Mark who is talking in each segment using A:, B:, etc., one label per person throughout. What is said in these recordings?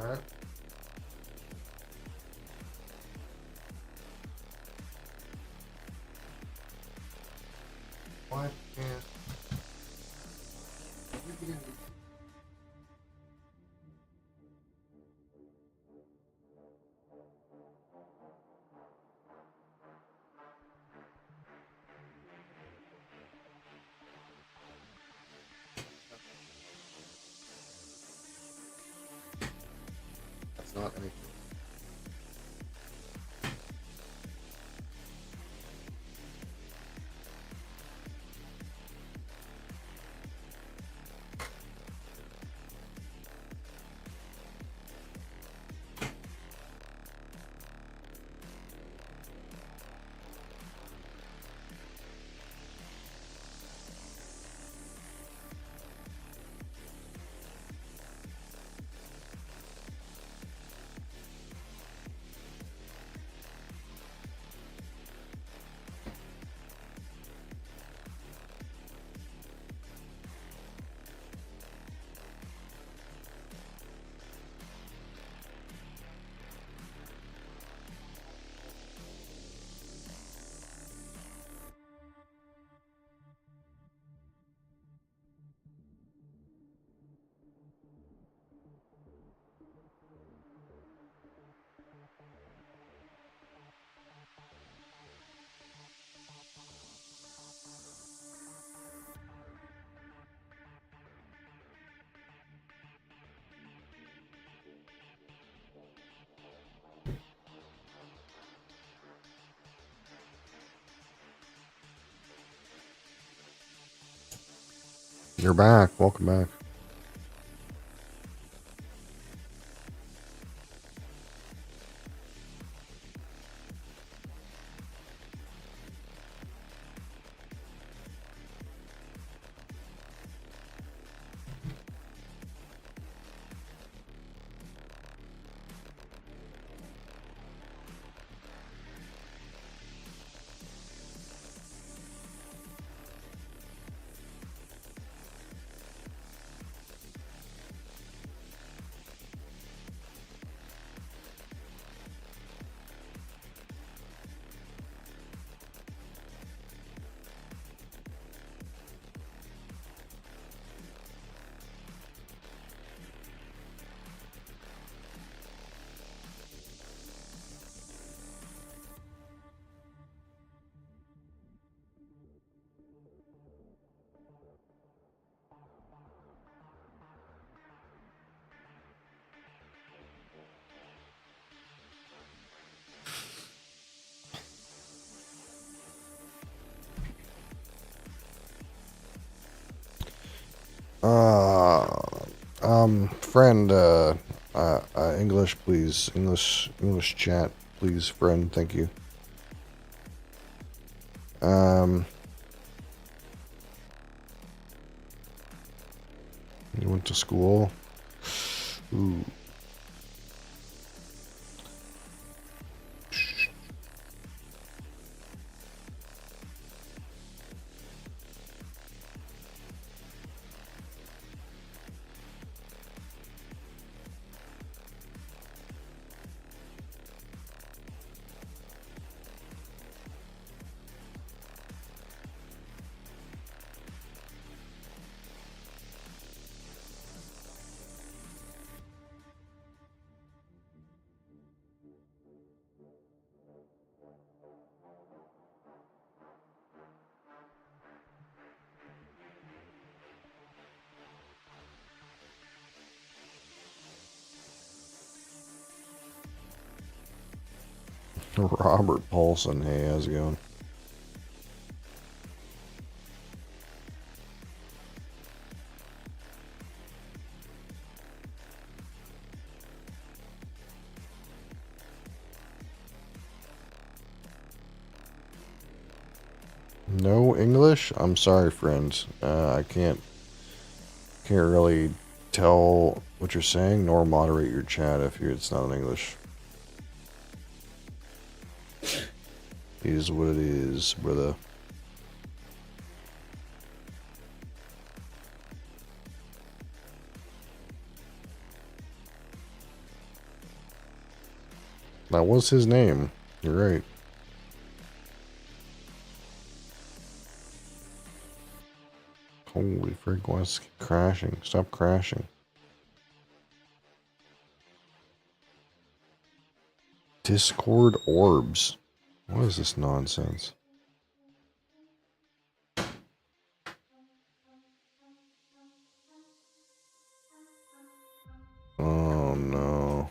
A: Alright. Why can't you get in? That's not anything. You're back. Welcome back. Friend, English, please. English chat, please, friend. Thank you. You went to school? Ooh. Robert Paulson, hey, how's it going? No English? I'm sorry, friends. I can't really tell what you're saying, nor moderate your chat if it's not in English. It is what it is, brother. That was his name. You're right. Holy frick, what's crashing? Stop crashing. Discord orbs. What is this nonsense? Oh no.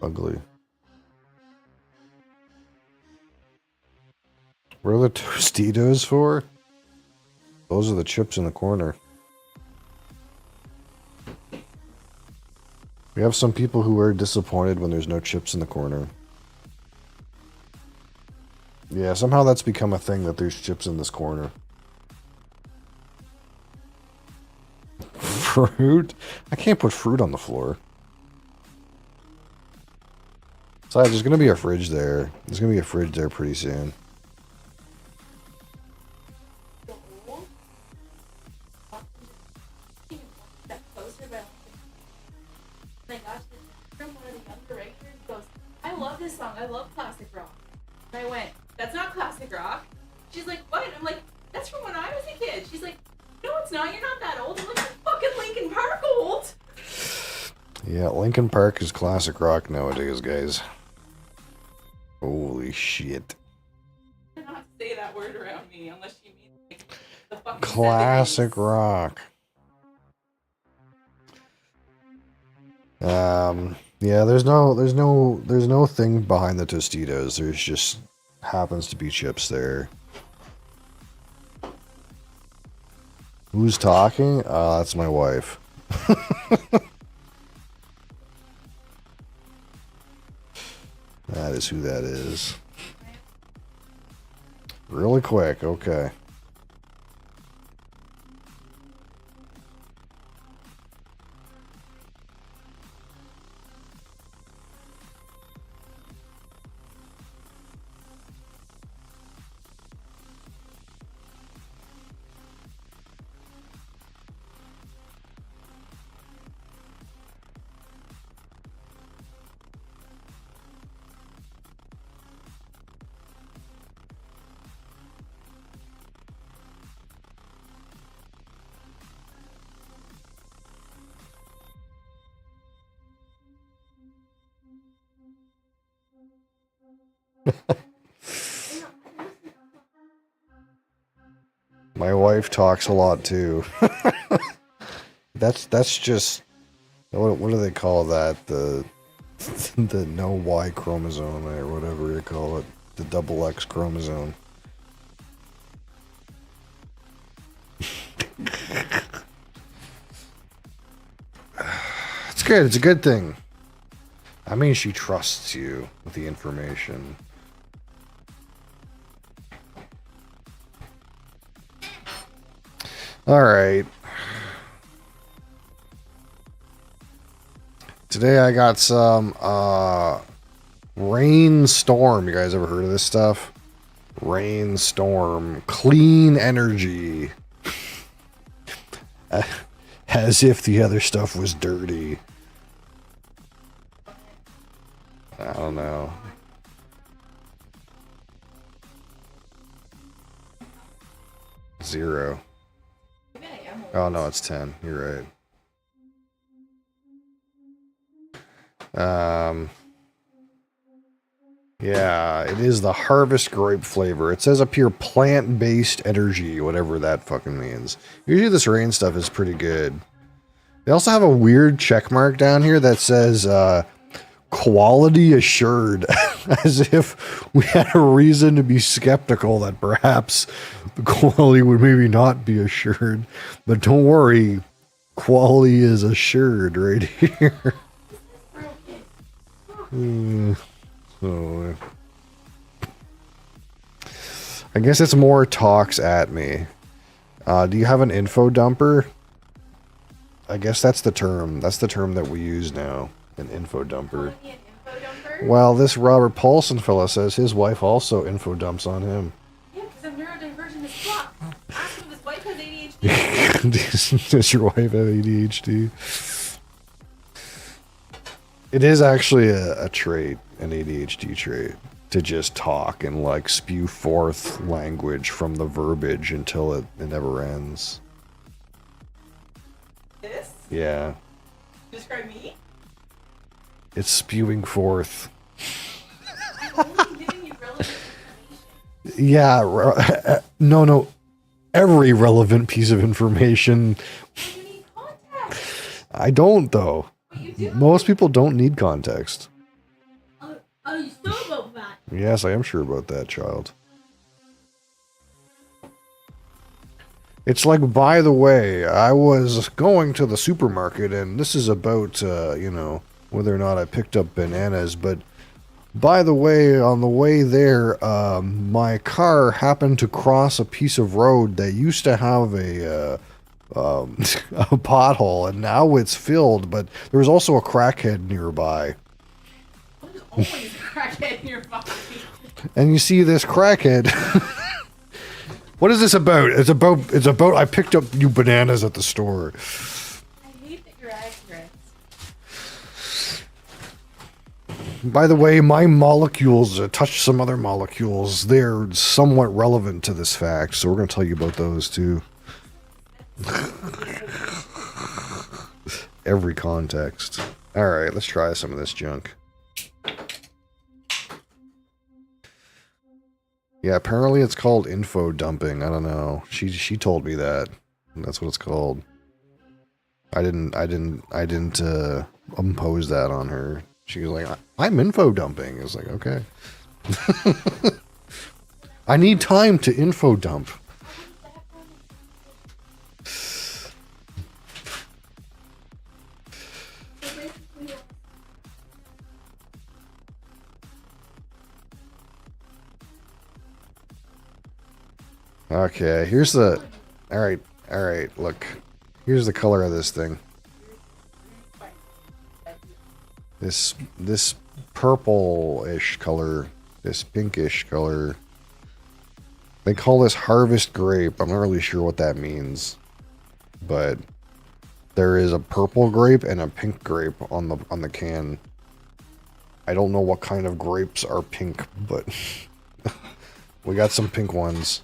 A: Ugly. What are the Tostitos for? Those are the chips in the corner. We have some people who are disappointed when there's no chips in the corner. Yeah, somehow that's become a thing that there's chips in this corner. Fruit? I can't put fruit on the floor. Besides, there's gonna be a fridge there. There's gonna be a fridge there pretty soon.
B: I love this song. I love classic rock. And I went, that's not classic rock. She's like, what? I'm like, that's from when I was a kid. She's like, no, it's not. You're not that old. I'm like, you're fucking Linkin Park old.
A: Yeah, Linkin Park is classic rock nowadays, guys. Holy shit.
B: You don't have to say that word around me unless you mean like the fucking
A: Classic
B: 70s.
A: rock. Yeah, there's no thing behind the Tostitos. There's just happens to be chips there. Who's talking? That's my wife. That is who that is. Really quick, okay. My wife talks a lot too. That's just what do they call that? The no Y chromosome or whatever you call it. The double X chromosome. It's good. It's a good thing. I mean, she trusts you with the information. All right. Today I got some Rainstorm. You guys ever heard of this stuff? Rainstorm. Clean energy. As if the other stuff was dirty. I don't know. Zero. Oh no, it's 10. You're right. Yeah, it is the harvest grape flavor. It says up here plant-based energy, whatever that fucking means. Usually this rain stuff is pretty good. They also have a weird check mark down here that says quality assured, as if we had a reason to be skeptical that perhaps the quality would maybe not be assured. But don't worry, quality is assured right here. So, I guess it's more talks at me. Do you have an info dumper? I guess that's the term. That's the term that we use now. An info dumper. Well, this Robert Paulson fella says his wife also info dumps on him.
B: Yeah, because I'm neurodivergent as fuck. Ask him if his wife has ADHD.
A: Does your wife have ADHD? It is actually a trait, an ADHD trait, to just talk and like spew forth language from the verbiage until it never ends.
B: This?
A: Yeah.
B: Describe me?
A: It's spewing forth.
B: I'm only giving you relevant information.
A: Yeah, no. Every relevant piece of information.
B: You need context.
A: I don't, though.
B: But you do.
A: Most people don't need context.
C: Are you sure about that?
A: Yes, I am sure about that, child. It's like, by the way, I was going to the supermarket, and this is about, you know, whether or not I picked up bananas, but by the way, on the way there, my car happened to cross a piece of road that used to have a pothole, and now it's filled, but there was also a crackhead nearby.
B: There's always a crackhead in your body.
A: And you see this crackhead. What is this about? It's about I picked up you bananas at the store.
B: I hate that you're accurate.
A: By the way, my molecules touch some other molecules. They're somewhat relevant to this fact, so we're going to tell you about those too. Every context. Alright, let's try some of this junk. Yeah, apparently it's called info dumping. I don't know. She told me that. That's what it's called. I didn't impose that on her. She was like, I'm info dumping. It's like, okay. I need time to info dump. Okay, here's the... Alright, look. Here's the color of this thing. This purple-ish color, this pinkish color. They call this harvest grape. I'm not really sure what that means. But there is a purple grape and a pink grape on the can. I don't know what kind of grapes are pink, but we got some pink ones.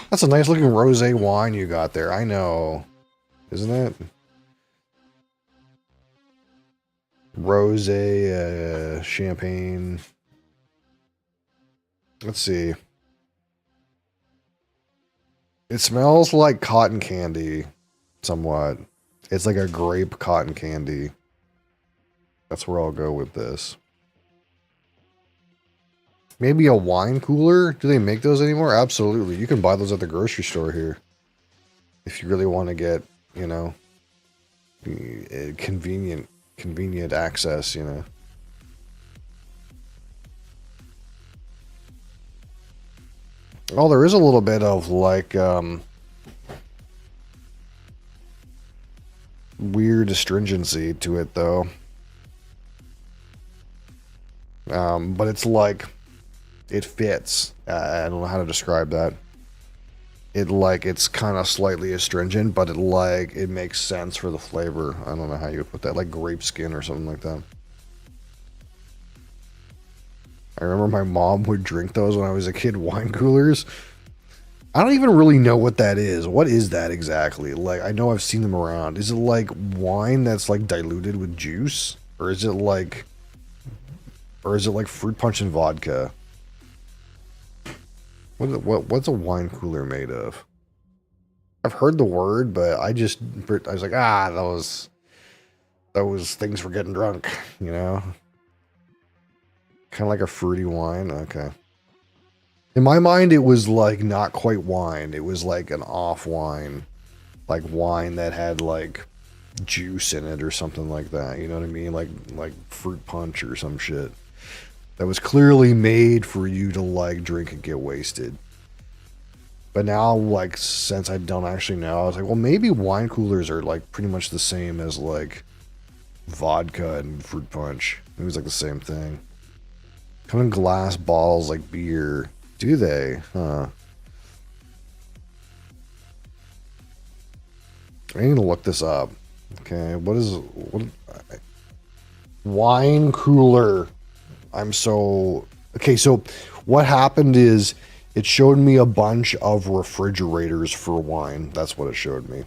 A: That's a nice looking rosé wine you got there. I know. Isn't it? Rosé, champagne. Let's see. It smells like cotton candy, somewhat. It's like a grape cotton candy. That's where I'll go with this. Maybe a wine cooler? Do they make those anymore? Absolutely. You can buy those at the grocery store here. If you really want to get, you know, convenient access, you know. Oh, there is a little bit of, like, weird astringency to it, though. But it's like... It fits. I don't know how to describe that. It's kind of slightly astringent, but it makes sense for the flavor. I don't know how you would put that. Like grape skin or something like that. I remember my mom would drink those when I was a kid, wine coolers. I don't even really know what that is. What is that exactly? Like, I know I've seen them around. Is it like wine that's like diluted with juice? Or is it like fruit punch and vodka? What's a wine cooler made of? I've heard the word, but I was like, those things for getting drunk, you know? Kind of like a fruity wine. Okay. In my mind, it was like not quite wine. It was like an off wine. Like wine that had like juice in it or something like that. You know what I mean? Like fruit punch or some shit. That was clearly made for you to like drink and get wasted. But now, like, since I don't actually know, I was like, well, maybe wine coolers are like pretty much the same as like vodka and fruit punch. It was like the same thing. Come in glass bottles like beer. Do they? Huh. I need to look this up. Okay, what wine cooler? I'm so okay. So what happened is it showed me a bunch of refrigerators for wine. That's what it showed me.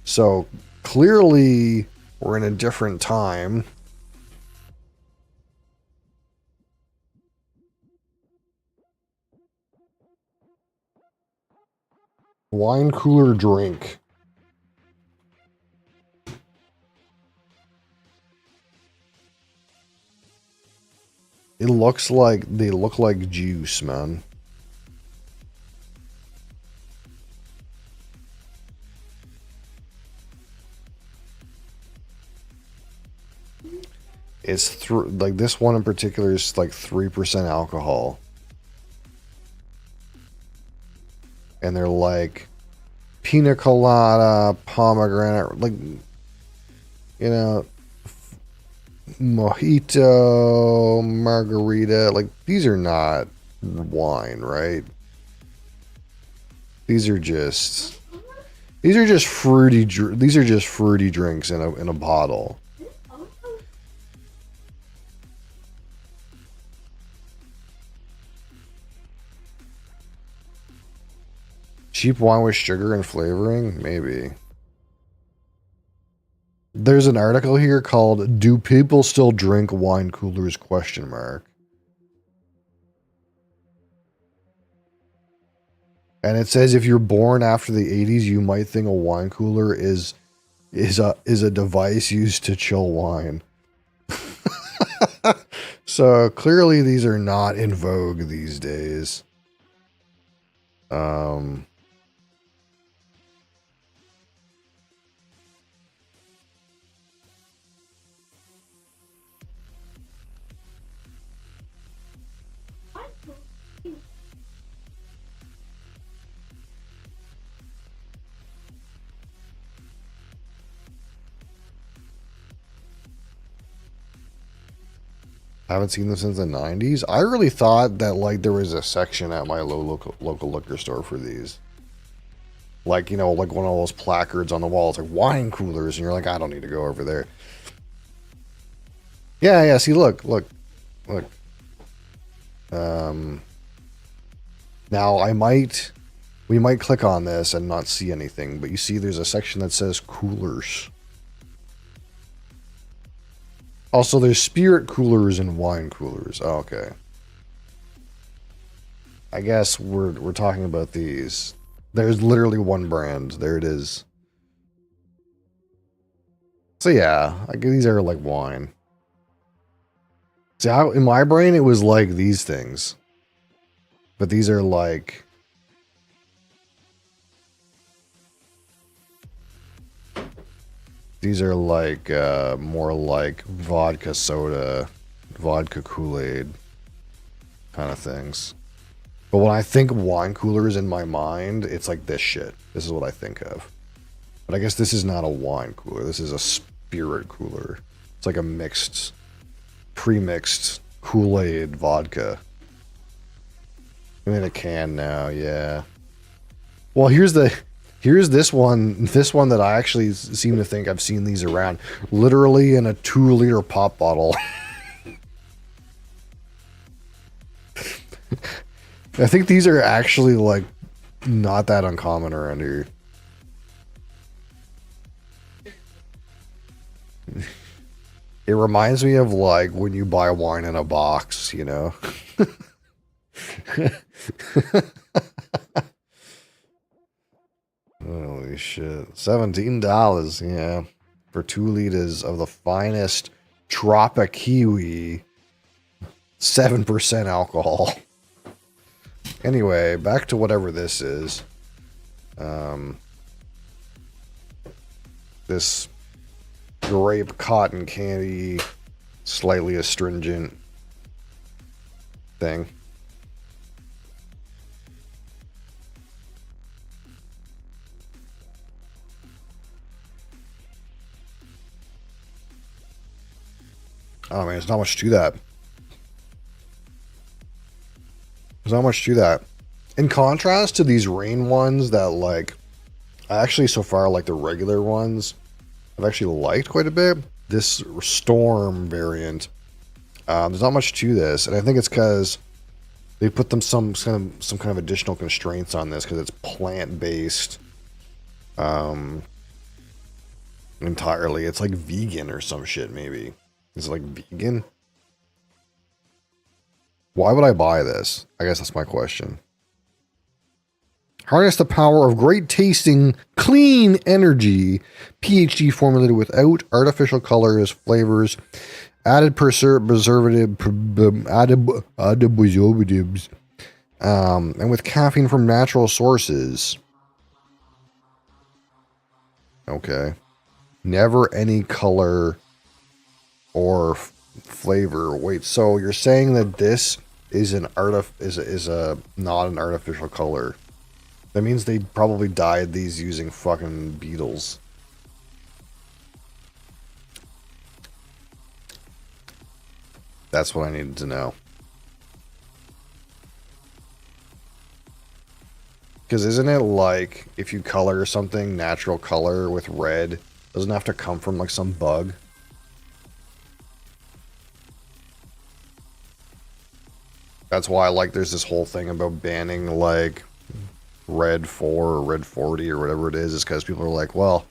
A: So clearly we're in a different time. Wine cooler drink. It looks like they look like juice, man. It's like this one in particular is like 3% alcohol. And they're like pina colada, pomegranate, like, you know, mojito, margarita. Like, these are not wine, right? These are just fruity. These are just fruity drinks in a bottle. Cheap wine with sugar and flavoring? Maybe. There's an article here called "Do People Still Drink Wine Coolers?" ? And it says if you're born after the 80s, you might think a wine cooler is a device used to chill wine. So clearly these are not in vogue these days. Haven't seen them since the 90s. I really thought that like there was a section at my local liquor store for these. Like, you know, like one of those placards on the wall. It's like wine coolers. And you're like, I don't need to go over there. Yeah, yeah. See, look. Now we might click on this and not see anything. But you see there's a section that says coolers. Also, there's spirit coolers and wine coolers. Oh, okay. I guess we're talking about these. There's literally one brand. There it is. So yeah, these are like wine. See, in my brain it was like these things. But these are like... These are like, more like vodka soda, vodka Kool-Aid kind of things. But when I think wine coolers in my mind, it's like this shit. This is what I think of. But I guess this is not a wine cooler. This is a spirit cooler. It's like a mixed, pre-mixed Kool-Aid vodka. I'm in a can now, yeah. Well, here's this one that I actually seem to think I've seen these around. Literally in a 2-liter pop bottle. I think these are actually like not that uncommon around here. It reminds me of like when you buy wine in a box, you know? Holy shit. $17, yeah. For 2 liters of the finest Tropic Kiwi. 7% alcohol. Anyway, back to whatever this is. This grape cotton candy, slightly astringent thing. Oh man, there's not much to that. There's not much to that. In contrast to these rain ones that like I actually, so far, like the regular ones, I've actually liked quite a bit. This Storm variant, there's not much to this, and I think it's because they put them some kind of additional constraints on this because it's plant-based entirely. It's like vegan or some shit, maybe. Is it like vegan? Why would I buy this? I guess that's my question. Harness the power of great tasting, clean energy. PhD formulated without artificial colors, flavors, added preservative, preservatives, and with caffeine from natural sources. Okay. Never any color or flavor. Wait, so you're saying that this is not an artificial color? That means they probably dyed these using fucking beetles. That's what I needed to know. Because isn't it like if you color something natural color with red, doesn't have to come from like some bug? That's why like there's this whole thing about banning like red 4 or red 40 or whatever it is because people are like, well,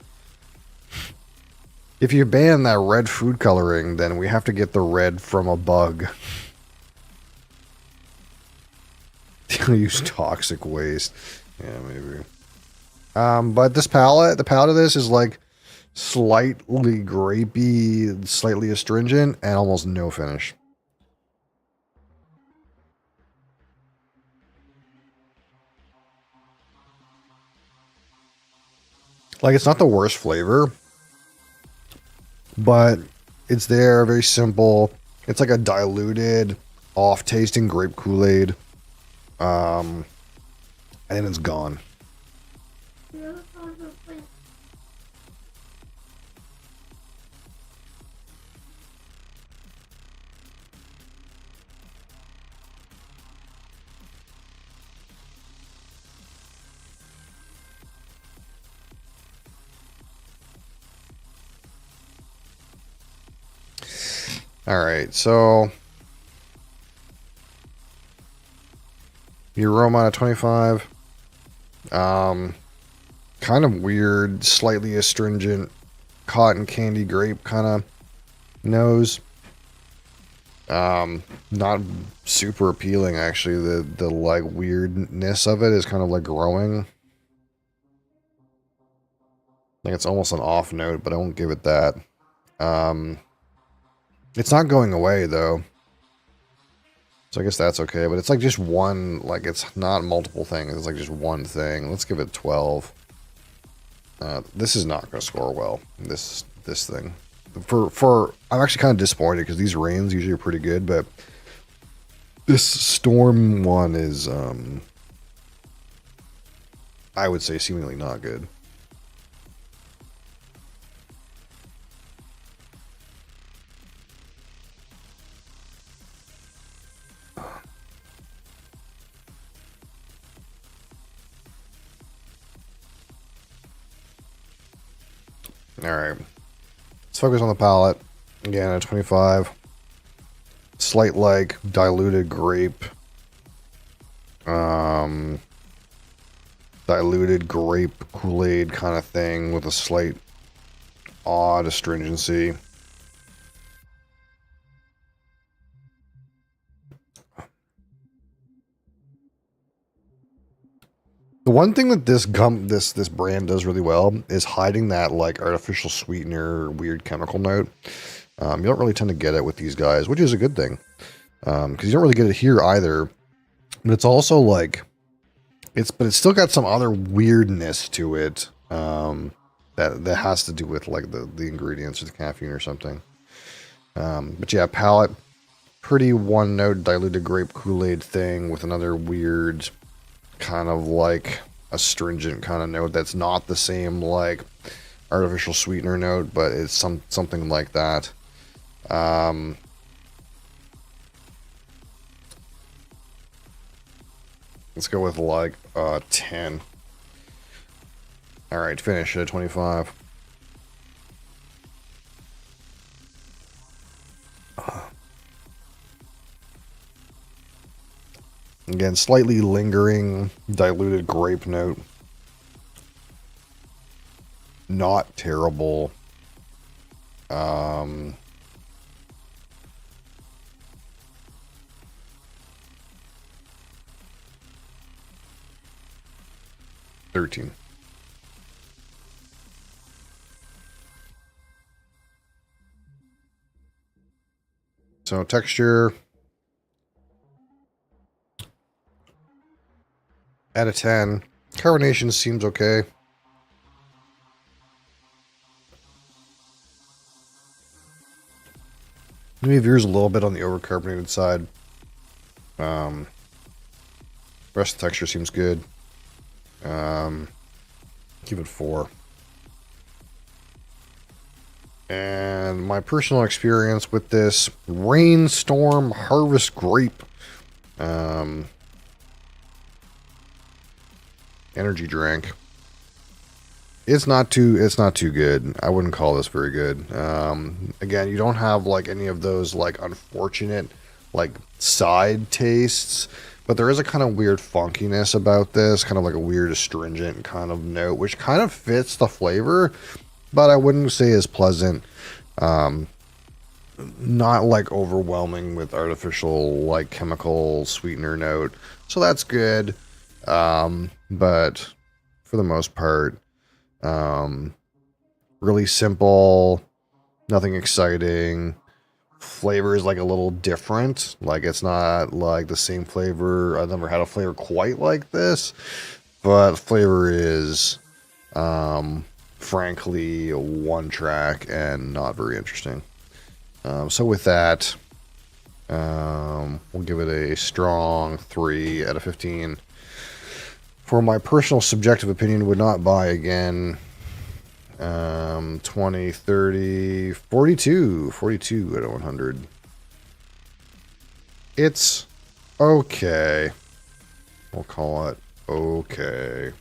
A: if you ban that red food coloring, then we have to get the red from a bug. Use toxic waste. Yeah, maybe. But this palette, the palette of this is like slightly grapey, slightly astringent, and almost no finish. Like, it's not the worst flavor, but it's there, very simple. It's like a diluted, off-tasting grape Kool-Aid. And it's gone. Alright, so your aroma at 25. Kind of weird, slightly astringent, cotton candy grape kind of nose. Not super appealing actually. The like weirdness of it is kind of like growing. I think it's almost an off note, but I won't give it that. It's not going away though. So I guess that's okay, but it's like just one, like it's not multiple things, it's like just one thing. Let's give it 12. This is not going to score well, this thing. I'm actually kind of disappointed because these rains usually are pretty good, but this storm one is, I would say seemingly not good. Alright. Let's focus on the palette. Again, at 25. Slight, like, diluted grape. Diluted grape Kool-Aid kind of thing with a slight odd astringency. The one thing that this brand does really well is hiding that like artificial sweetener, weird chemical note. You don't really tend to get it with these guys, which is a good thing, because you don't really get it here either. But it's also like but it's still got some other weirdness to it that has to do with like the ingredients or the caffeine or something. But yeah, palette, pretty one note diluted grape Kool-Aid thing with another weird kind of like astringent kind of note that's not the same like artificial sweetener note, but it's something like that. Let's go with like 10. Alright, finish at 25. Again, slightly lingering, diluted grape note. Not terrible. 13. So texture out of 10. Carbonation seems okay. Maybe veers a little bit on the overcarbonated side. Rest of the texture seems good. Give it 4. And my personal experience with this Rainstorm Harvest Grape energy drink. It's not too good. I wouldn't call this very good. Again, you don't have like any of those like unfortunate like side tastes, but there is a kind of weird funkiness about this, kind of like a weird astringent kind of note, which kind of fits the flavor, but I wouldn't say is pleasant. Not like overwhelming with artificial like chemical sweetener note, so that's good. But for the most part, really simple, nothing exciting. Flavor is like a little different. Like it's not like the same flavor. I've never had a flavor quite like this, but flavor is, frankly, one track and not very interesting. So with that, we'll give it a strong 3 out of 15. For my personal subjective opinion, would not buy again. 20, 30, 42 out of 100. It's okay. We'll call it okay.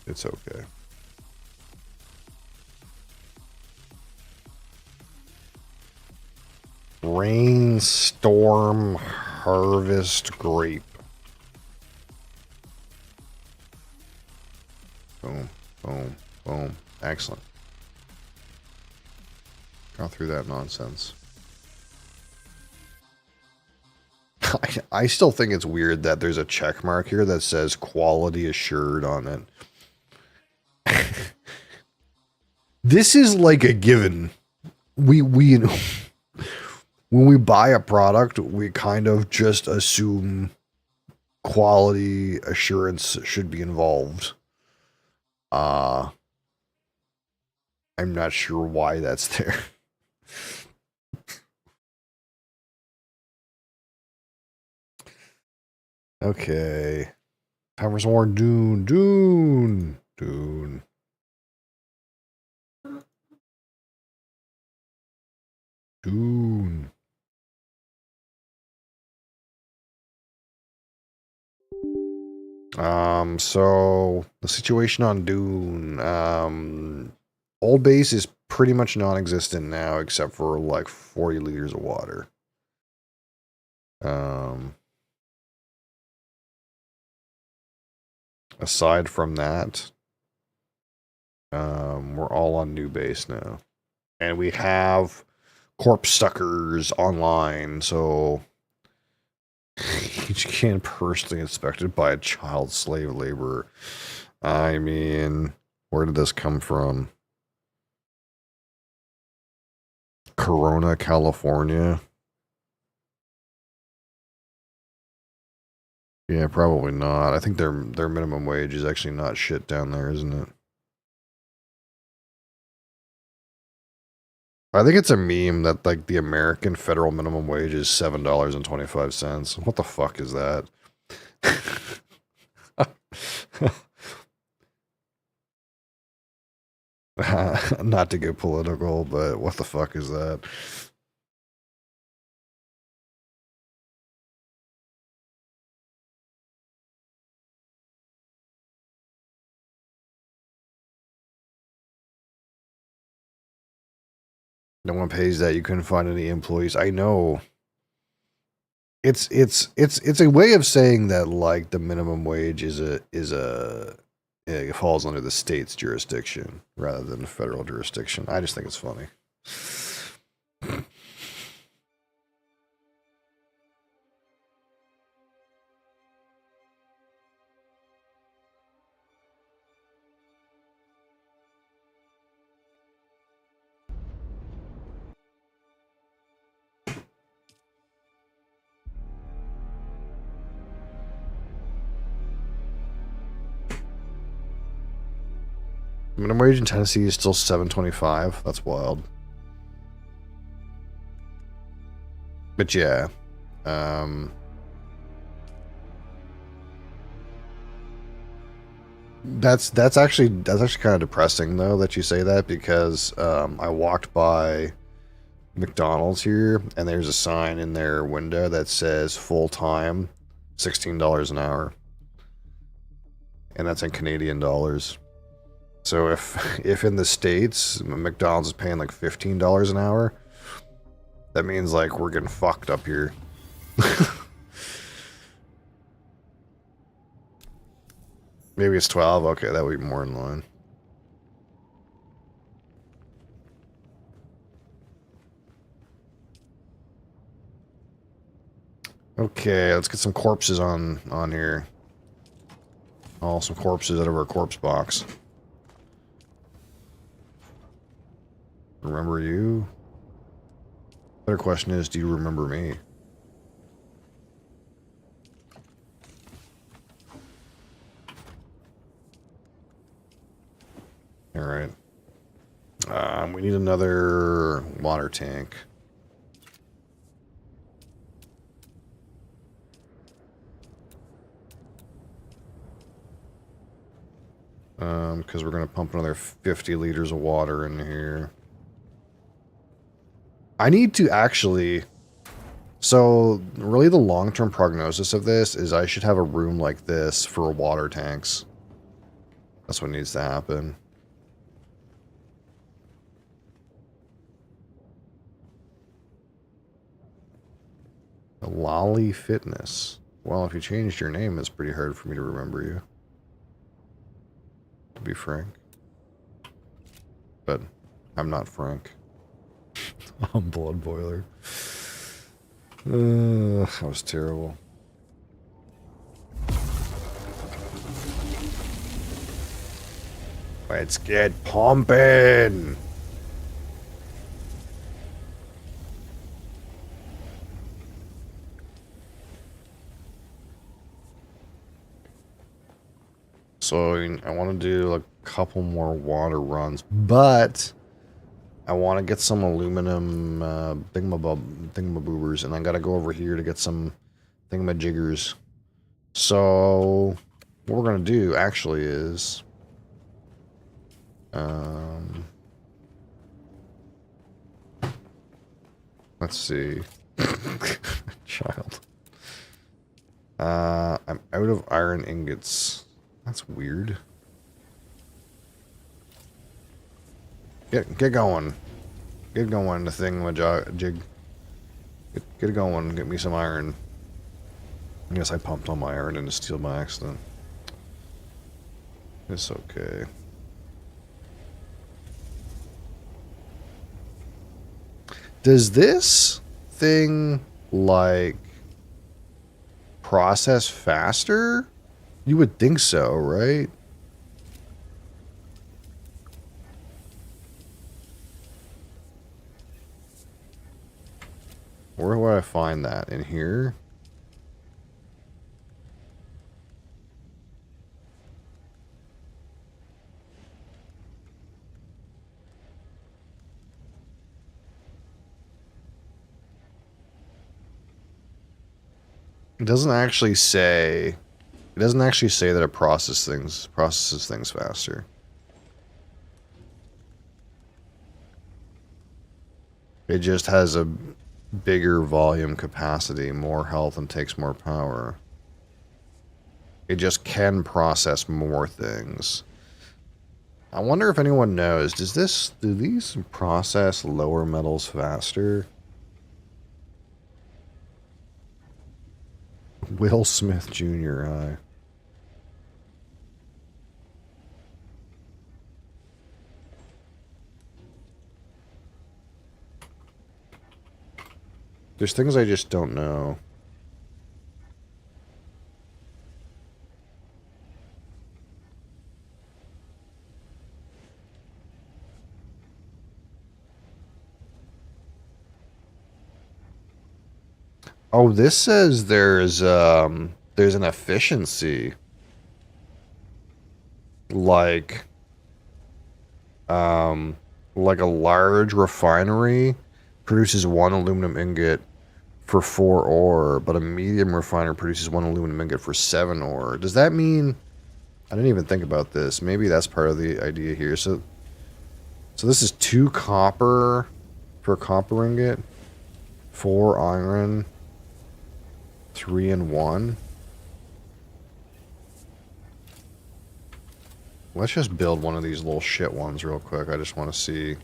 A: It's okay. Rainstorm Harvest Grape. Boom, boom, boom. Excellent. Got through that nonsense. I still think it's weird that there's a check mark here that says quality assured on it. This is like a given. We when we buy a product, we kind of just assume quality assurance should be involved. I'm not sure why that's there. Okay. Time for some more Doon. Doon. Doon. Doon. So the situation on Doon, Old Base is pretty much non-existent now, except for like 40 liters of water. Aside from that, we're all on new base now. And we have corpse suckers online, so you can't personally inspected by a child slave laborer. I mean, where did this come from? Corona, California? Yeah, probably not. I think their minimum wage is actually not shit down there, isn't it? I think it's a meme that like the American federal minimum wage is $7.25. What the fuck is that? Not to get political, but what the fuck is that? No one pays that. You couldn't find any employees. I know. It's a way of saying that like the minimum wage it falls under the state's jurisdiction rather than the federal jurisdiction. I just think it's funny. Minimum wage in Tennessee is still $7.25. That's wild. But yeah, that's actually kind of depressing though that you say that, because I walked by McDonald's here and there's a sign in their window that says full time $16 an hour, and that's in Canadian dollars. So if in the States McDonald's is paying like $15 an hour, that means like we're getting fucked up here. Maybe it's 12. Okay, that would be more in line. Okay, let's get some corpses on here. Oh, some corpses out of our corpse box. Remember you? Better question is, do you remember me? Alright. We need another water tank. Because we're going to pump another 50 liters of water in here. I need to actually... So, really the long-term prognosis of this is I should have a room like this for water tanks. That's what needs to happen. Lolly Fitness. Well, if you changed your name, it's pretty hard for me to remember you. To be frank. But I'm not Frank. I'm Blood Boiler. That was terrible. Let's get pumping! So I want to do a couple more water runs, but I want to get some aluminum thingamaboobers, and I got to go over here to get some thingamajiggers. So what we're going to do actually is let's see. Child. I'm out of iron ingots. That's weird. Get going. Get going, the thingamajig. Get going, get me some iron. I guess I pumped all my iron into steel by accident. It's okay. Does this thing, like, process faster? You would think so, right? Where would I find that? In here? It doesn't actually say... It doesn't actually say that it processes things faster. It just has a bigger volume capacity, more health, and takes more power. It just can process more things. I wonder if anyone knows, do these process lower metals faster? Will Smith Jr. There's things I just don't know. Oh, this says there's an efficiency. Like like a large refinery produces one aluminum ingot for 4 ore, but a medium refiner produces one aluminum ingot for 7 ore. Does that mean... I didn't even think about this. Maybe that's part of the idea here. So this is 2 copper for a copper ingot, 4 iron, 3 and 1. Let's just build one of these little shit ones real quick. I just want to see.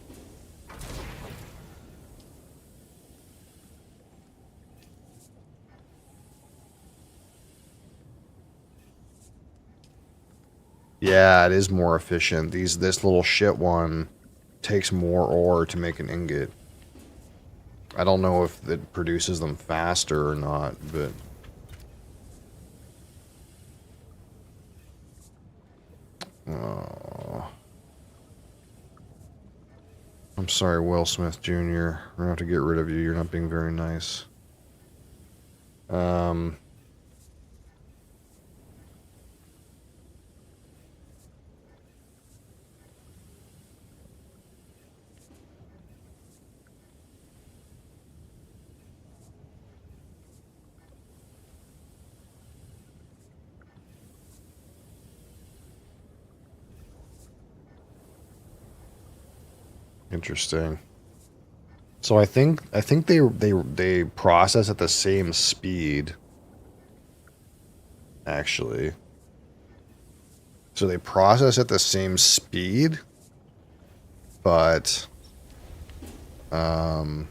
A: Yeah, it is more efficient. This little shit one takes more ore to make an ingot. I don't know if it produces them faster or not, but... Oh. I'm sorry, Will Smith Jr. We're gonna have to get rid of you. You're not being very nice. Interesting. So I think they process at the same speed. Actually. So they process at the same speed, but the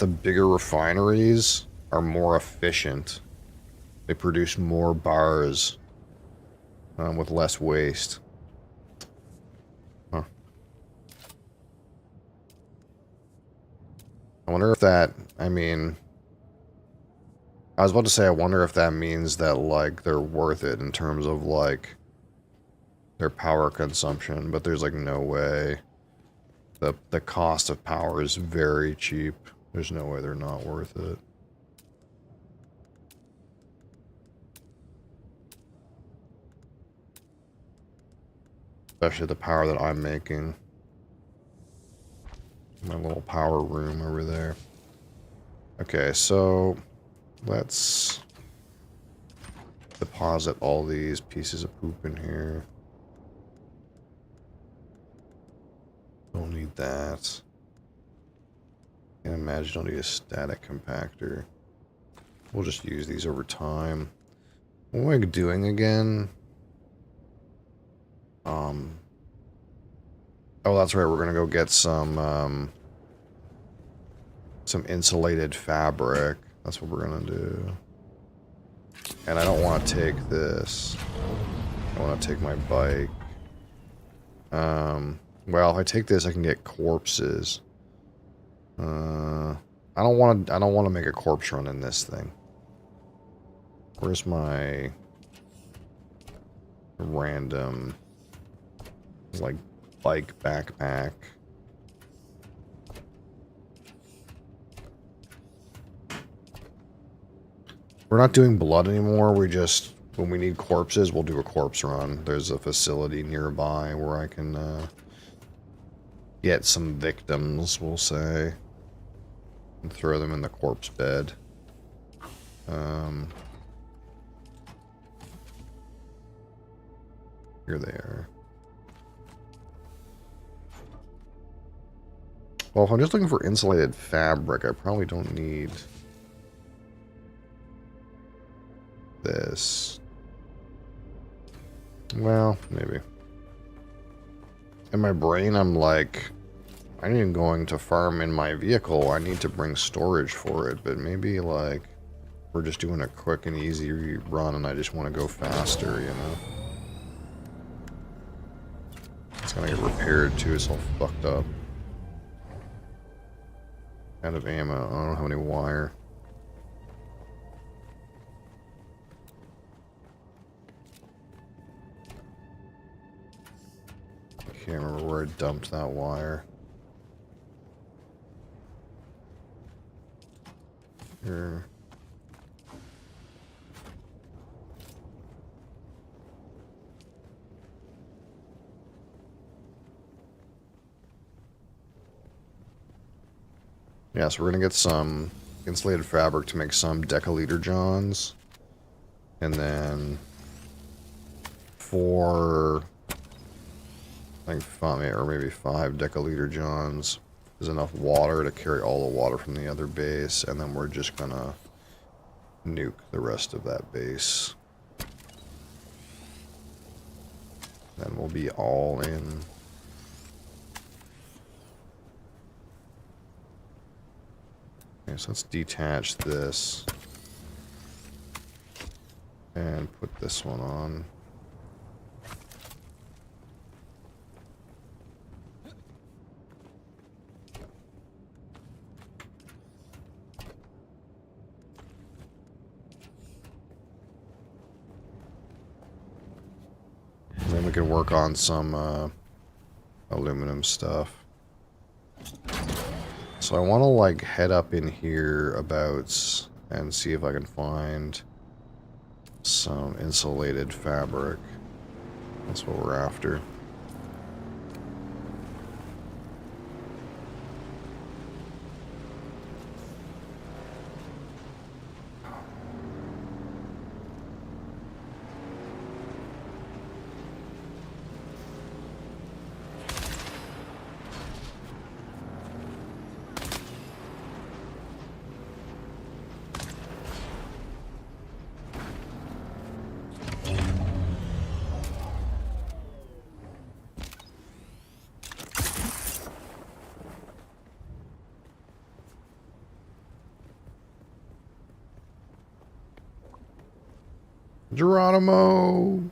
A: bigger refineries are more efficient. They produce more bars with less waste. Huh. I wonder if that, I mean, I was about to say, I wonder if that means that, like, they're worth it in terms of, like, their power consumption, but there's, like, no way. The cost of power is very cheap. There's no way they're not worth it. Especially the power that I'm making. My little power room over there. Okay, so let's deposit all these pieces of poop in here. Don't need that. Can't imagine I'll need a static compactor. We'll just use these over time. What am I doing again? Oh, that's right. We're gonna go get some insulated fabric. That's what we're gonna do. And I don't want to take this. I want to take my bike. Well, if I take this, I can get corpses. I don't want to make a corpse run in this thing. Where's my random, like, bike backpack? We're not doing blood anymore. We just, when we need corpses, we'll do a corpse run. There's a facility nearby where I can get some victims, we'll say, and throw them in the corpse bed. Here they are. Well, if I'm just looking for insulated fabric, I probably don't need this. Well, maybe. In my brain, I'm like, I ain't going to farm in my vehicle. I need to bring storage for it. But maybe, like, we're just doing a quick and easy run and I just want to go faster, you know? It's gonna get repaired, too. It's all fucked up. Out of ammo. I don't have any wire. I can't remember where I dumped that wire. Here. Yeah, so we're gonna get some insulated fabric to make some deciliter johns. And then 4, I think 5, or maybe 5 deciliter johns is enough water to carry all the water from the other base, and then we're just gonna nuke the rest of that base. Then we'll be all in. Okay, so let's detach this and put this one on. Then we can work on some aluminum stuff. So I want to like head up in here abouts and see if I can find some insulated fabric. That's what we're after. Geronimo!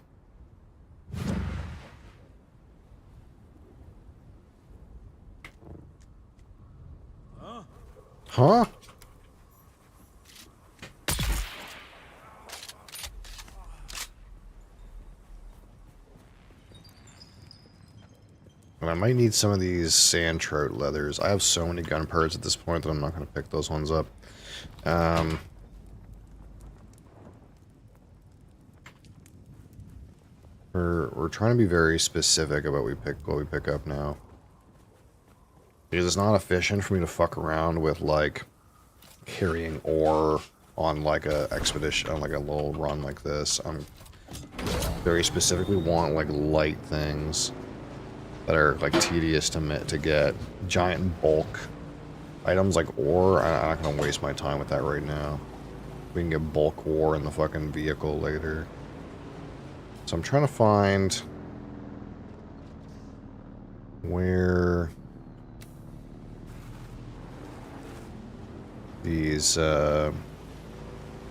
A: Huh? And I might need some of these sand trout leathers. I have so many gun parts at this point that I'm not going to pick those ones up. We're trying to be very specific about what we pick up now. Because it's not efficient for me to fuck around with like carrying ore on like a expedition, on like a little run like this. I'm very specifically want like light things that are like tedious to get. Giant bulk items like ore, I'm not gonna waste my time with that right now. We can get bulk ore in the fucking vehicle later. So I'm trying to find where these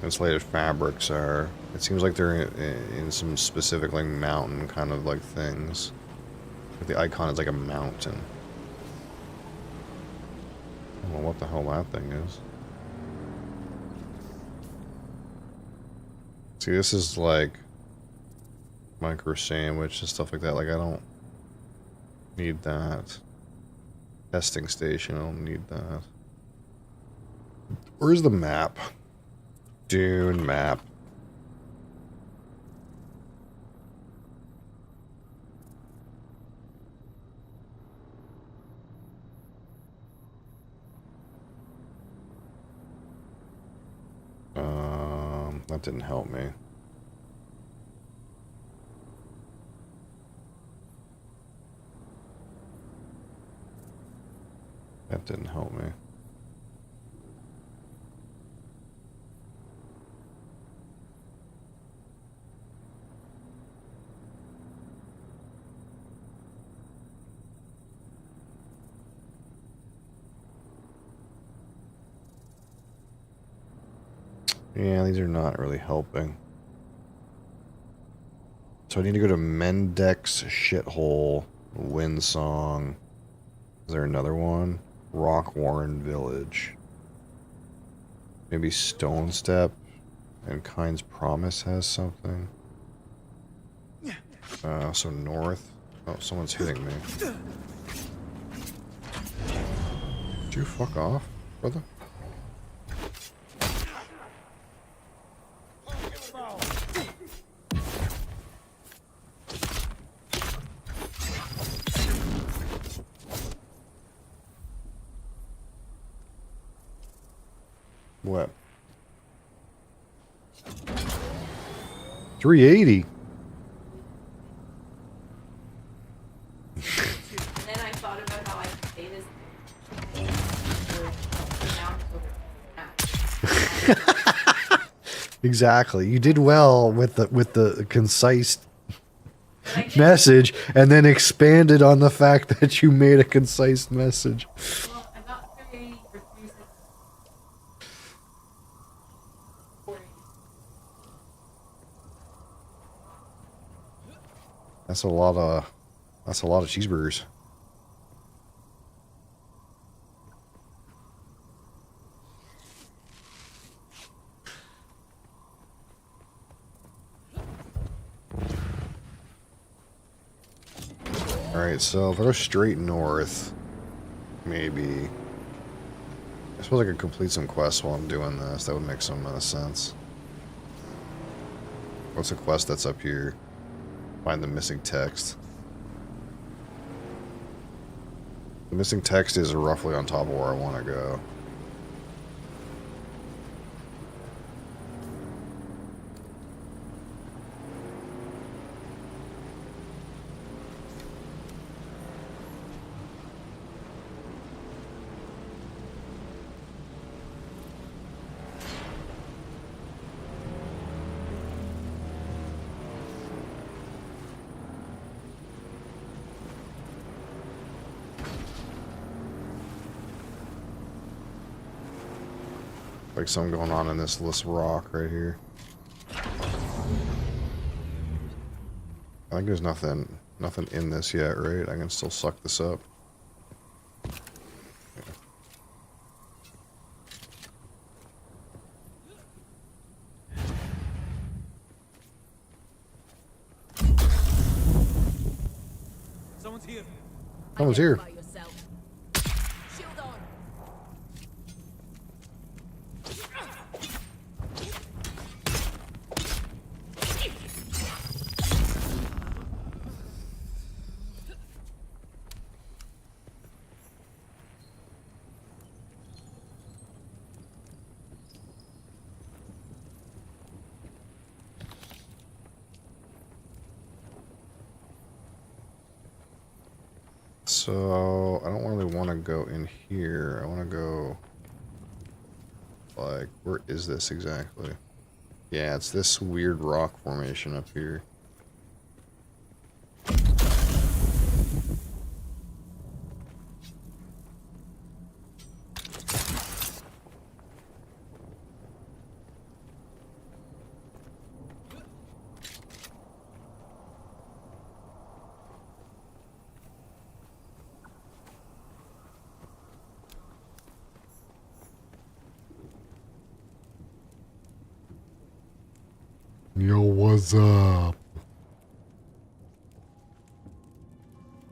A: insulated fabrics are. It seems like they're in some specific like mountain kind of like things. The icon is like a mountain. I don't know what the hell that thing is. See, this is like micro sandwich and stuff like that. Like, I don't need that. Testing station, I don't need that. Where's the map? Dune map. That didn't help me. That didn't help me. Yeah, these are not really helping. So I need to go to Mendex Shithole, Windsong. Is there another one? Rock Warren Village. Maybe Stone Step and Kind's Promise has something. So north. Oh, someone's hitting me. Did you fuck off, brother? What? 380.
B: And then I thought about how I could say this.
A: Exactly. You did well with the concise message, and then expanded on the fact that you made a concise message.
B: Well, I got 380 for 360.
A: That's a lot of cheeseburgers. Alright, so if I go straight north, maybe. I suppose I could complete some quests while I'm doing this. That would make some sense. What's a quest that's up here? Find the missing text. The missing text is roughly on top of where I want to go. Like something going on in this rock right here. I think there's nothing in this yet, right? I can still suck this up.
D: Someone's here.
A: Someone's here. So, I don't really want to go in here. I want to go, like, where is this exactly? Yeah, it's this weird rock formation up here. Yo, what's up?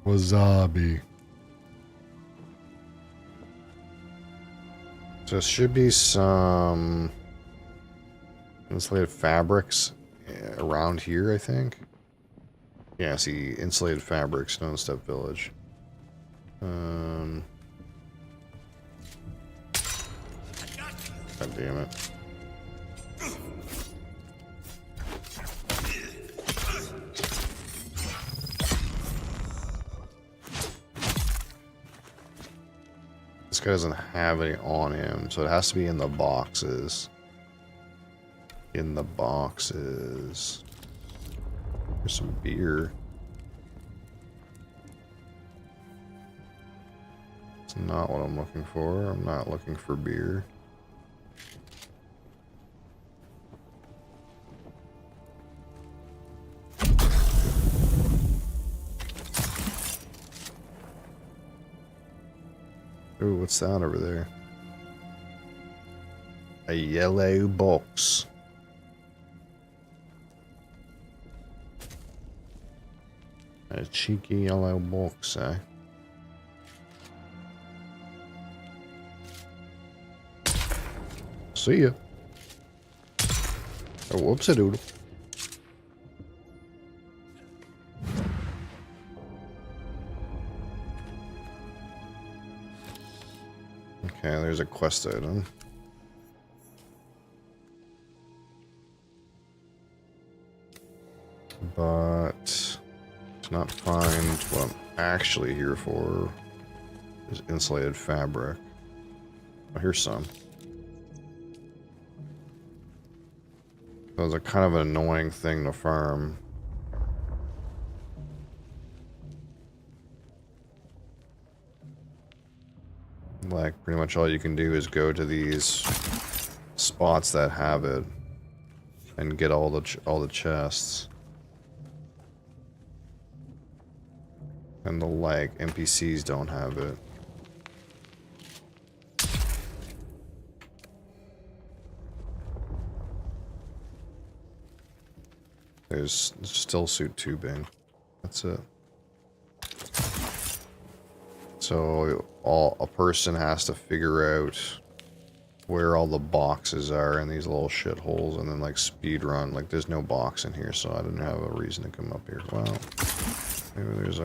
A: Wasabi. So there should be some insulated fabrics around here, I think. Yeah, see, insulated fabric, Stone Step Village. God damn it. This guy doesn't have any on him, so it has to be in the boxes. In the boxes. There's some beer. It's not what I'm looking for. I'm not looking for beer. Ooh, what's that over there? A yellow box. A cheeky yellow box, eh? See ya. Oh, whoops-a-doodle. Okay, there's a quest item. But to not find what I'm actually here for is insulated fabric. Oh, here's some. That was a kind of an annoying thing to farm. Like, pretty much all you can do is go to these spots that have it and get all the chests. And the, like, NPCs don't have it. There's still suit tubing. That's it. So a person has to figure out where all the boxes are in these little shitholes and then like speed run. Like there's no box in here, so I didn't have a reason to come up here. Well, maybe there's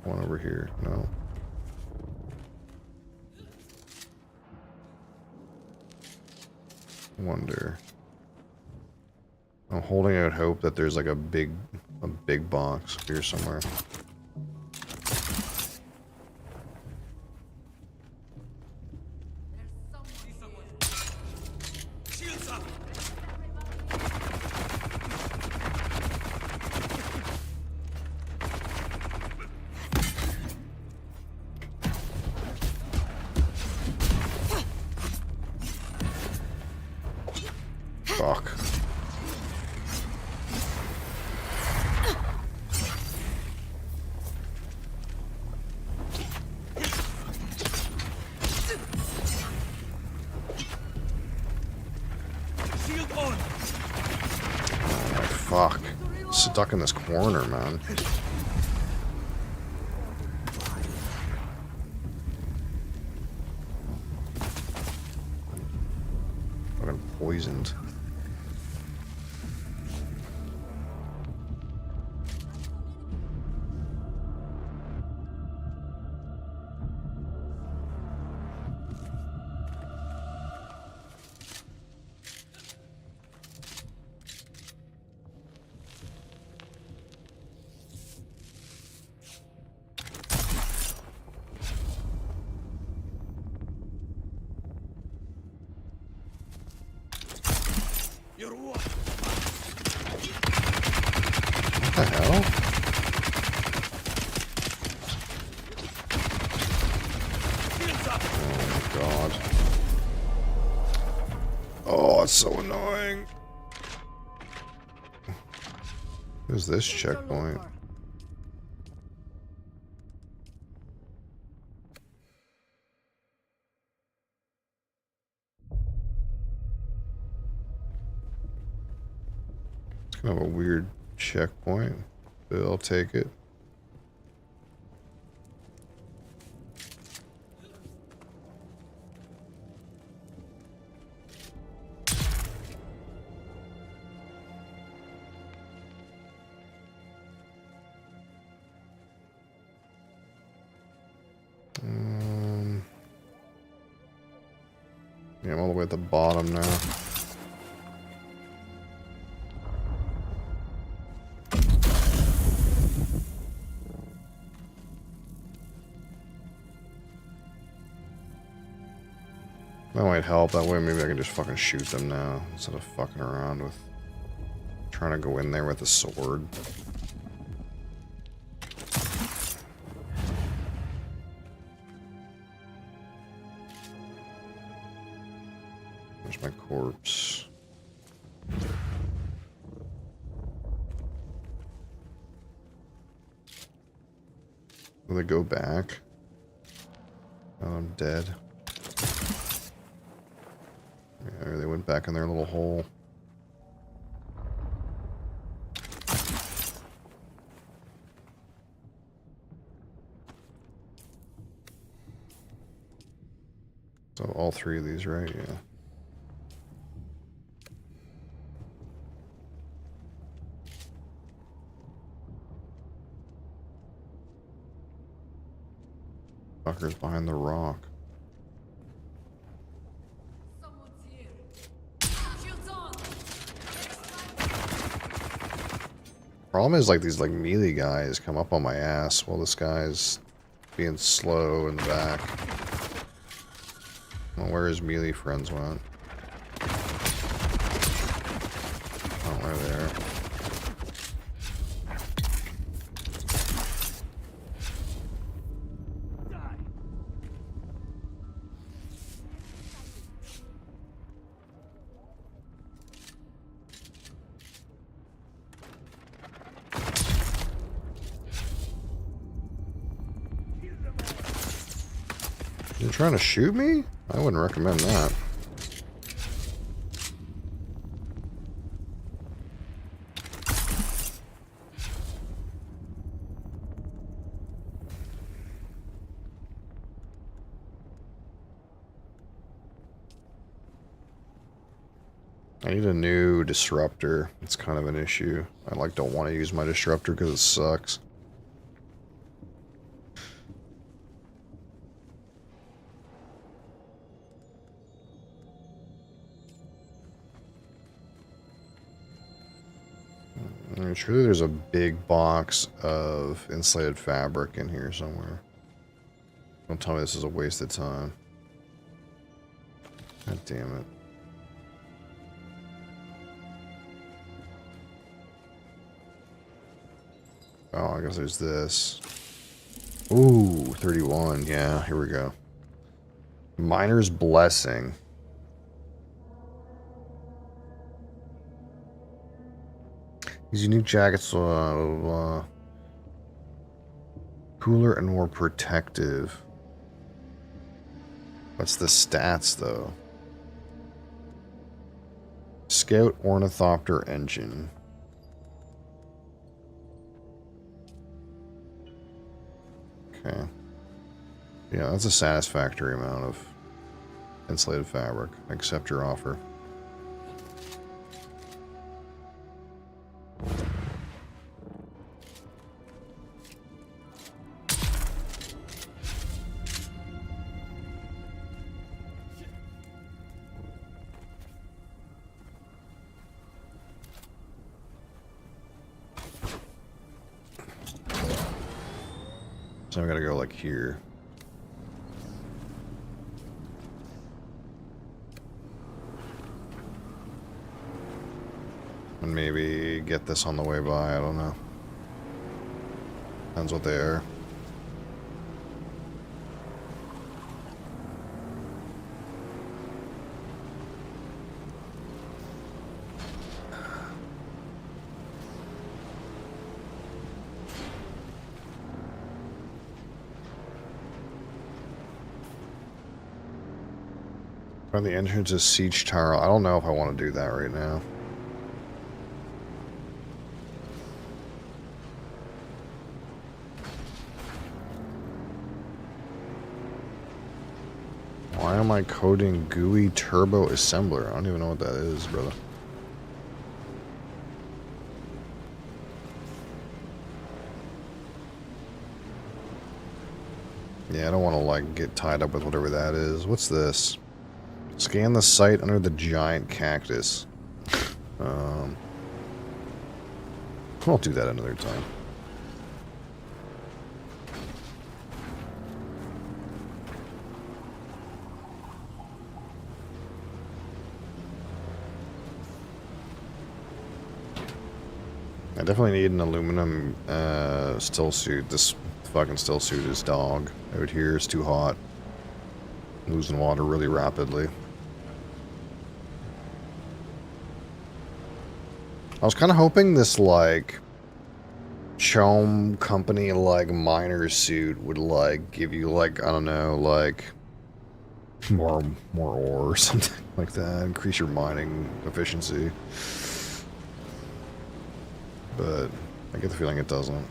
A: one over here. No. Wonder. I'm holding out hope that there's like a big box here somewhere.
D: Shields up!
A: Fuck.
D: Shield on!
A: Oh my fuck. Stuck in this corner, man. Fucking poisoned.
D: You're what?
A: What the hell?
D: Shields up!
A: Oh my god. Oh, it's so annoying. Who's this checkpoint? It's kind of a weird checkpoint, but I'll take it. Yeah, I'm all the way at the bottom now. That might help. That way maybe I can just fucking shoot them now instead of fucking around with trying to go in there with a sword. There's my corpse. Will they go back? Oh, I'm dead. Yeah, they went back in their little hole. So all three of these, right? Yeah. Fuckers behind the rock.
E: Someone's here. Shields on.
A: Problem is, like, these, like, melee guys come up on my ass while this guy's being slow in the back. Well, where his melee friends went. Oh, right there. You're trying to shoot me? I wouldn't recommend that. I need a new disruptor. It's kind of an issue. I like don't want to use my disruptor because it sucks. I'm sure there's a big box of insulated fabric in here somewhere. Don't tell me this is a waste of time. God damn it. Oh, I guess there's this. Ooh, 31. Yeah, here we go. Miner's Blessing. These unique jackets cooler and more protective. What's the stats, though? Scout Ornithopter Engine. Okay. Yeah, that's a satisfactory amount of insulated fabric. I accept your offer. So I'm gonna go like here. And maybe get this on the way by, I don't know. Depends what they are. Find the entrance is Siege Tower. I don't know if I want to do that right now. Why am I coding GUI Turbo Assembler? I don't even know what that is, brother. Yeah, I don't want to, like, get tied up with whatever that is. What's this? Scan the site under the giant cactus. I'll do that another time. I definitely need an aluminum still suit. This fucking still suit is dog. Out here is too hot. Losing water really rapidly. I was kind of hoping this, like, chome company like miner's suit would like give you like, I don't know, like more ore or something like that, increase your mining efficiency. But I get the feeling it doesn't.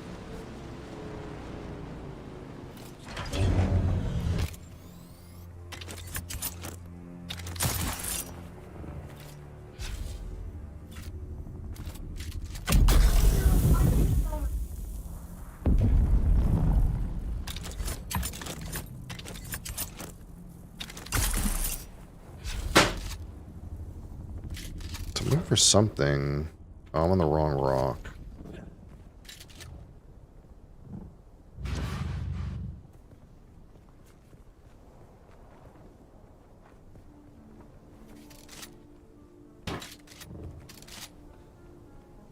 A: I'm looking for something. Oh, I'm on the wrong rock.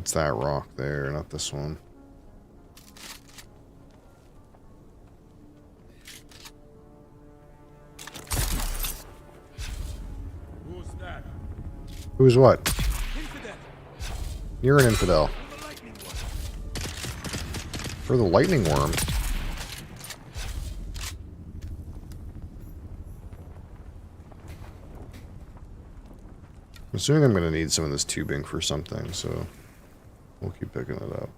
A: It's that rock there, not this one.
D: Who's that?
A: Who's what?
D: Infidel.
A: You're an infidel.
D: The lightning one.
A: For the lightning worm. I'm assuming I'm going to need some of this tubing for something, so we'll keep picking it up.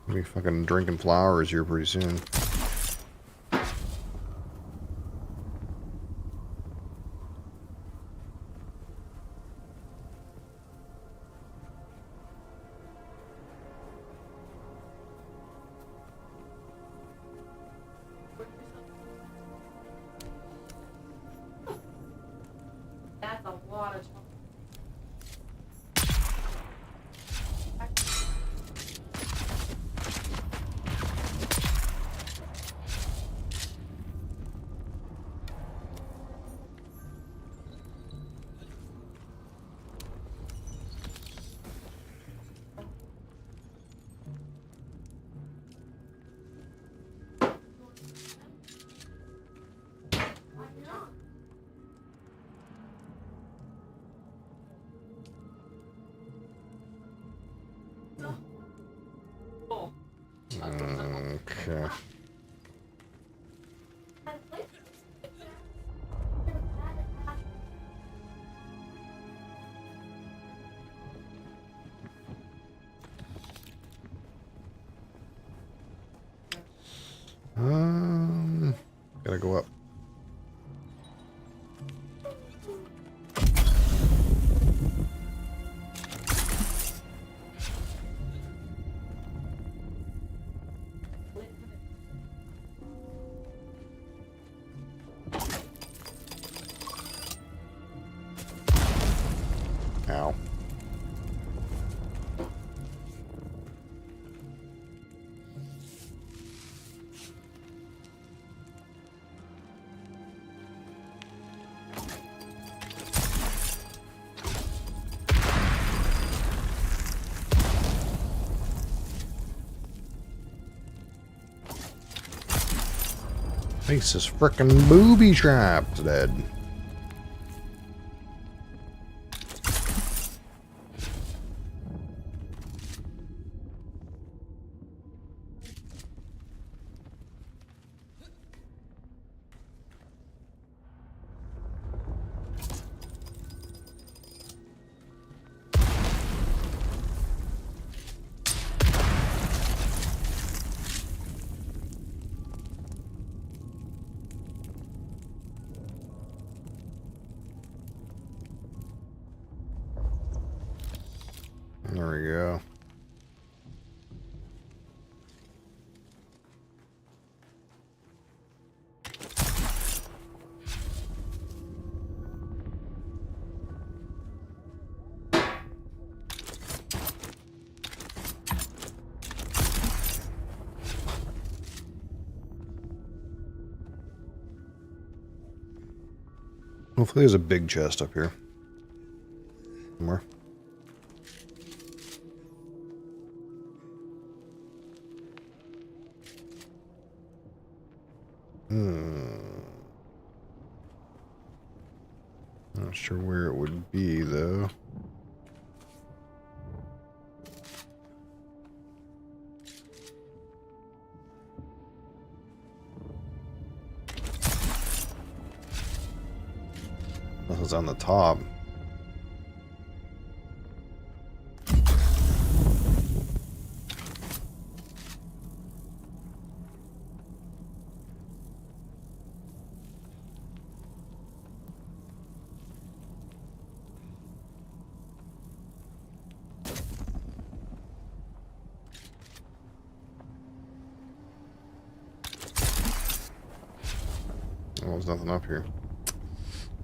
A: I'll be fucking drinking flowers here pretty soon.
B: That's a lot of chocolate.
A: Okay. Gotta go up. Ow. Face is frickin' booby trapped, dead. There we go. Hopefully there's a big chest up here. Somewhere. Not sure where it would be, though. Unless it's on the top. Oh, there's nothing up here.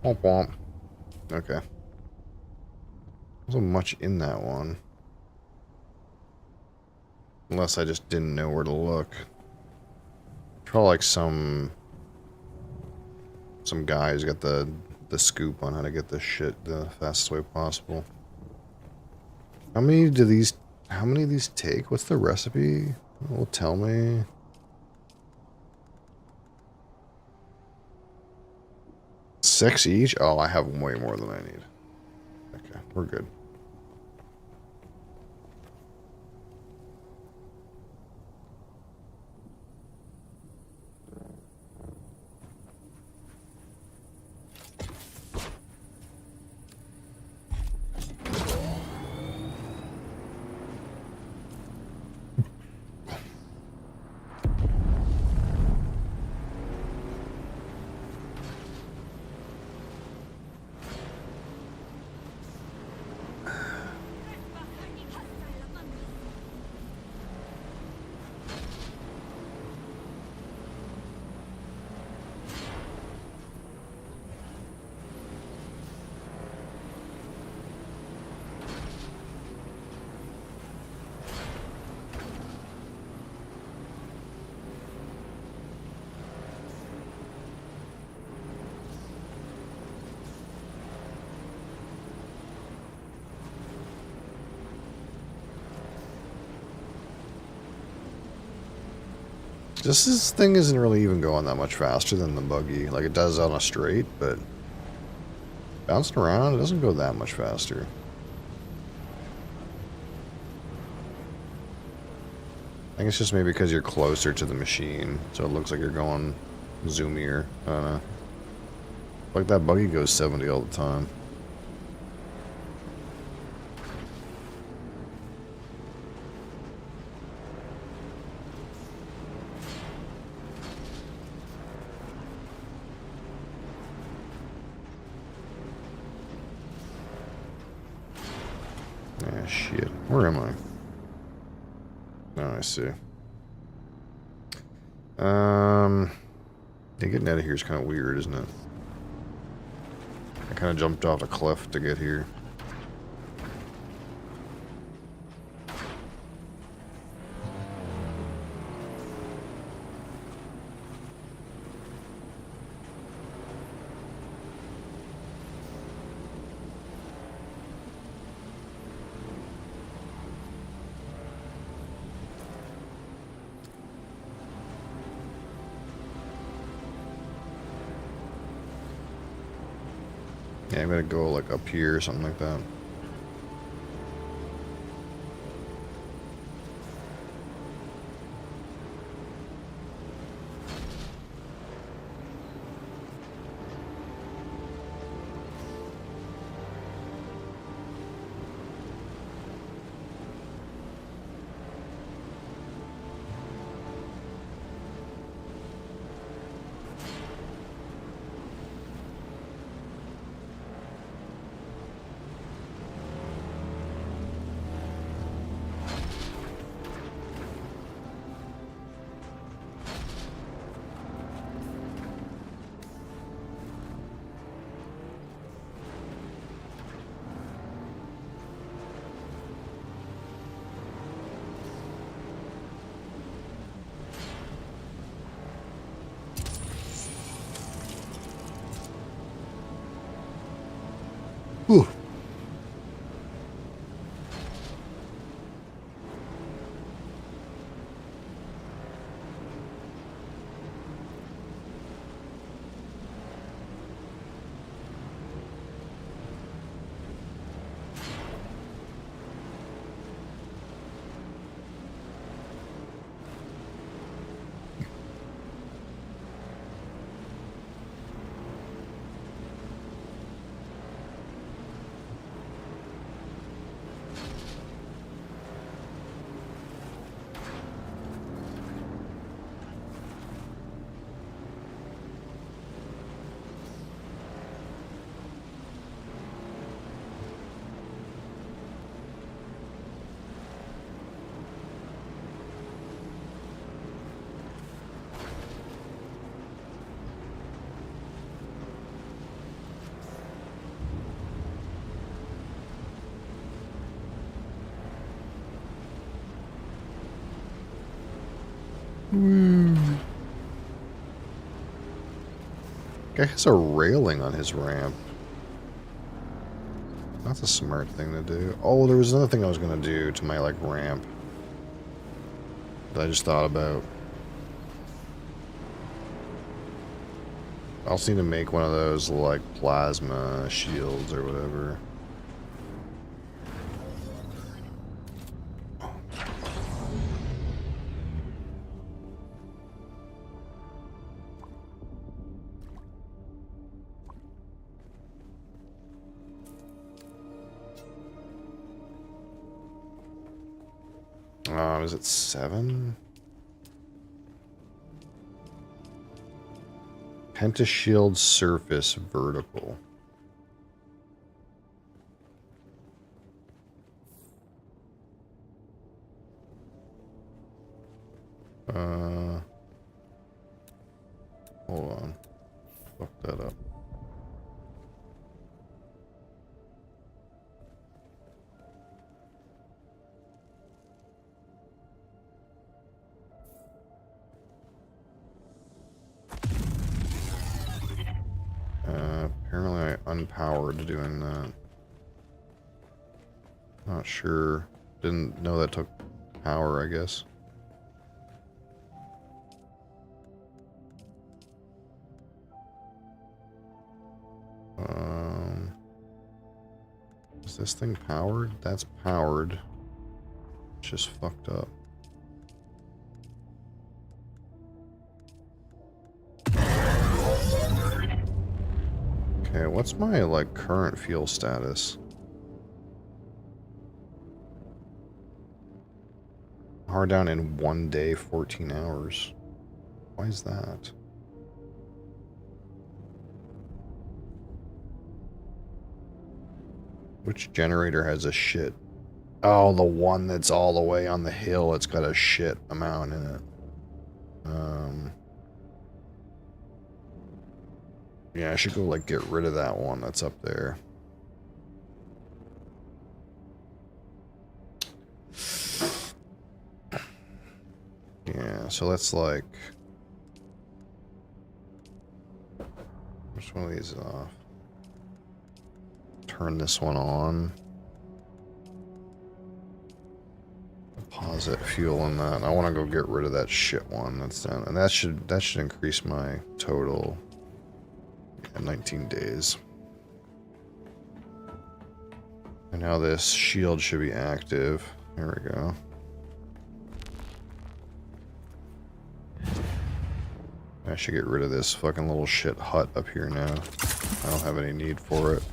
A: Womp womp. Okay. Wasn't much in that one. Unless I just didn't know where to look. Probably like some guy who's got the scoop on how to get this shit the fastest way possible. How many of these take? What's the recipe? It will tell me. Six each? Oh, I have way more than I need. Okay, we're good. This thing isn't really even going that much faster than the buggy. Like it does on a straight, but bouncing around, it doesn't go that much faster. I think it's just maybe because you're closer to the machine, so it looks like you're going zoomier. I don't know. Like that buggy goes 70 all the time. Ah, shit. Where am I? Oh, I see. Yeah, getting out of here is kind of weird, isn't it? I kind of jumped off a cliff to get here. Yeah, I'm gonna go like up here or something like that. Whew. Woo. Guy has a railing on his ramp. That's a smart thing to do. Oh, there was another thing I was gonna do to my like ramp that I just thought about. I also need to make one of those like plasma shields or whatever. Is it 7? Pentashield surface vertical. Hold on. Fuck that up. Apparently I unpowered doing that. Not sure. Didn't know that took power, I guess. Is this thing powered? That's powered. It's just fucked up. Okay, what's my, like, current fuel status? Power down in 1 day, 14 hours. Why is that? Which generator has a shit? Oh, the one that's all the way on the hill. It's got a shit amount in it. Yeah, I should go, like, get rid of that one that's up there. Yeah, so let's, like... Which one of these is off? Turn this one on. Deposit fuel in that. I want to go get rid of that shit one that's down, and that should increase my total in 19 days. And now this shield should be active. There we go. I should get rid of this fucking little shit hut up here now. I don't have any need for it.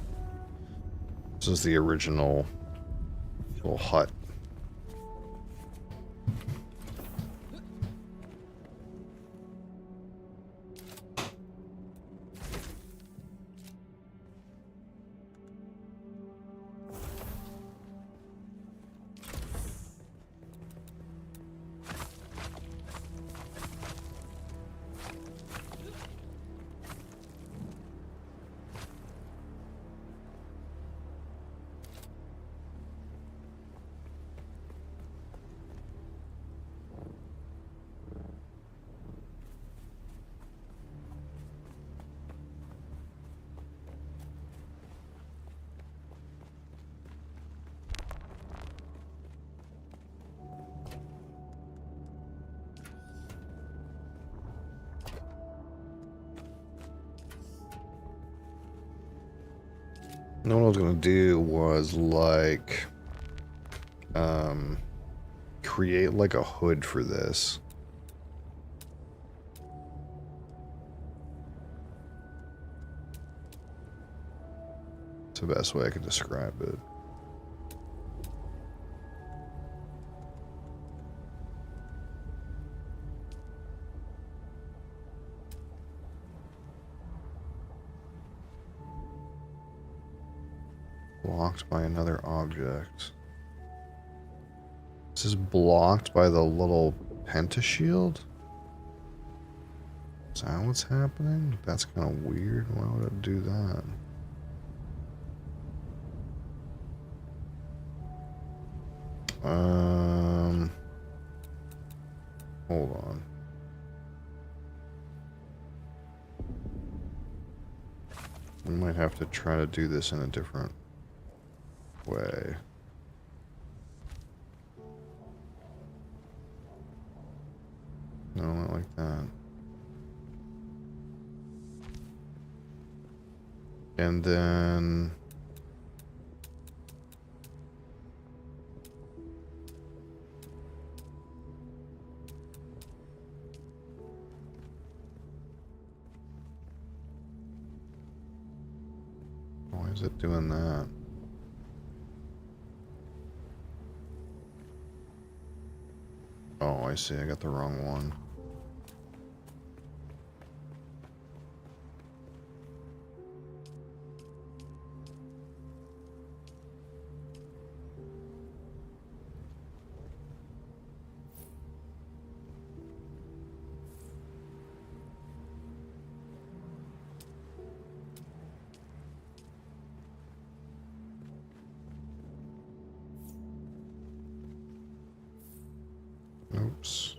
A: This is the original little hut. And what I was gonna do was like create like a hood for this. It's the best way I could describe it. Blocked by another object. This is blocked by the little pentashield? Is that what's happening? That's kind of weird. Why would it do that? Hold on. We might have to try to do this in a different way. No, not like that. And then... Why is it doing that? Oh, I see. I got the wrong one. Oops.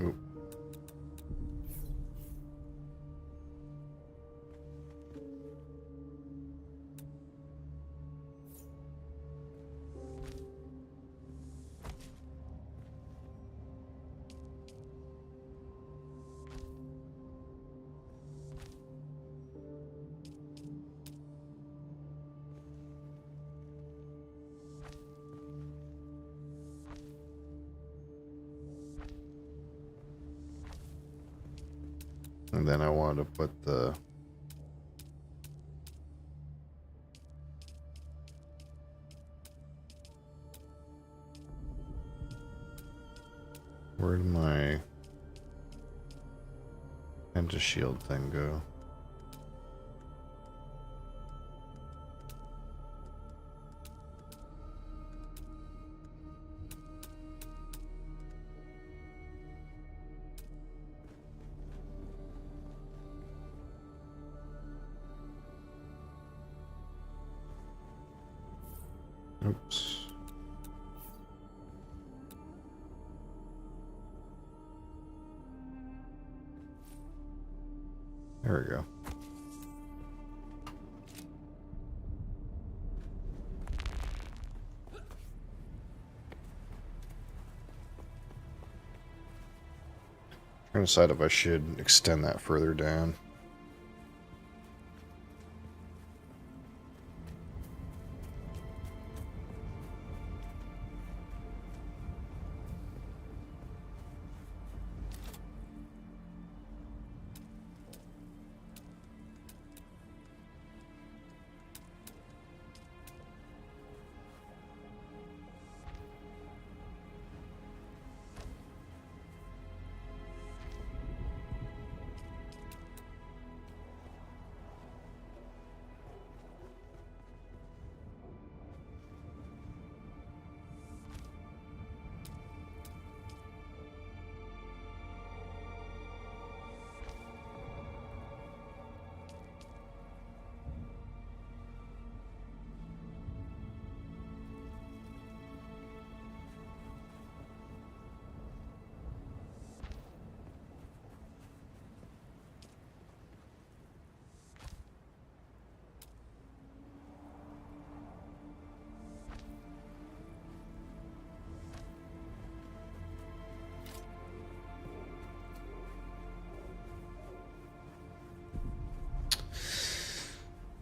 A: Oop. And then I wanted to put the... Where did my anti-shield thing go? Oops. There we go. Trying to decide if I should extend that further down.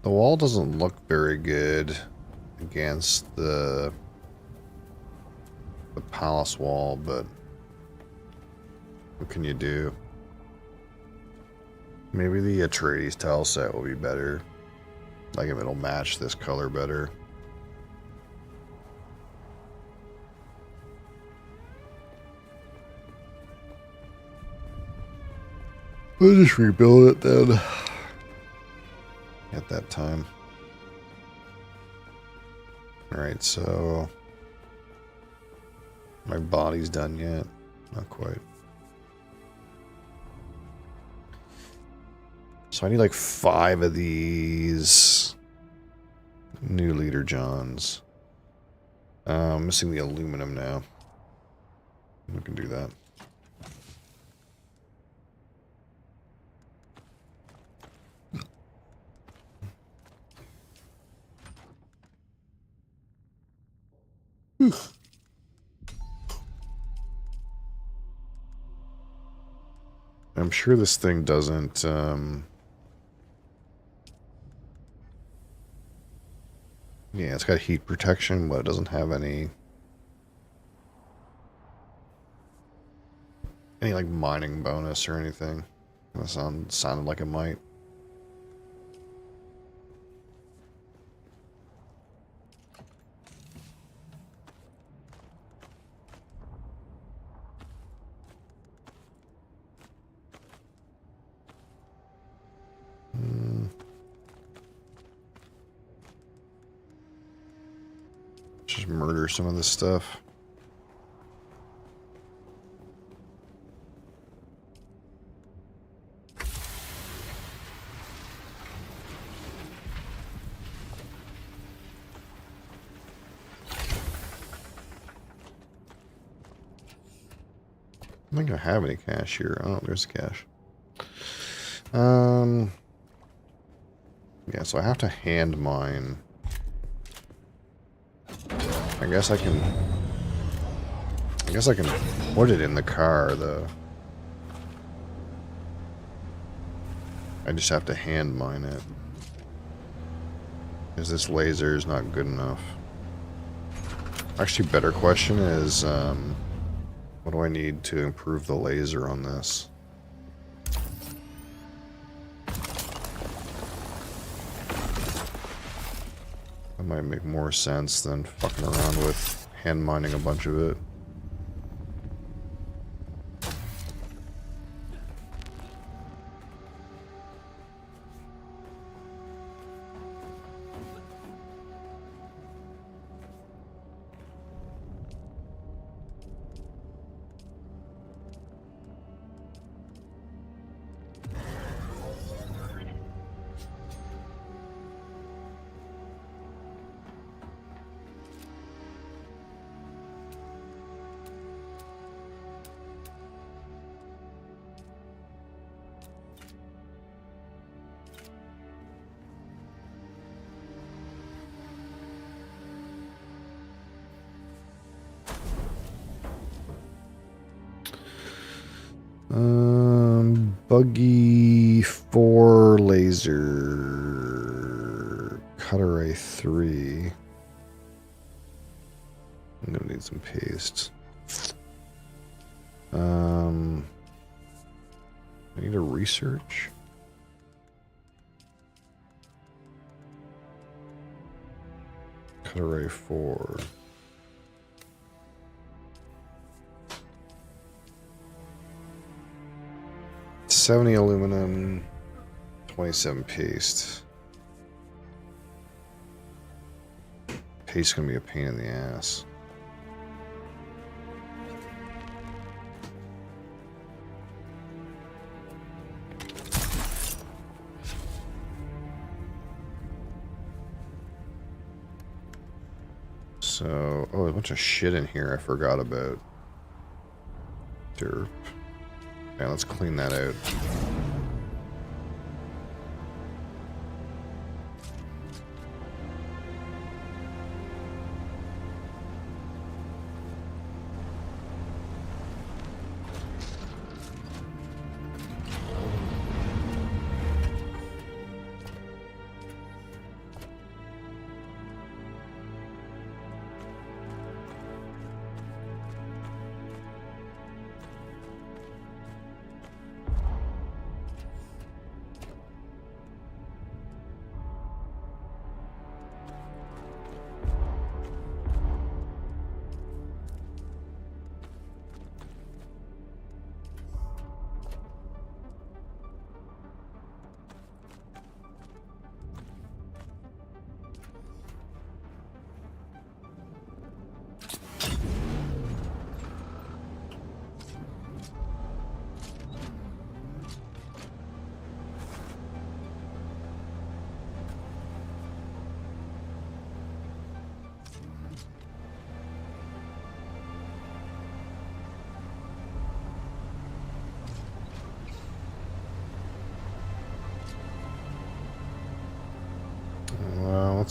A: The wall doesn't look very good against the palace wall, but What can you do? Maybe the Atreides tile set will be better. Like if it'll match this color better. We'll just rebuild it then. At that time. Alright, so... My body's done yet? Not quite. So I need like 5 of these new leader Johns. I'm missing the aluminum now. We can do that. I'm sure this thing doesn't, yeah, it's got heat protection, but it doesn't have any like mining bonus or anything. That sounded like it might. Just murder some of this stuff. I don't think I have any cash here. Oh, there's cash. Yeah, so I have to hand mine. I guess I can put it in the car though. I just have to hand mine it. Because this laser is not good enough. Actually, better question is, what do I need to improve the laser on this? That might make more sense than fucking around with hand mining a bunch of it. Buggy 4 laser. Cutter Ray 3. I'm gonna need some paste. I need a research. Cutter Ray 4. 70 aluminum, 27 paste. Paste's gonna be a pain in the ass. So, oh, a bunch of shit in here I forgot about. Derp. Yeah, let's clean that out.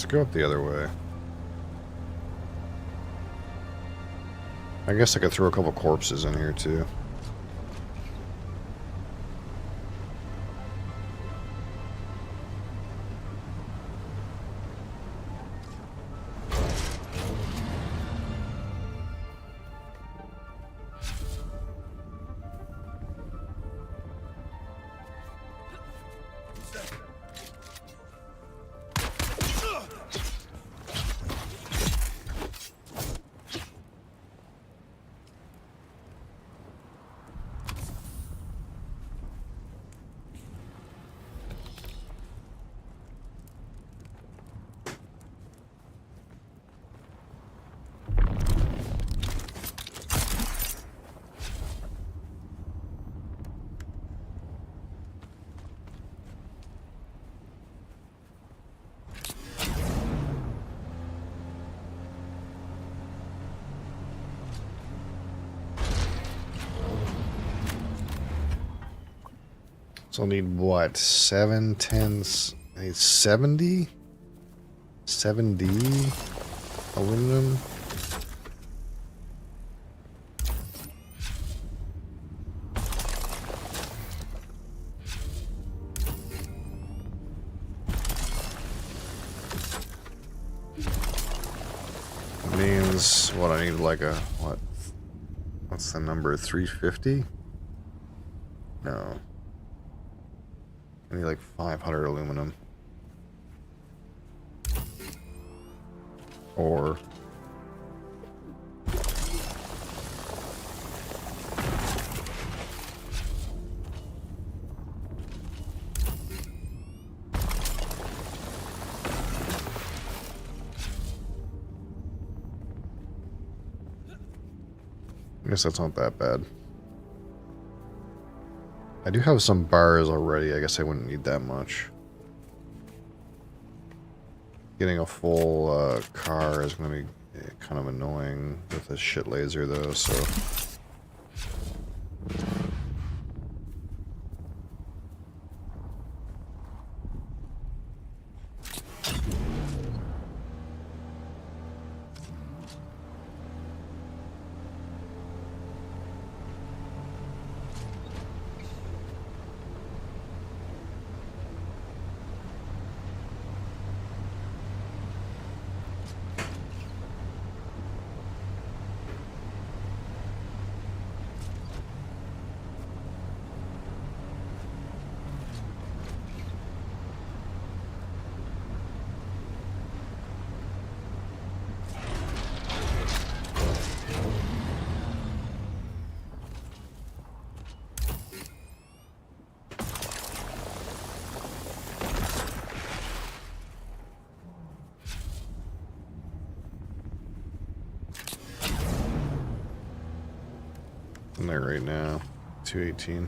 A: Let's go up the other way. I guess I could throw a couple corpses in here too. So I'll need what? 7, 10, I need 70? 7D aluminum? Means what? I need like a what? What's the number? 350? No. I need like 500 aluminum. Or I guess that's not that bad. I do have some bars already. I guess I wouldn't need that much. Getting a full car is going to be kind of annoying with a shit laser though, so... I'm there right now. 218.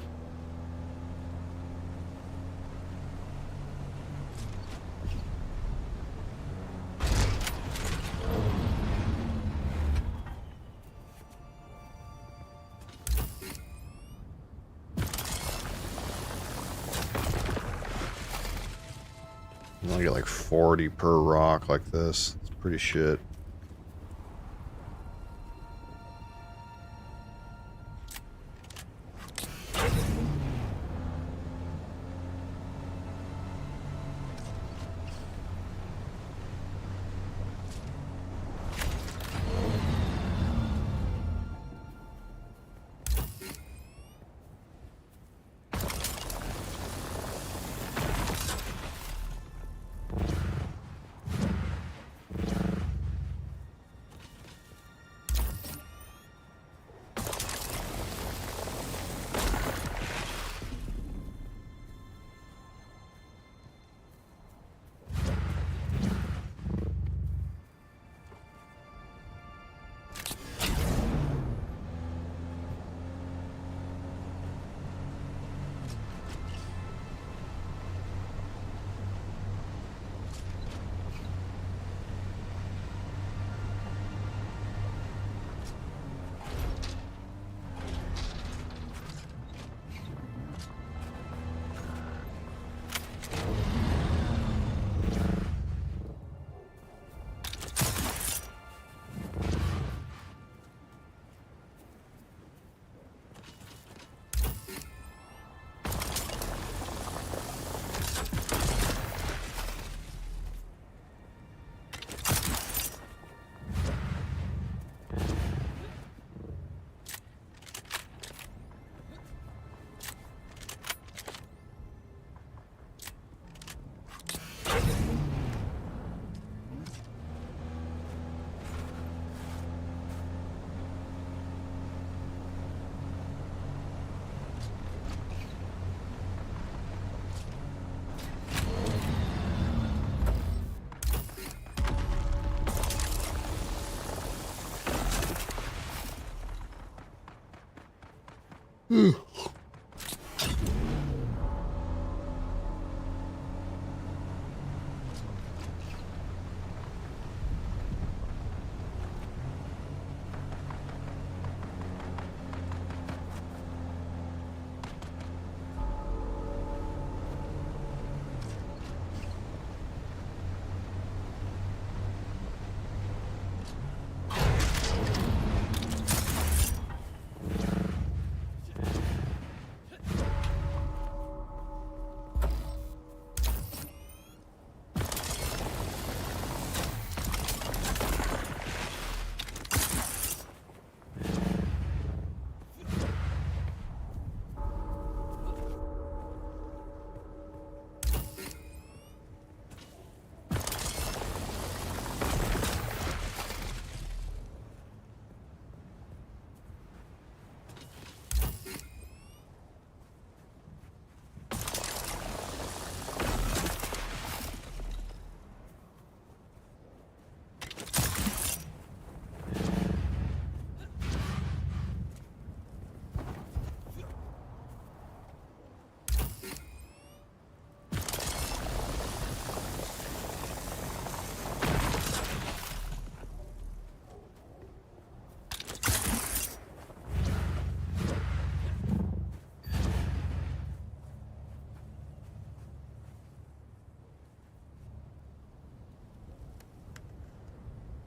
A: I get like 40 per rock like this. It's pretty shit.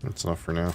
A: That's enough for now.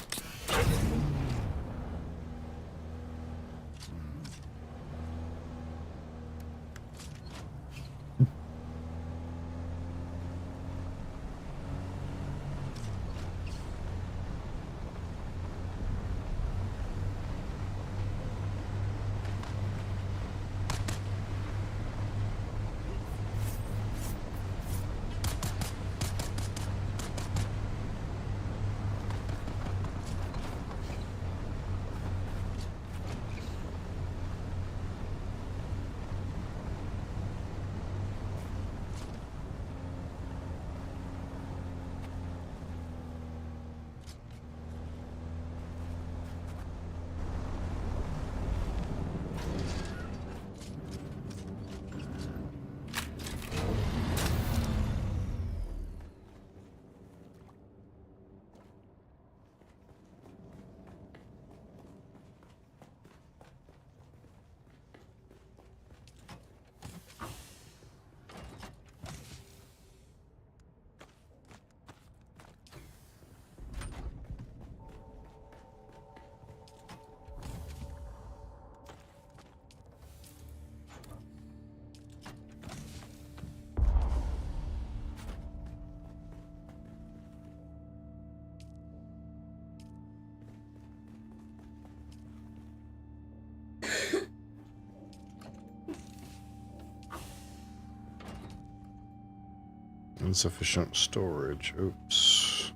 A: Insufficient storage. Oops.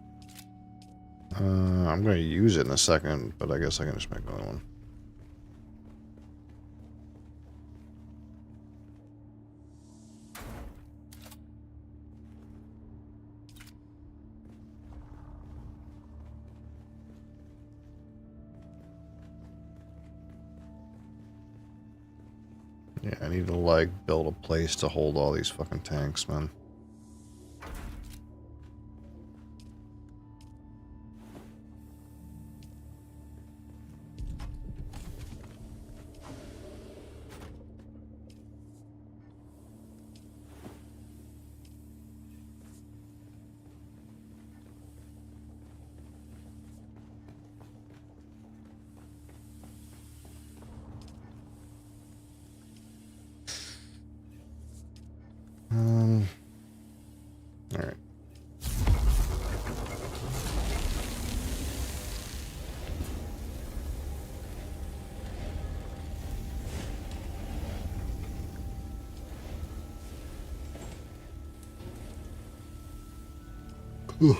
A: I'm going to use it in a second, but I guess I can just make another one. Yeah, I need to, like, build a place to hold all these fucking tanks, man. All right. Ooh.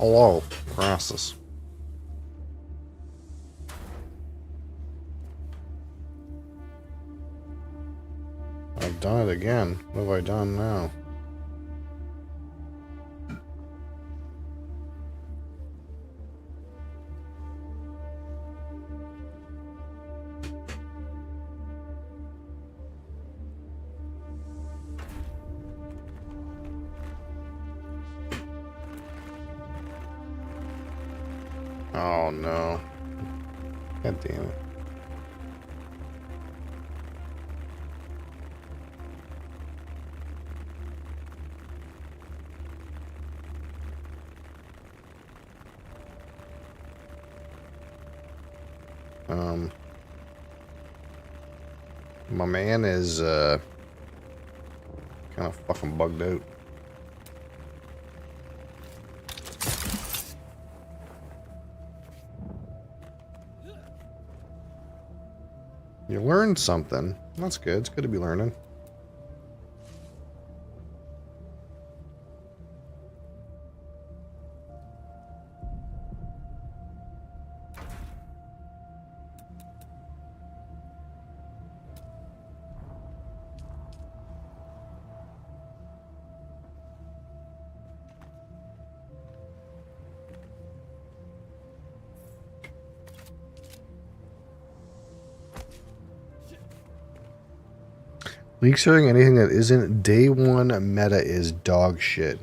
A: Hello, Crassus. I've done it again. What have I done now? Oh no. God damn it. My man is kind of fucking bugged out. You learned something. That's good. It's good to be learning. League showing anything that isn't day one meta is dog shit.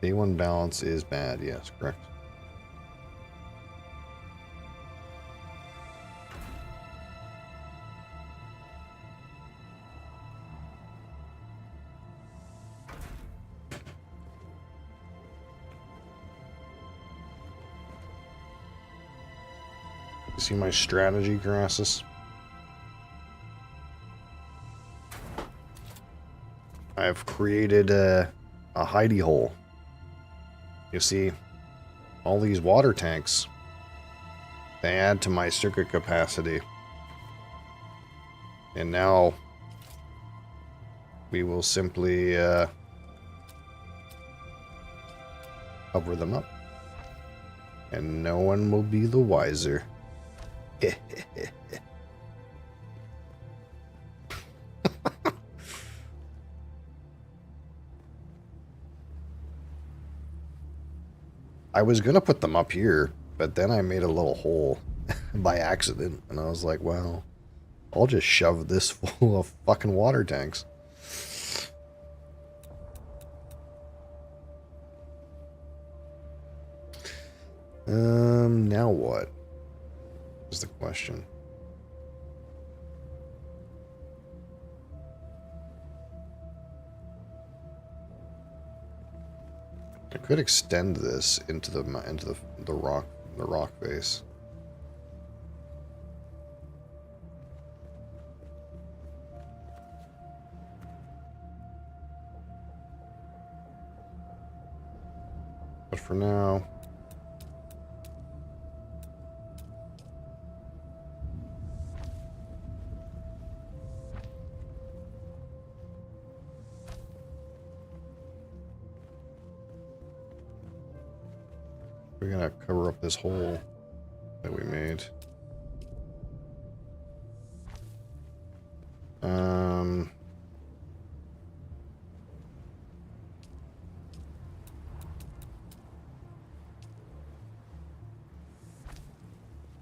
A: Day one balance is bad. Yes, correct. You see my strategy, Crassus? I've created a hidey hole. You see, all these water tanks, they add to my circuit capacity. And now we will simply cover them up. And no one will be the wiser. I was gonna put them up here, but then I made a little hole by accident, and I was like, well, I'll just shove this full of fucking water tanks. Now what? Is the question. I could extend this into the rock face. But for now, we're gonna cover up this hole that we made.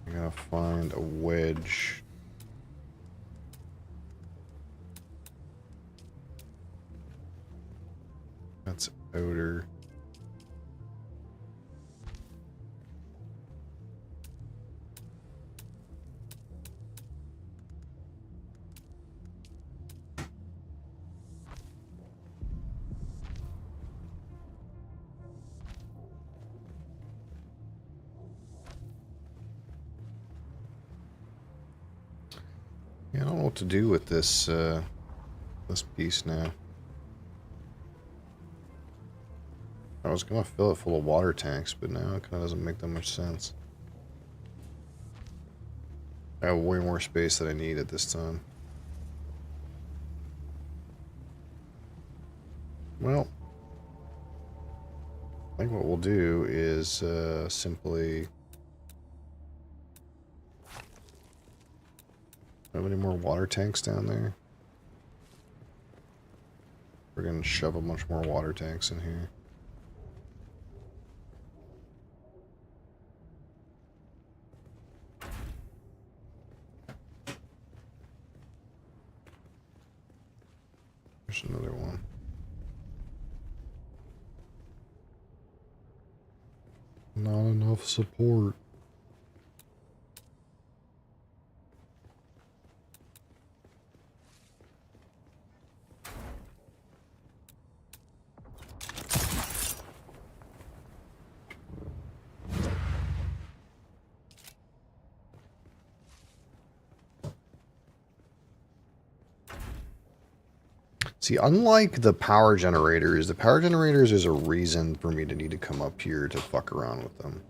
A: I gotta find a wedge. That's outer. Yeah, I don't know what to do with this this piece now. I was gonna fill it full of water tanks, but now it kind of doesn't make that much sense. I have way more space than I need at this time. Well, what we'll do is simply... Have any more water tanks down there? We're going to shove a bunch more water tanks in here. There's another one. Not enough support. See, unlike the power generators is a reason for me to need to come up here to fuck around with them.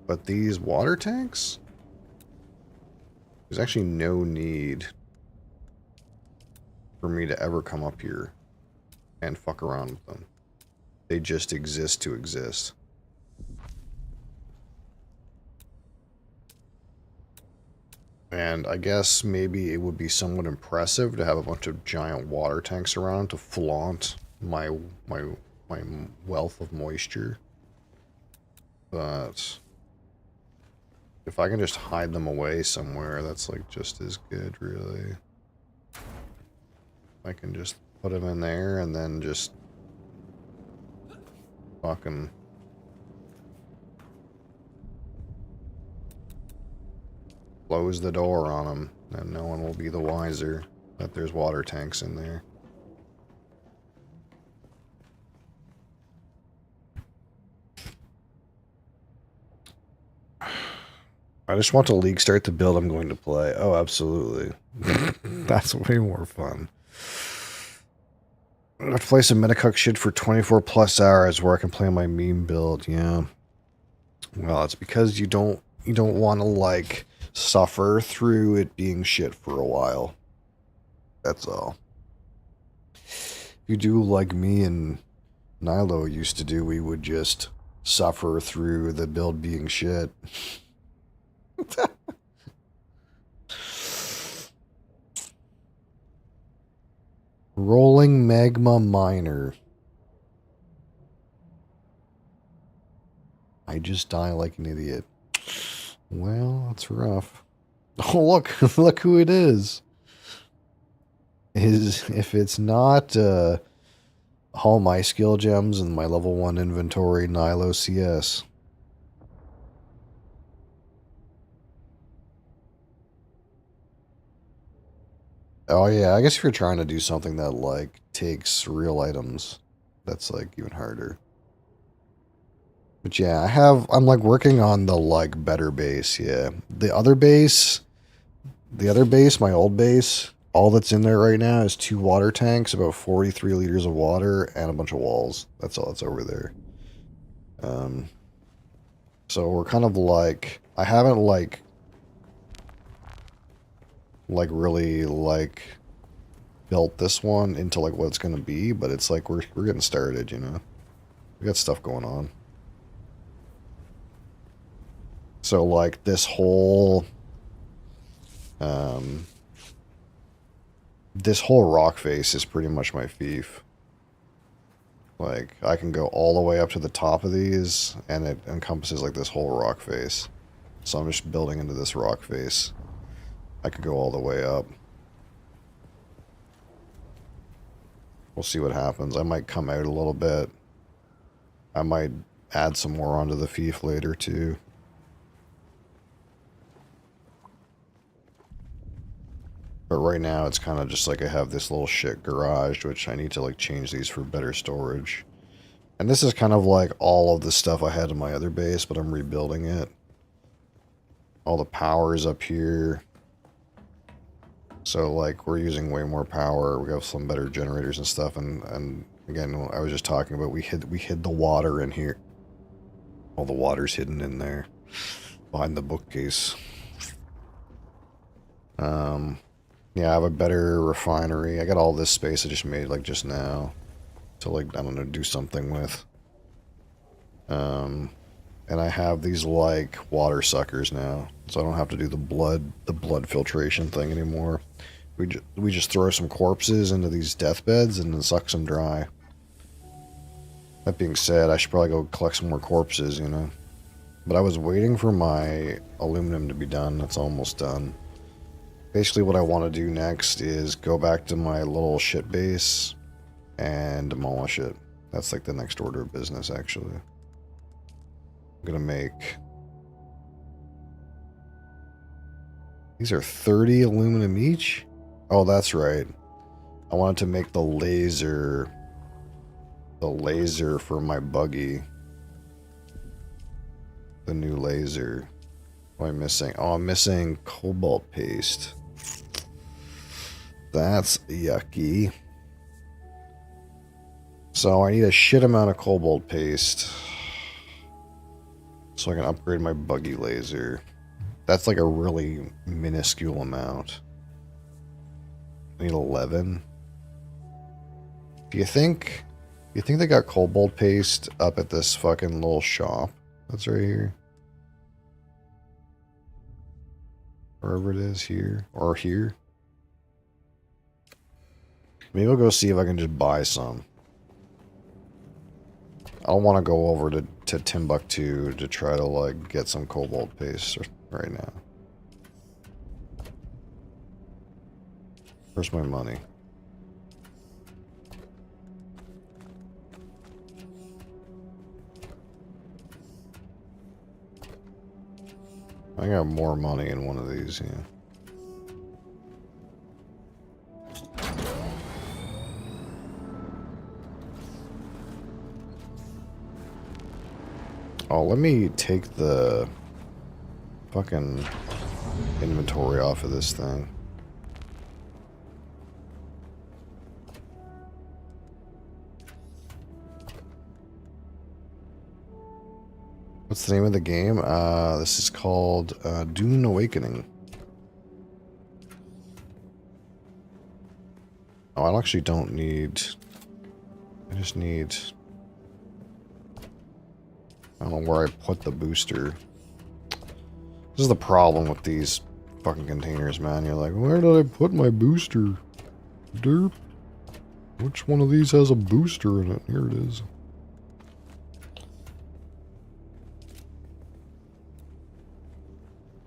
A: But these water tanks? There's actually no need for me to ever come up here and fuck around with them. They just exist to exist. And I guess maybe it would be somewhat impressive to have a bunch of giant water tanks around to flaunt my wealth of moisture. But if I can just hide them away somewhere, that's like just as good, really. I can just put them in there and then just fucking close the door on them, and no one will be the wiser that there's water tanks in there. I just want to league start the build I'm going to play. Oh, absolutely. That's way more fun. I have to play some Metacook shit for 24 plus hours where I can play my meme build, yeah. Well, it's because you don't want to, like, suffer through it being shit for a while. That's all. If you do like me and Nilo used to do, we would just suffer through the build being shit. Rolling magma miner. I just die like an idiot. Well, that's rough. Oh, look. Look who it is. If it's not all my skill gems and my level 1 inventory, Nilo CS. Oh yeah, I guess if you're trying to do something that, like, takes real items, that's, like, even harder. But yeah, I'm like working on the, like, better base, yeah. The other base, my old base, all that's in there right now is 2 water tanks, about 43 liters of water, and a bunch of walls. That's all that's over there. So we're kind of like, I haven't like really, like, built this one into, like, what it's gonna be, but it's like we're getting started, you know? We got stuff going on. So, like, this whole rock face is pretty much my fief. Like, I can go all the way up to the top of these, and it encompasses, like, this whole rock face. So I'm just building into this rock face. I could go all the way up. We'll see what happens. I might come out a little bit. I might add some more onto the fief later, too. But right now, it's kind of just like I have this little shit garage, which I need to, like, change these for better storage. And this is kind of like all of the stuff I had in my other base, but I'm rebuilding it. All the power is up here. So, like, we're using way more power. We have some better generators and stuff. And again, I was just talking about, we hid the water in here. All the water's hidden in there, behind the bookcase. Yeah, I have a better refinery. I got all this space I just made, like, just now. To, like, I don't know, do something with. And I have these like water suckers now, so I don't have to do the blood filtration thing anymore. We just throw some corpses into these deathbeds and it sucks them dry. That being said, I should probably go collect some more corpses, you know. But I was waiting for my aluminum to be done. It's almost done. Basically what I want to do next is go back to my little shit base and demolish it. That's like the next order of business, actually. I'm gonna make... These are 30 aluminum each? Oh, that's right. I wanted to make the laser for my buggy. The new laser. What am I missing? Oh, I'm missing cobalt paste. That's yucky. So I need a shit amount of cobalt paste so I can upgrade my buggy laser. That's like a really minuscule amount. I need 11. Do you think they got cobalt paste up at this fucking little shop that's right here? Wherever it is, here or here. Maybe I'll go see if I can just buy some. I don't want to go over to Timbuktu to try to like get some cobalt paste right now. Where's my money? I got more money in one of these, yeah. Oh, let me take the fucking inventory off of this thing. What's the name of the game? This is called Doon Awakening. Oh, I actually don't need... I just need... I don't know where I put the booster. This is the problem with these fucking containers, man. You're like, where did I put my booster? Derp. Which one of these has a booster in it? Here it is.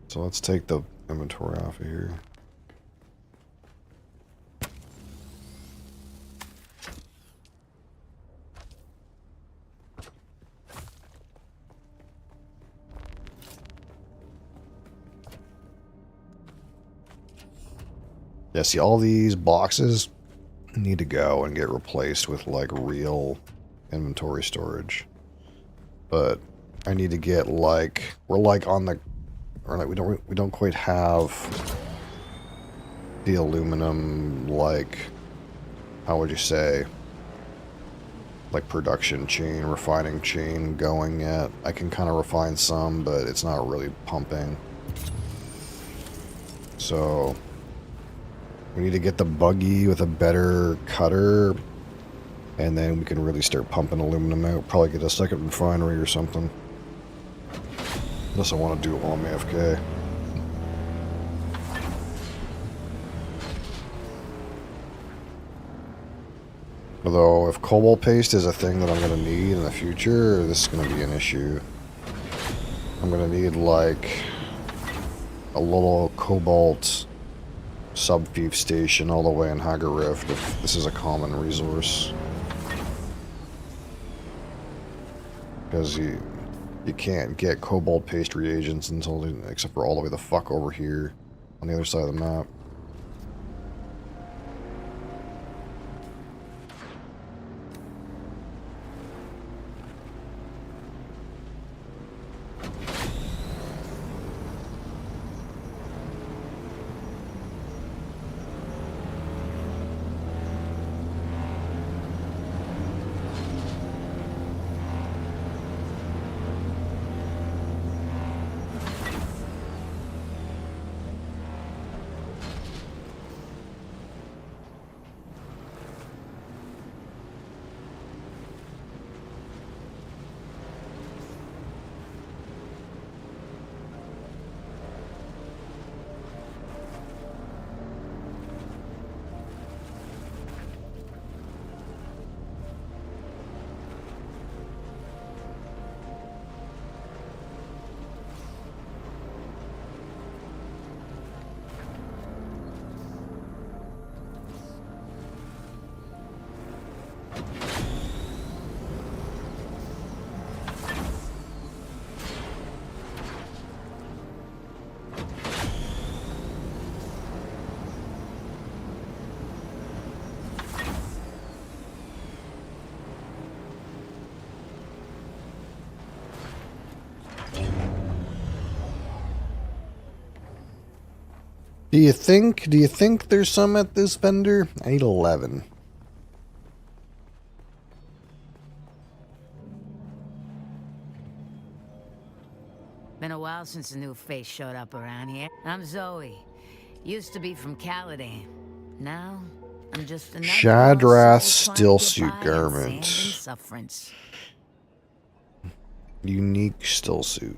A: So let's take the inventory off of here. Yeah, see, all these boxes need to go and get replaced with like real inventory storage. But I need to get like, we're like on the, or like we don't quite have the aluminum, like, how would you say, like production chain, refining chain going yet. I can kind of refine some, but it's not really pumping. So we need to get the buggy with a better cutter, and then we can really start pumping aluminum out. Probably get a second refinery or something. Unless I want to do it while I'm AFK. Although, if cobalt paste is a thing that I'm going to need in the future, this is going to be an issue. I'm going to need, like, a little cobalt sub-thief station all the way in Hager Rift if this is a common resource. Because you can't get cobalt paste reagents until, except for all the way the fuck over here on the other side of the map. Do you think there's some at this vendor? I need 11.
F: Been a while since a new face showed up around here. I'm Zoe. Used to be from Caladan. Now, I'm just another
A: Shadrath
F: lost soul
A: stillsuit
F: trying to get by in
A: garment.
F: sand and sufferance.
A: Unique stillsuit.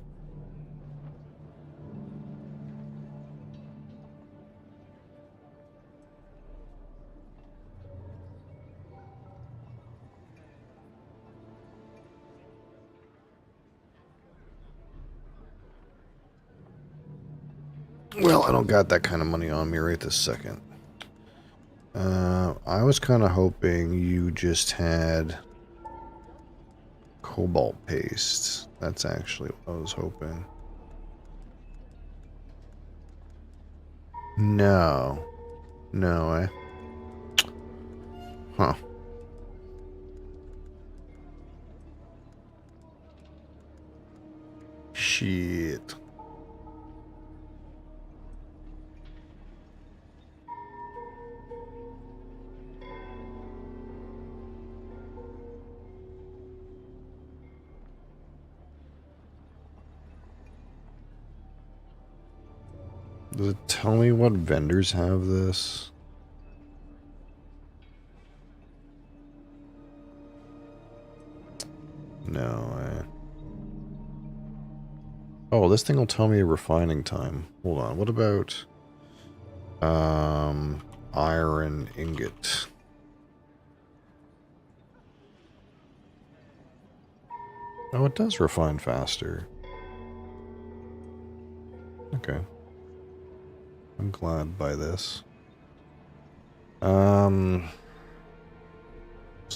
A: Well, I don't got that kind of money on me right this second. I was kind of hoping you just had cobalt paste. That's actually what I was hoping. No. No, Huh. Shit. Does it tell me what vendors have this? No, Oh, this thing will tell me a refining time. Hold on, what about... iron ingot. Oh, it does refine faster. Okay. I'm glad by this. So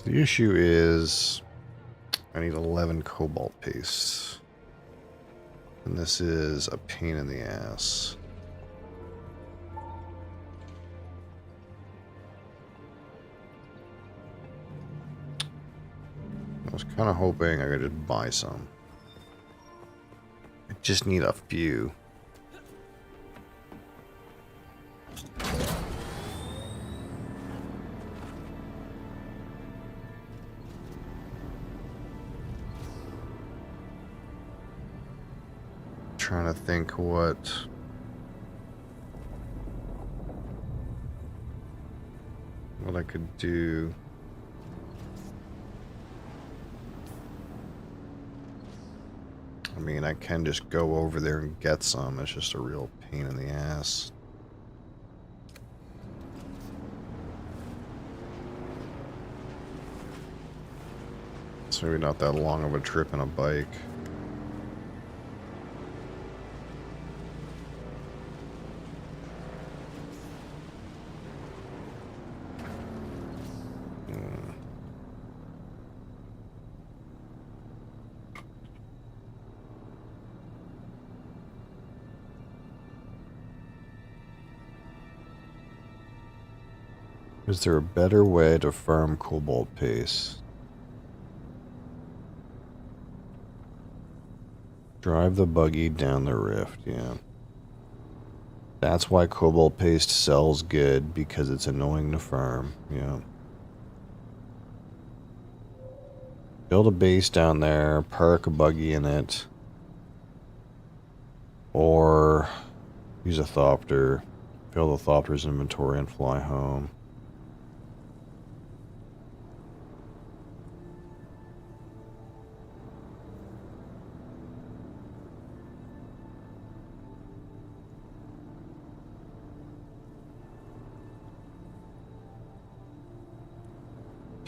A: the issue is I need 11 cobalt paste. And this is a pain in the ass. I was kind of hoping I could just buy some. I just need a few. Trying to think what I could do. I mean, I can just go over there and get some. It's just a real pain in the ass. It's maybe not that long of a trip in a bike. Is there a better way to farm cobalt paste? Drive the buggy down the rift, yeah. That's why cobalt paste sells good, because it's annoying to farm, yeah. Build a base down there, park a buggy in it, or use a thopter, fill the thopter's inventory and fly home.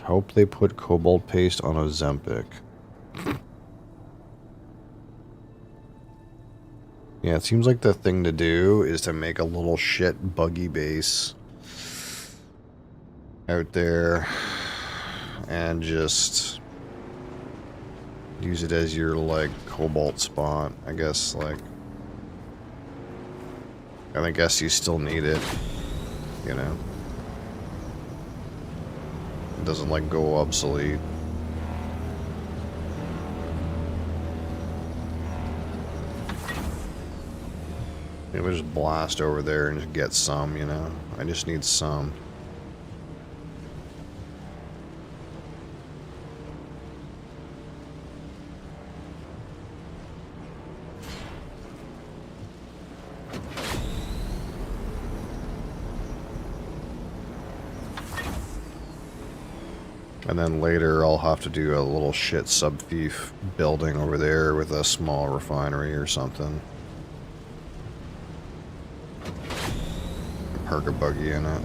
A: Hope they put cobalt paste on Ozempic. Yeah, it seems like the thing to do is to make a little shit buggy base out there and just use it as your, like, cobalt spot. I guess, like, and I guess you still need it, you know? It doesn't, like, go obsolete. Maybe we'll just blast over there and just get some, you know? I just need some. And then later I'll have to do a little shit sub-thief building over there with a small refinery or something. Park a buggy in it.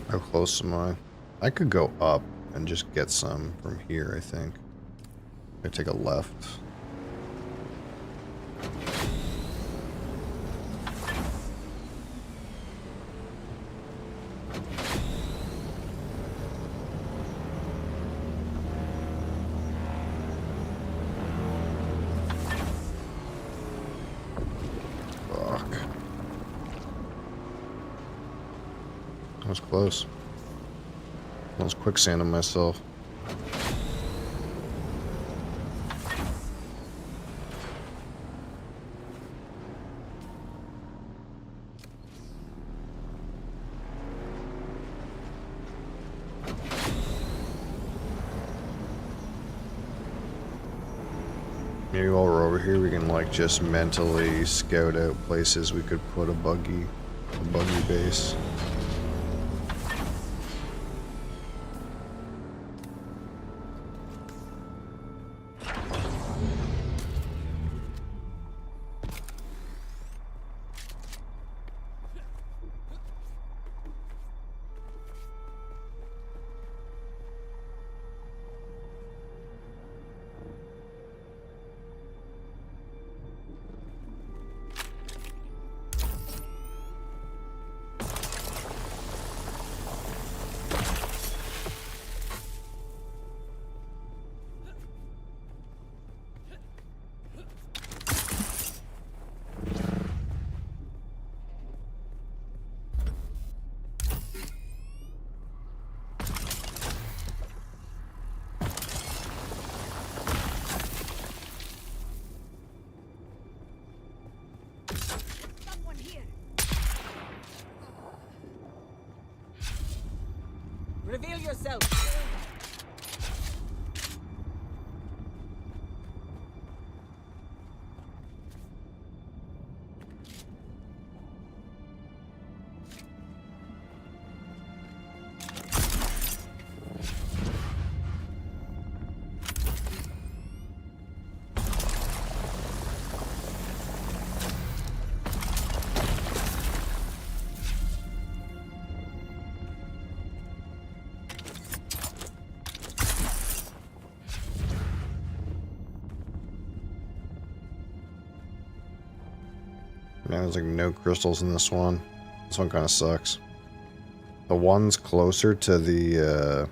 A: How close am I? I could go up and just get some from here, I think. I take a left. Fuck. That was close. I was quicksanding myself. Maybe while we're over here we can like just mentally scout out places we could put a buggy base.
E: Someone here.
G: Reveal yourself.
A: Man, there's like no crystals in this one. This one kind of sucks. The ones closer to the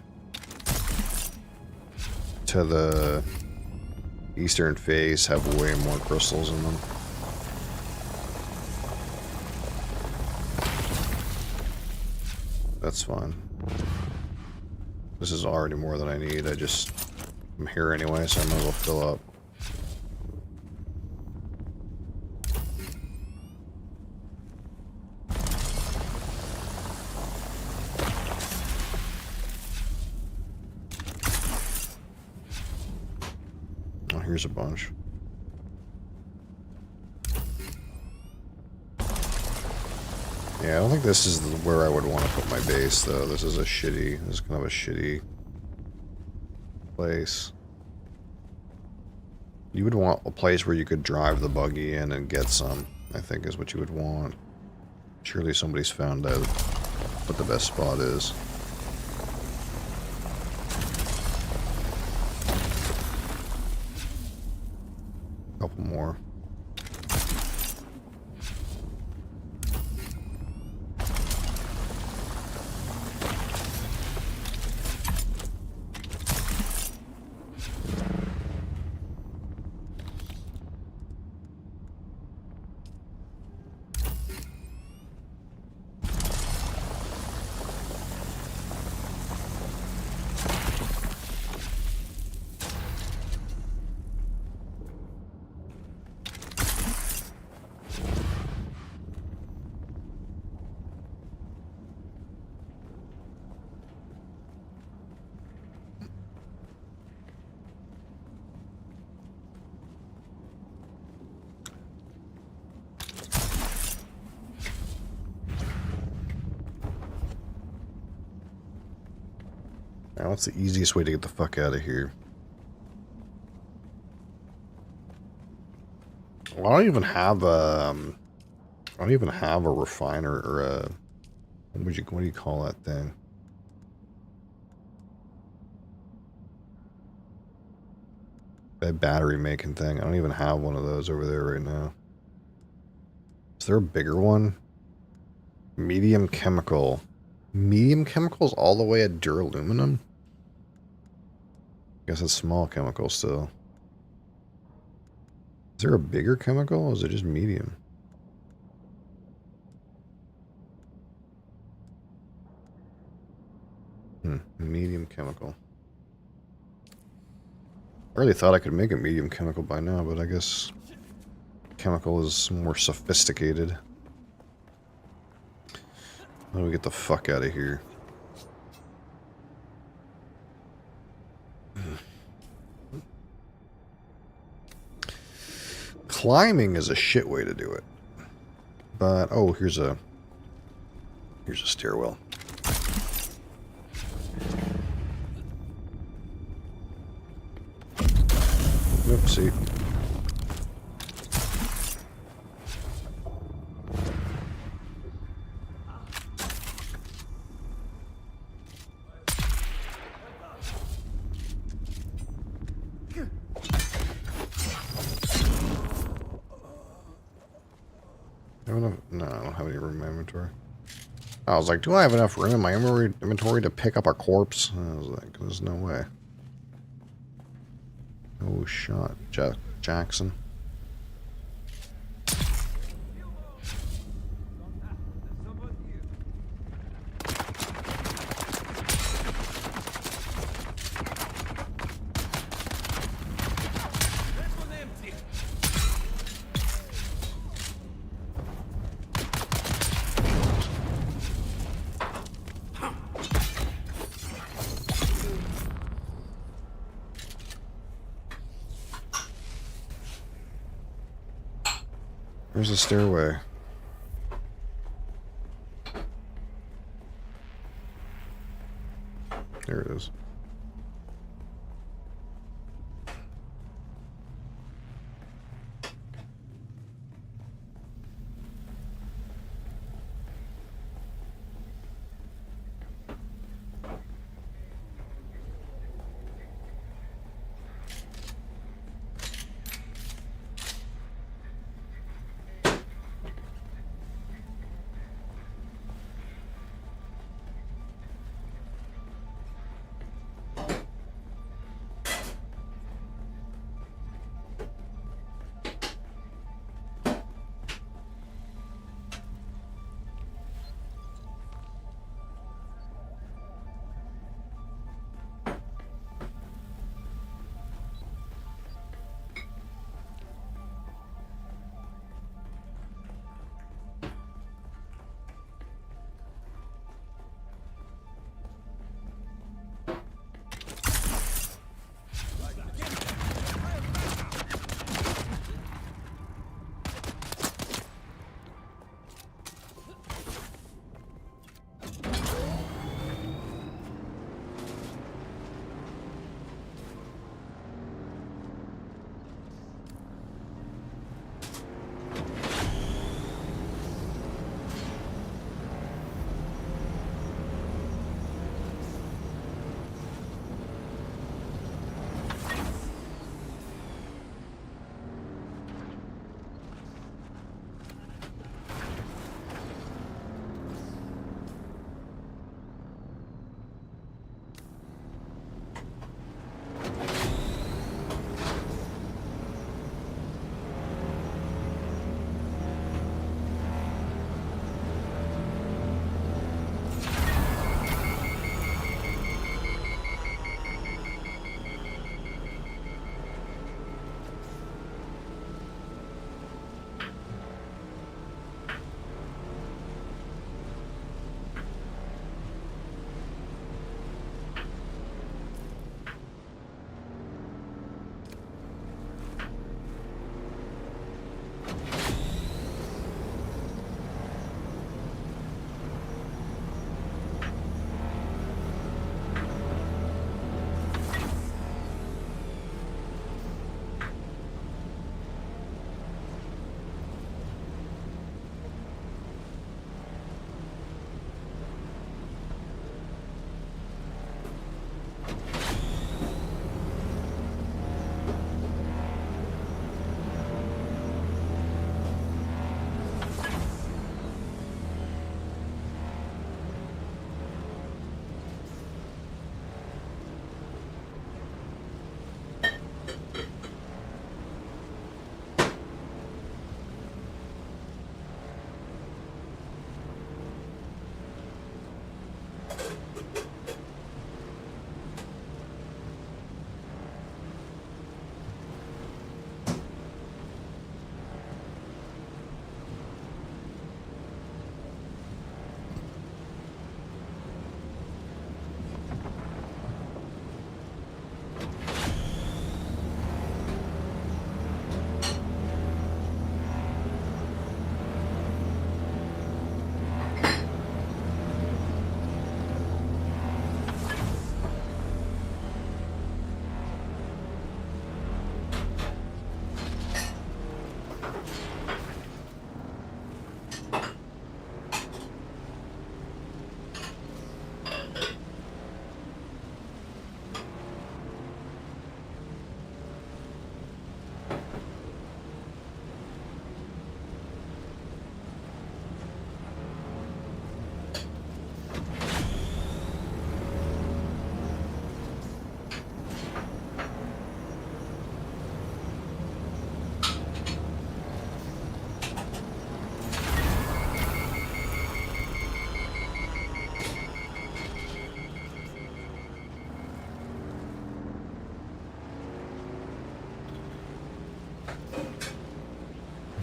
A: eastern face have way more crystals in them. That's fine. This is already more than I need. I'm here anyway, so I might as well fill up. here's a bunch. Yeah, I don't think this is where I would want to put my base, though. This is kind of a shitty place. You would want a place where you could drive the buggy in and get some, I think is what you would want. Surely somebody's found out what the best spot is. Couple more. Now, what's the easiest way to get the fuck out of here? Well, I don't even have a refiner or a what do you call that thing? That battery making thing. I don't even have one of those over there right now. Is there a bigger one? Medium chemical. Medium chemicals all the way at duraluminum? I guess it's small chemical still. Is there a bigger chemical or is it just medium? Medium chemical. I really thought I could make a medium chemical by now, but I guess chemical is more sophisticated. How do we get the fuck out of here? Climbing is a shit way to do it. But oh, here's a stairwell. Oopsie. No, I don't have any room in my inventory. I was like, do I have enough room in my inventory to pick up a corpse? I was like, there's no way. Oh, shot. Jackson. Where's the stairway? There it is.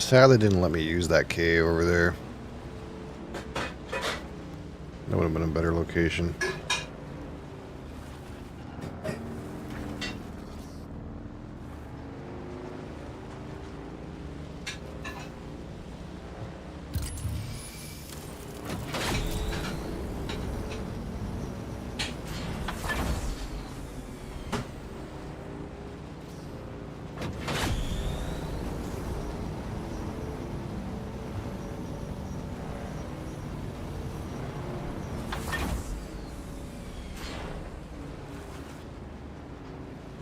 A: Sadly didn't let me use that cave over there. That would have been a better location.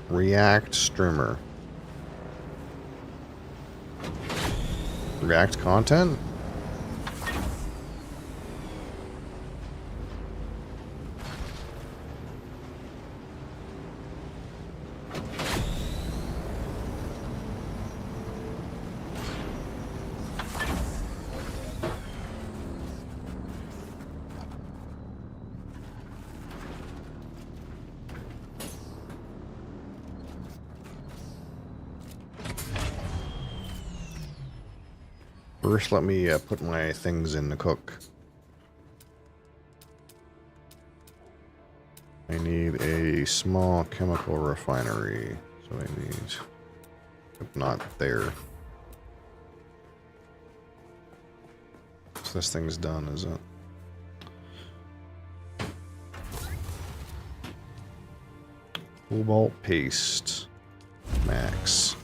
A: React streamer. React content? First, let me put my things in to cook. I need a small chemical refinery. So I need, if not there. So this thing's done, is it? Cobalt paste. Max.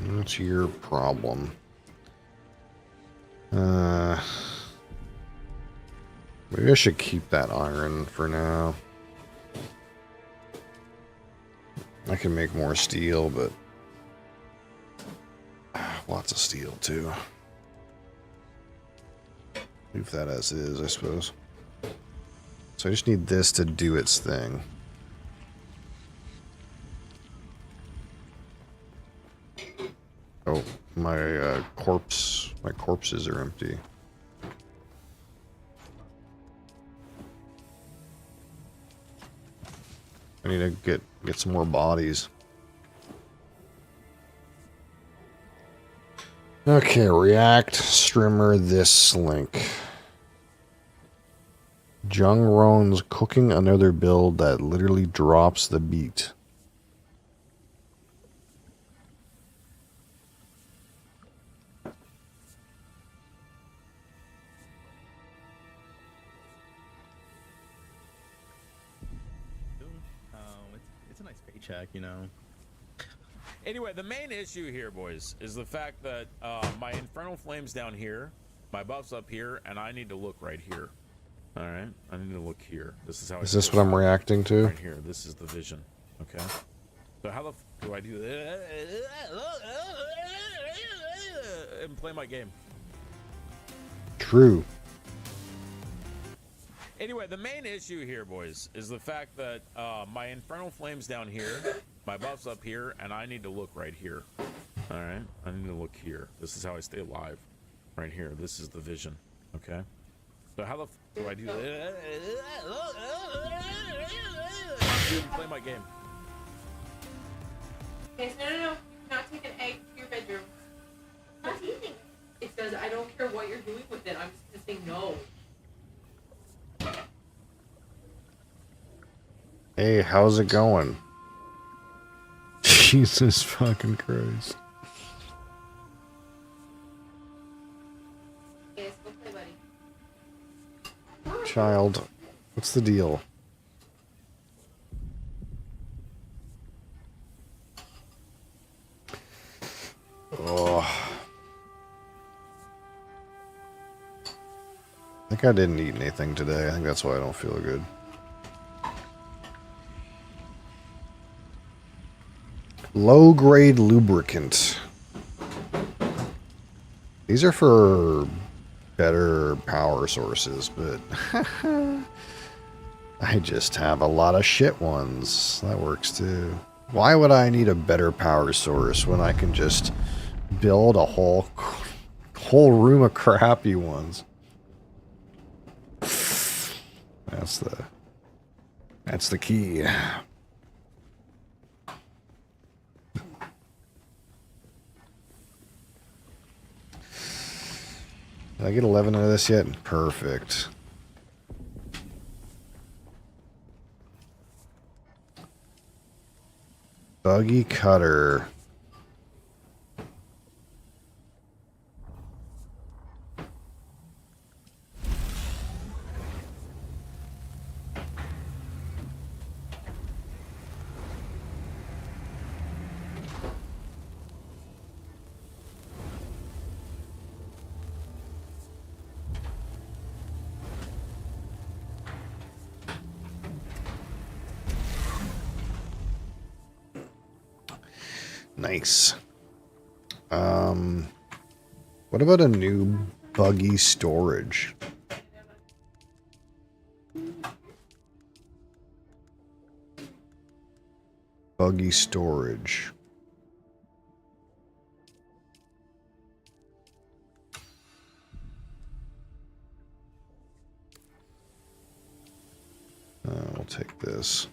A: That's your problem. Maybe I should keep that iron for now. I can make more steel, but lots of steel too. Leave that as is, I suppose. So I just need this to do its thing. Oh, my corpses are empty. I need to get some more bodies. Okay, React streamer this link. Jung Ron's cooking another build that literally drops the beat.
H: It's a nice paycheck, you know.
D: Anyway, the main issue here, boys, is the fact that my infernal flame's down here, my buff's up here, and I need to look right here. All right, I need to look here. This is how.
A: Is this what I'm reacting to?
D: Right here. This is the vision. Okay. So how the f do I do that and play my game?
A: True.
D: Anyway, the main issue here, boys, is the fact that my infernal flame's down here, my buff's up here, and I need to look right here. All right, I need to look here. This is how I stay alive. Right here. This is the vision. Okay. So how the f do I do that? Play my game.
B: Okay, so no. Not take an egg to your bedroom.
C: Not eating.
B: It says I don't care what you're doing with it. I'm just gonna say no.
A: Hey, how's it going? Jesus fucking Christ.
B: Okay, let's go play, buddy.
A: Child, what's the deal? Oh. I think I didn't eat anything today. I think that's why I don't feel good. Low-grade lubricant. These are for better power sources, but I just have a lot of shit ones. That works too. Why would I need a better power source when I can just build a whole room of crappy ones? That's the key. Did I get 11 out of this yet? Perfect. Buggy cutter. Nice. What about a new buggy storage? Buggy storage. We'll take this.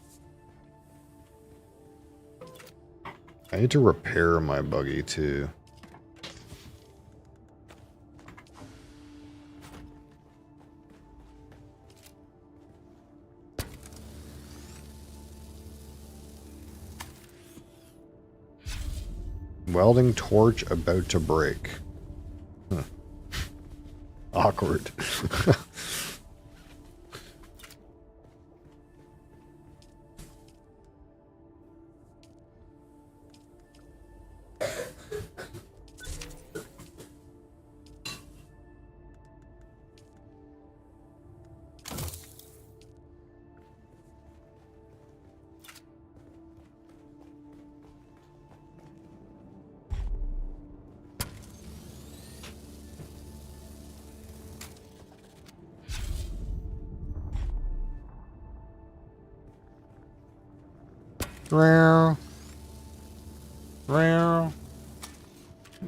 A: I need to repair my buggy too. Welding torch about to break. Huh. Awkward.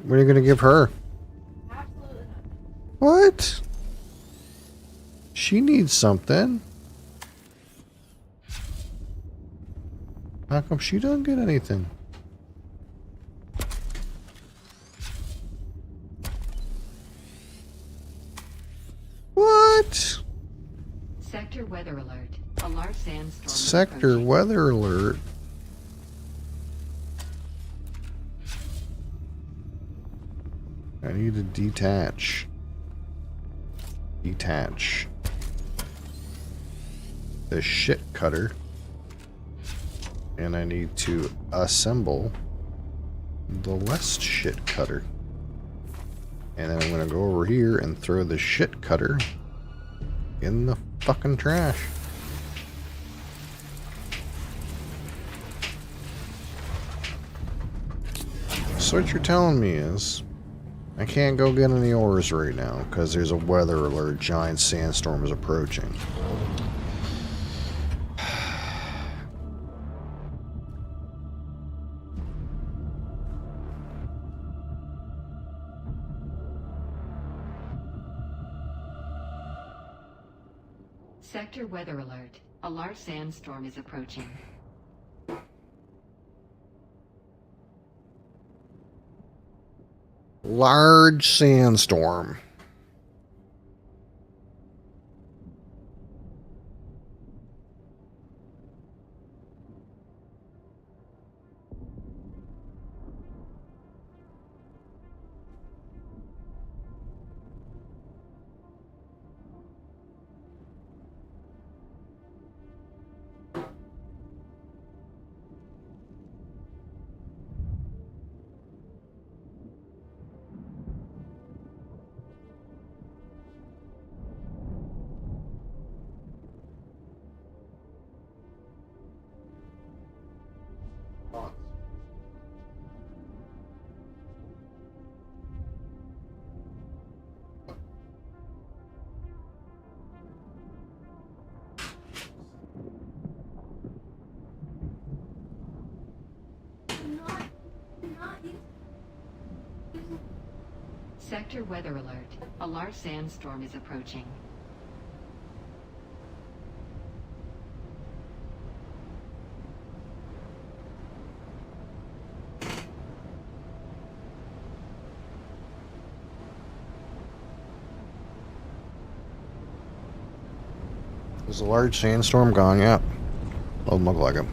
A: What are you gonna give her?
B: Absolutely not.
A: What? She needs something. How come she don't get anything? What?
I: Sector weather alert. A large sandstorm. is
A: Sector
I: approaching.
A: weather alert. I need to detach. Detach. The shit cutter. And I need to assemble the less shit cutter. And then I'm going to go over here and throw the shit cutter in the fucking trash. So what you're telling me is I can't go get any ores right now because there's a weather alert. Giant sandstorm is approaching.
I: Sector weather alert. A large sandstorm is approaching.
A: Large sandstorm.
I: Sector weather alert. A large sandstorm is approaching.
A: Is a large sandstorm gone yet? Doesn't look like it.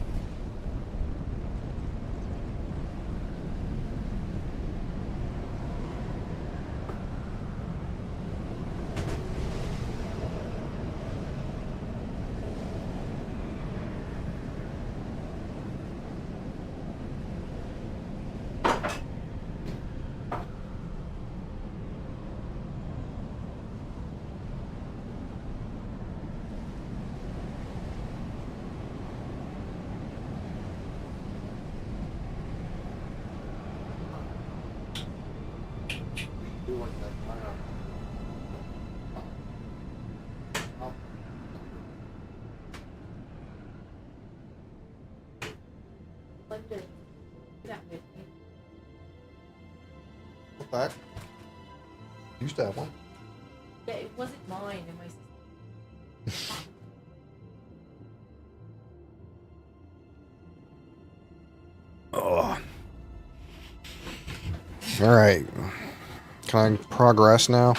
B: London. That with me.
A: What that? Used to have one.
B: Yeah, it wasn't mine and my sister.
A: Oh. All right. Can I progress now?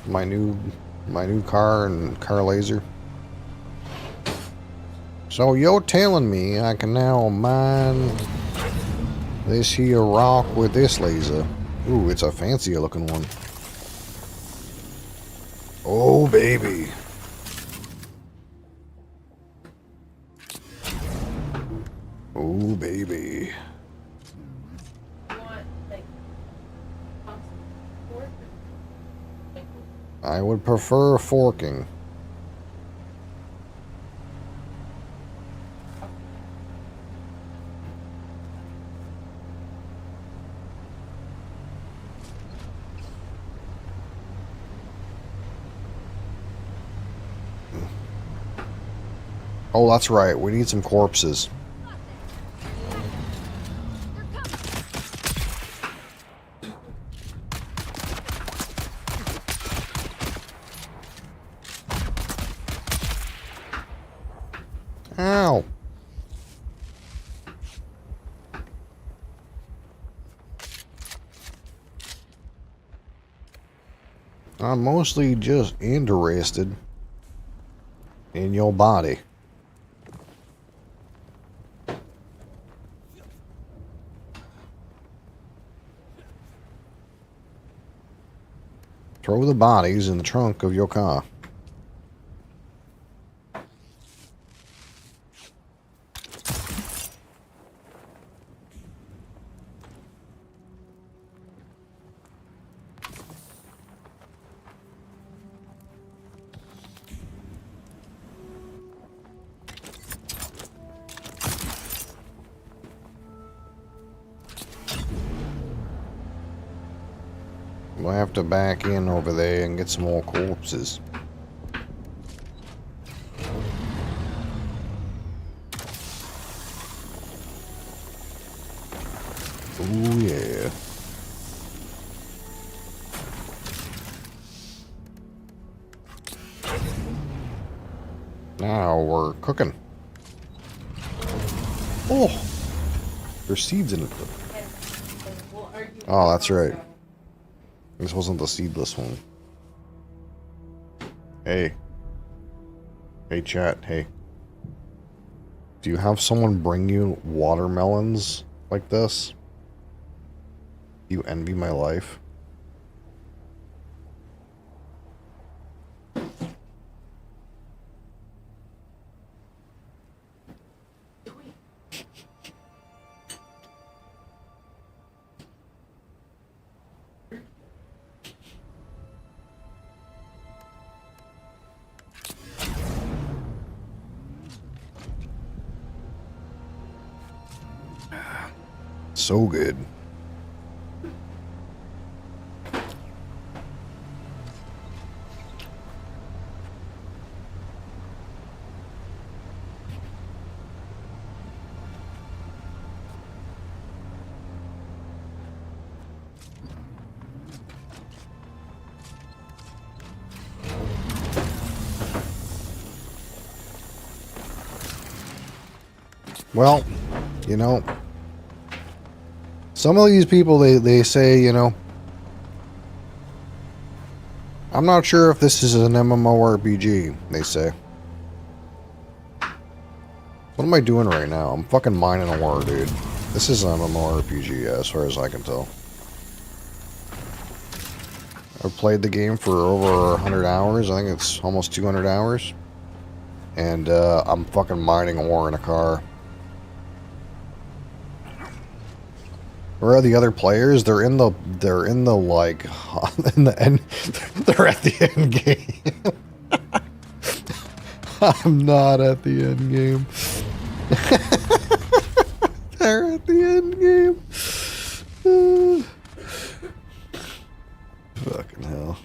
A: My new car and car laser. So you're telling me I can now mine this here rock with this laser? Ooh, it's a fancier looking one. Oh baby. Oh baby.
B: You want like fork?
A: I would prefer forking. Oh, that's right. We need some corpses. Ow. I'm mostly just interested in your body. Throw the bodies in the trunk of your car. We'll have to back in over there and get some more corpses. Ooh, yeah. Now we're cooking. Oh! There's seeds in it.
B: We'll argue
A: Oh, that's
B: about
A: right.
B: Costco.
A: This wasn't the seedless one. Hey. Hey, chat. Hey. Do you have someone bring you watermelons like this? You envy my life? So good. Well, you know, some of these people, they say, you know, I'm not sure if this is an MMORPG, they say. What am I doing right now? I'm fucking mining ore, dude. This is an MMORPG, yeah, as far as I can tell. I've played the game for over 100 hours. I think it's almost 200 hours. And I'm fucking mining ore in a car. Where are the other players? They're in the like in the end. They're at the end game. I'm not at the end game. They're at the end game. Fucking hell.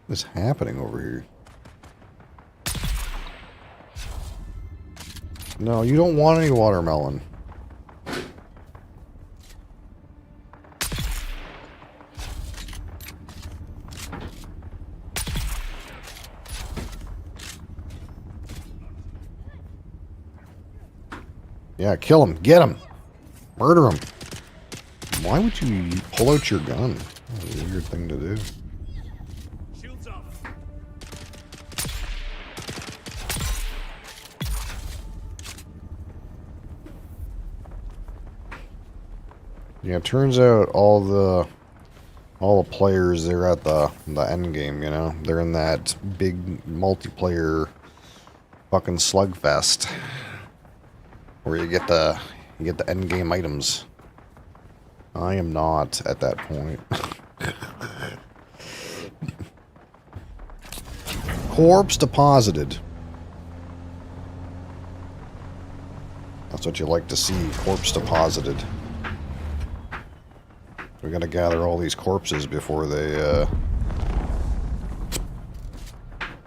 A: What's happening over here? No, you don't want any watermelon. Yeah, kill him. Get him. Murder him. Why would you pull out your gun? That's a weird thing to do.
D: Shields up.
A: Yeah, it turns out all the players, they're at the end game, you know? They're in that big multiplayer fucking slugfest where you get the end game items. I am not at that point. Corpse deposited. That's what you like to see, corpse deposited. We gotta gather all these corpses before they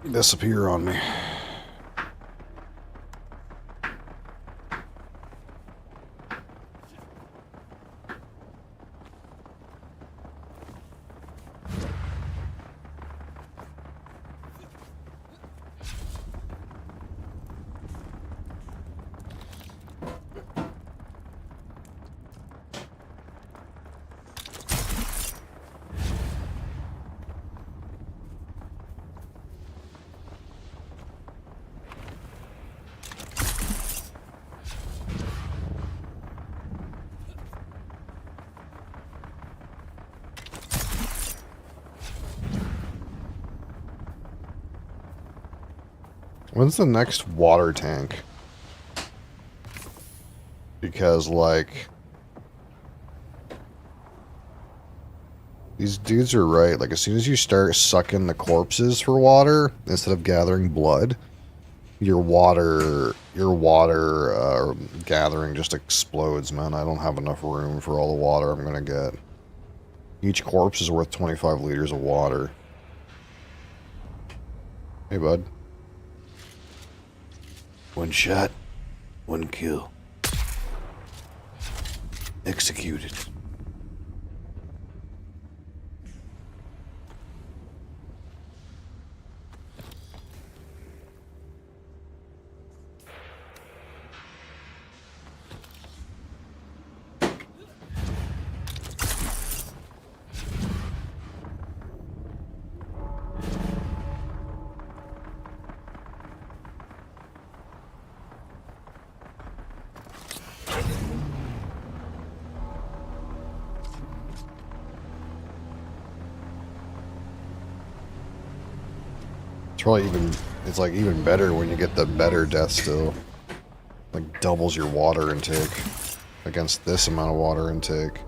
A: disappear on me. When's the next water tank? Because, like, these dudes are right. Like, as soon as you start sucking the corpses for water, instead of gathering blood, your water gathering just explodes, man. I don't have enough room for all the water I'm gonna get. Each corpse is worth 25 liters of water. Hey, bud. One shot, one kill. Executed. Probably it's like even better when you get the better death still. Like doubles your water intake against this amount of water intake.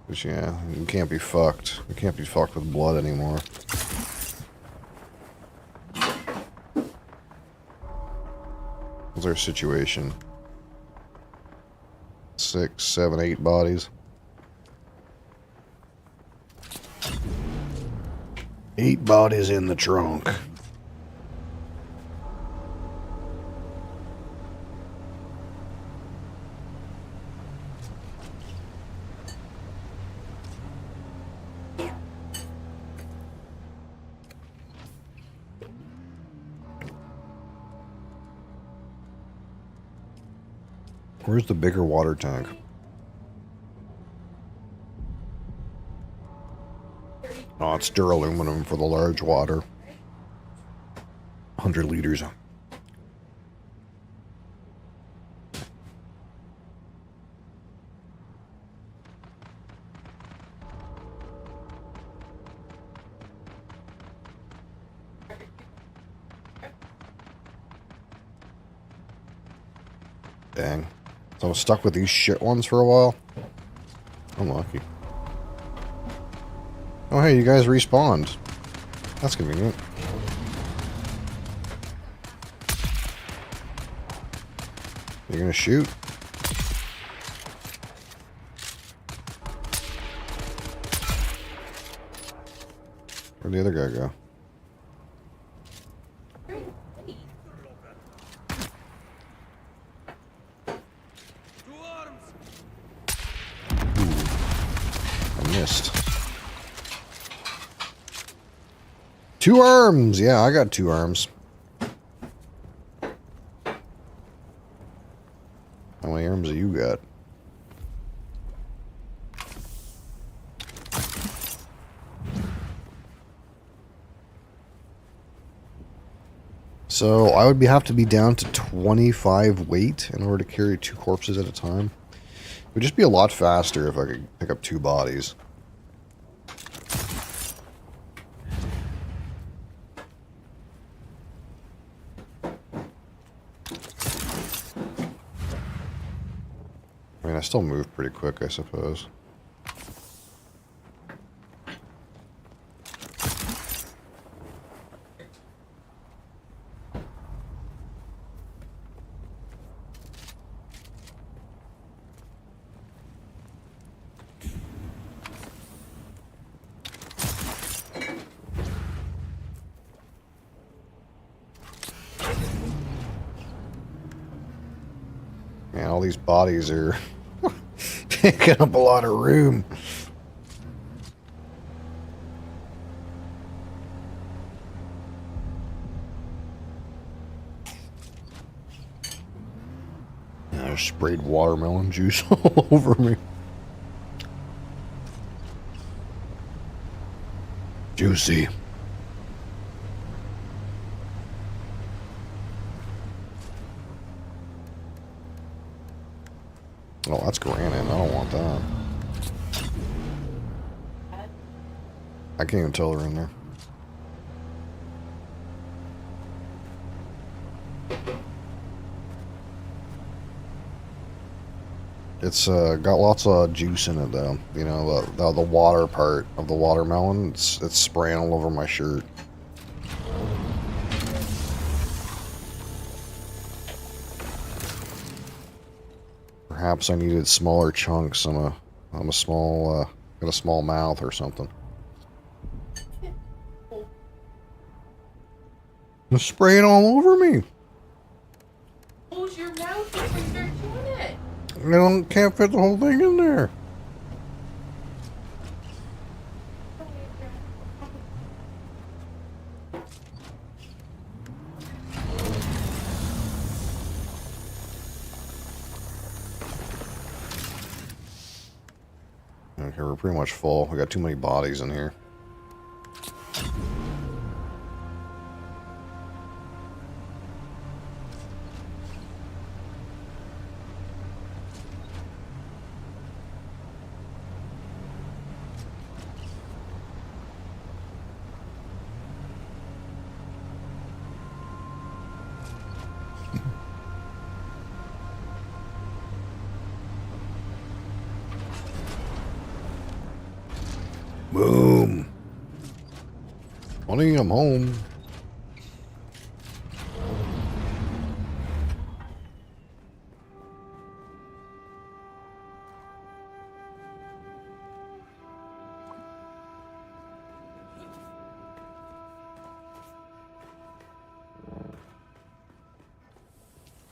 A: But yeah, you can't be fucked. You can't be fucked with blood anymore. What's our situation? 6, 7, 8 bodies. 8 bodies in the trunk. Where's the bigger water tank? Oh, it's duraluminum for the large water. 100 liters. Dang. So I'm stuck with these shit ones for a while. Unlucky. Oh, hey, you guys respawned. That's convenient. You're gonna shoot? Where'd the other guy go? I missed. 2 arms! Yeah, I got 2 arms. How many arms do you got? So I would have to be down to 25 weight in order to carry 2 corpses at a time. It would just be a lot faster if I could pick up 2 bodies. I mean, I still move pretty quick, I suppose. Man, all these bodies are taking up a lot of room. I sprayed watermelon juice all over me. Juicy. Oh, that's granite. I don't want that. I can't even tell they're in there. It's got lots of juice in it, though. You know, the water part of the watermelon. It's spraying all over my shirt. Perhaps I needed smaller chunks. I'm a small got a small mouth or something. It's spraying all over me.
B: Close your mouth before you start doing it.
A: Can't fit the whole thing in there. Okay, we're pretty much full. We got too many bodies in here. Boom. Funny, I'm home.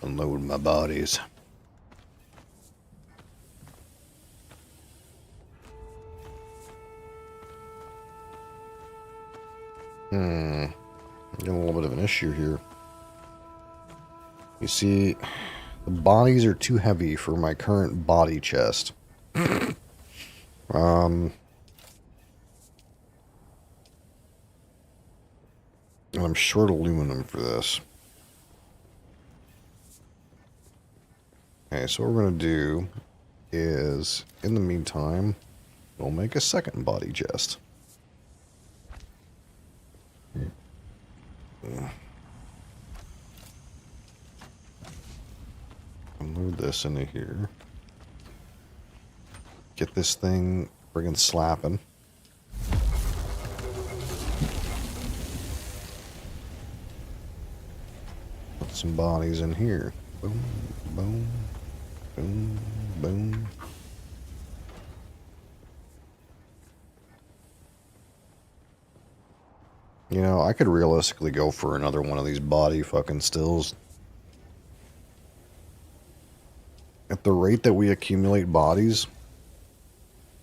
A: Unload my bodies. Getting a little bit of an issue here. You see, The bodies are too heavy for my current body chest. And I'm short aluminum for this. Okay, so what we're going to do is, in the meantime, we'll make a second body chest. Load this into here. Get this thing friggin' slapping. Put some bodies in here. Boom, boom, boom, boom. You know, I could realistically go for another one of these body fucking stills. At the rate that we accumulate bodies,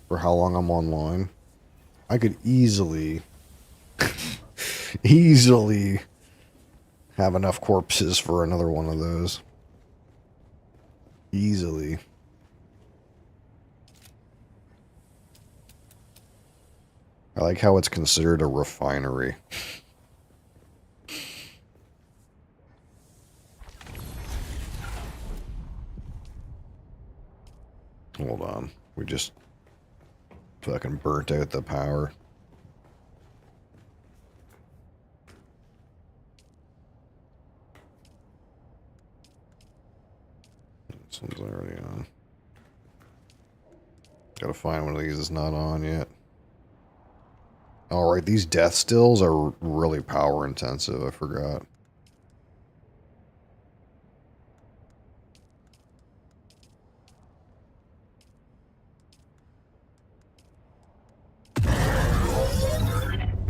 A: for how long I'm online, I could easily, easily have enough corpses for another one of those. Easily. I like how it's considered a refinery. Hold on. We just fucking burnt out the power. This one's already on. Gotta find one of these that's not on yet. Alright, these death stills are really power intensive. I forgot.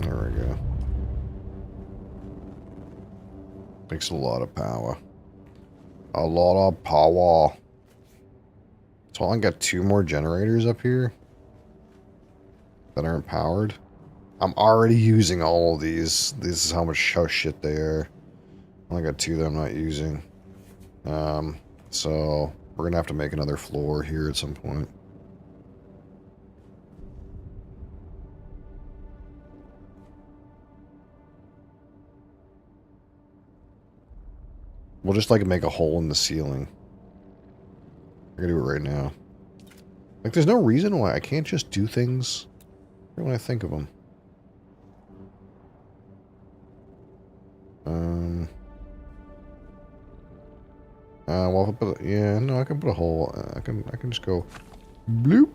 A: There we go. Takes a lot of power. A lot of power. So I got 2 more generators up here that aren't powered. I'm already using all of these. This is how shit they are. I only got 2 that I'm not using. So we're gonna have to make another floor here at some point. We'll just like make a hole in the ceiling. I'm gonna do it right now. Like, there's no reason why I can't just do things when I think of them. Well, yeah, no, I can put a hole. I can just go bloop.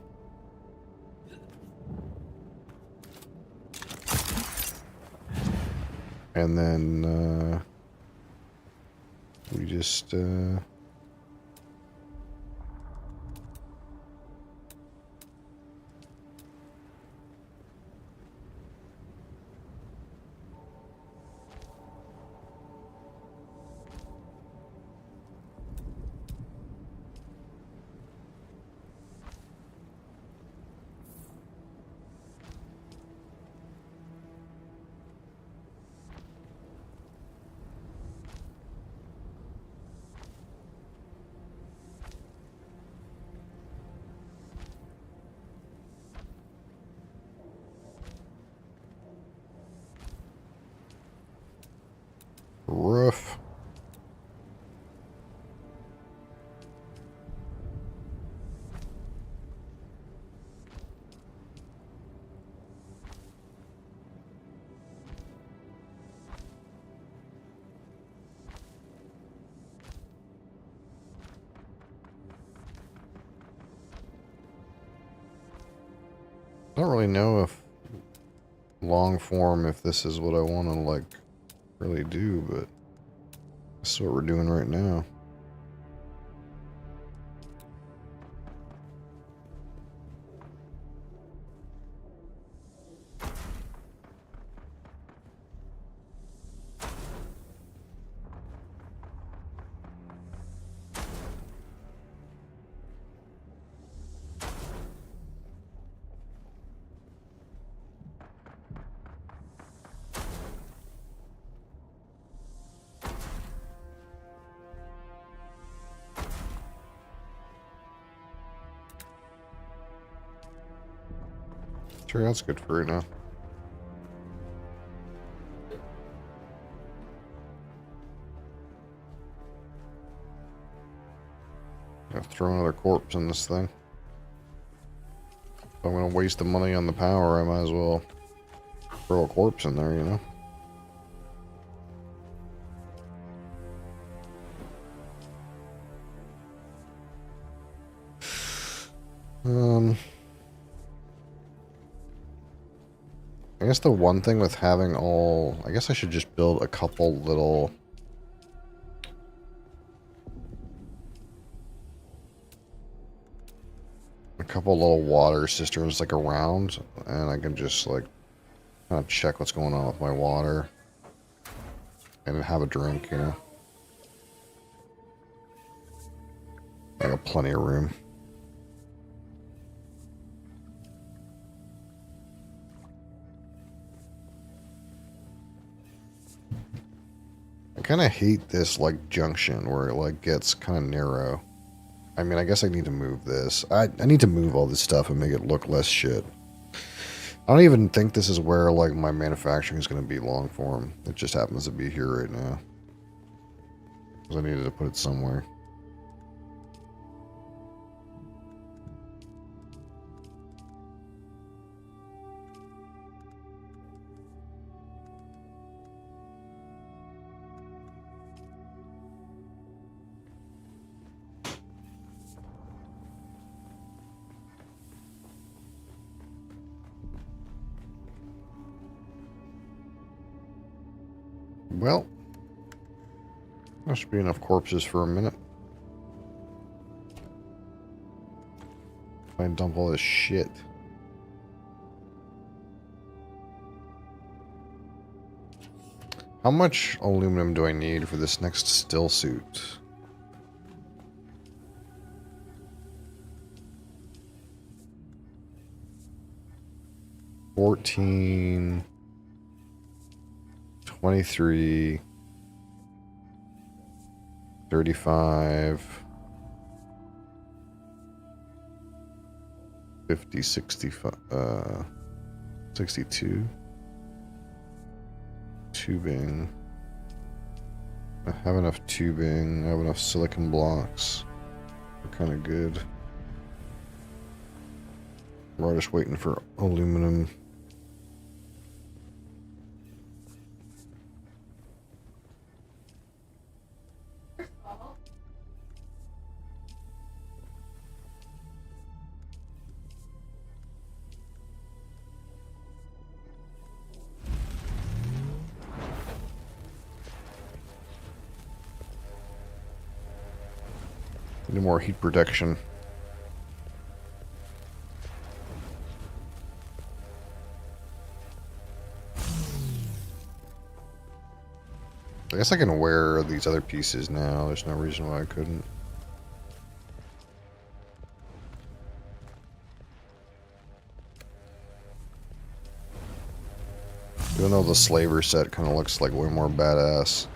A: And then, we just, roof. I don't really know if long form, if this is what I want to like really do, but this is what we're doing right now. Sure, that's good for right now. Gotta throw another corpse in this thing. If I'm gonna waste the money on the power, I might as well throw a corpse in there, you know? I guess the one thing with having all... I guess I should just build a couple little... water cisterns, like, around. And I can just, like, kind of check what's going on with my water. And have a drink, you know? I got plenty of room. I kind of hate this, like, junction where it, like, gets kind of narrow. I mean, I guess I need to move this. I need to move all this stuff and make it look less shit. I don't even think this is where, like, my manufacturing is going to be long form. It just happens to be here right now. Because I needed to put it somewhere. Well, that should be enough corpses for a minute. If I dump all this shit. How much aluminum do I need for this next still suit? $14... 23, 35, 50, 65, 62. Tubing. I have enough tubing. I have enough silicon blocks. We're kind of good. We're just waiting for aluminum. Need more heat protection. I guess I can wear these other pieces now. There's no reason why I couldn't. Even though the slaver set kind of looks like way more badass.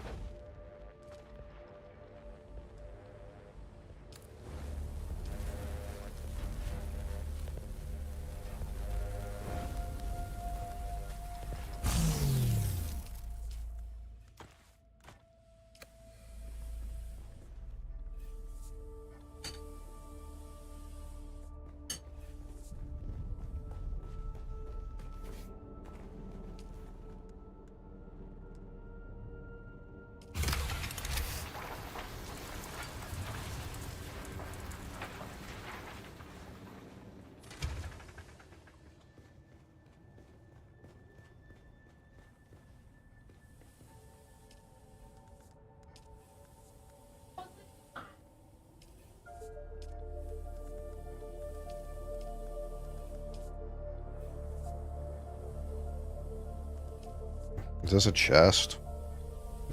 A: Is this a chest?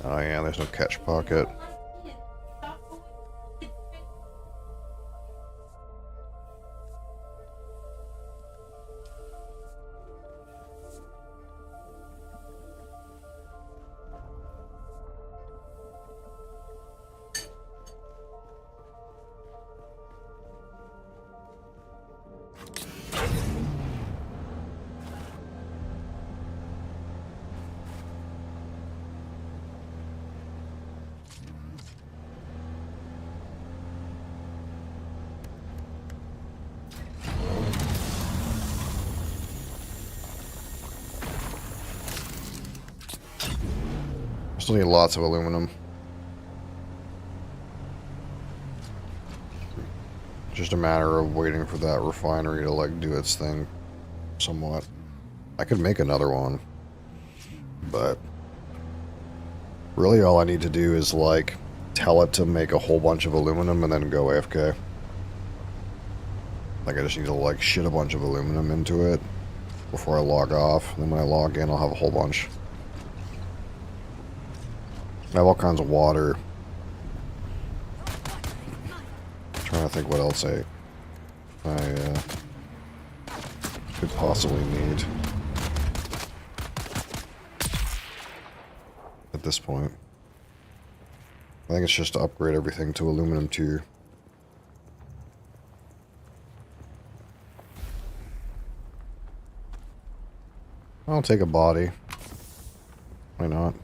A: Oh yeah, there's no catch pocket. Still need lots of aluminum. Just a matter of waiting for that refinery to like do its thing somewhat. I could make another one, but really all I need to do is like tell it to make a whole bunch of aluminum and then go AFK. Like I just need to like shit a bunch of aluminum into it before I log off. And then when I log in, I'll have a whole bunch. I have all kinds of water. Trying to think what else I could possibly need at this point. I think it's just to upgrade everything to aluminum tier. I'll take a body. Why not?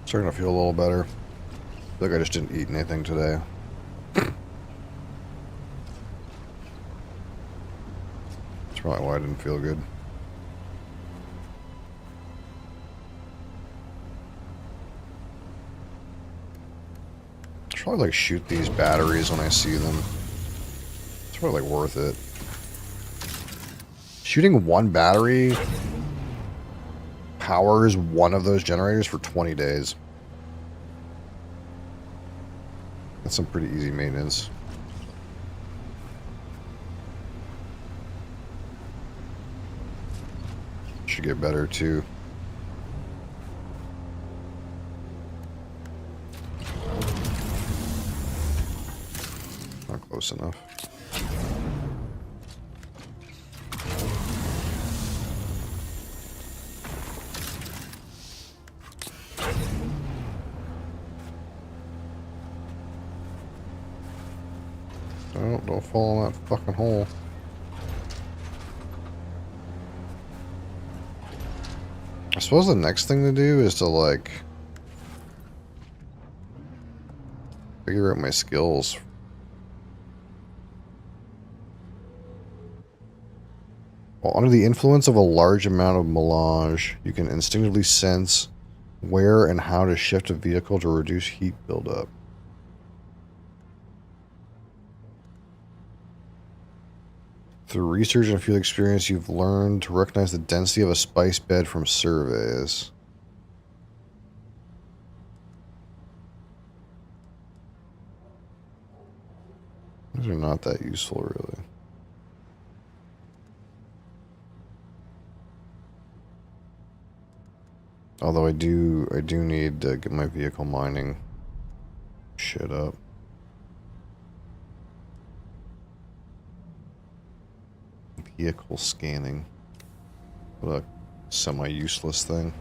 A: Starting to feel a little better. I feel like I just didn't eat anything today. That's probably why I didn't feel good. I should probably like shoot these batteries when I see them. It's probably like worth it. Shooting one battery powers one of those generators for 20 days. That's some pretty easy maintenance. Should get better too. Not close enough. Don't fall in that fucking hole. I suppose the next thing to do is to like figure out my skills. While under the influence of a large amount of melange, you can instinctively sense where and how to shift a vehicle to reduce heat buildup. Through research and field experience, you've learned to recognize the density of a spice bed from surveys. These are not that useful, really. Although I do need to get my vehicle mining shit up. Vehicle scanning. What a semi-useless thing.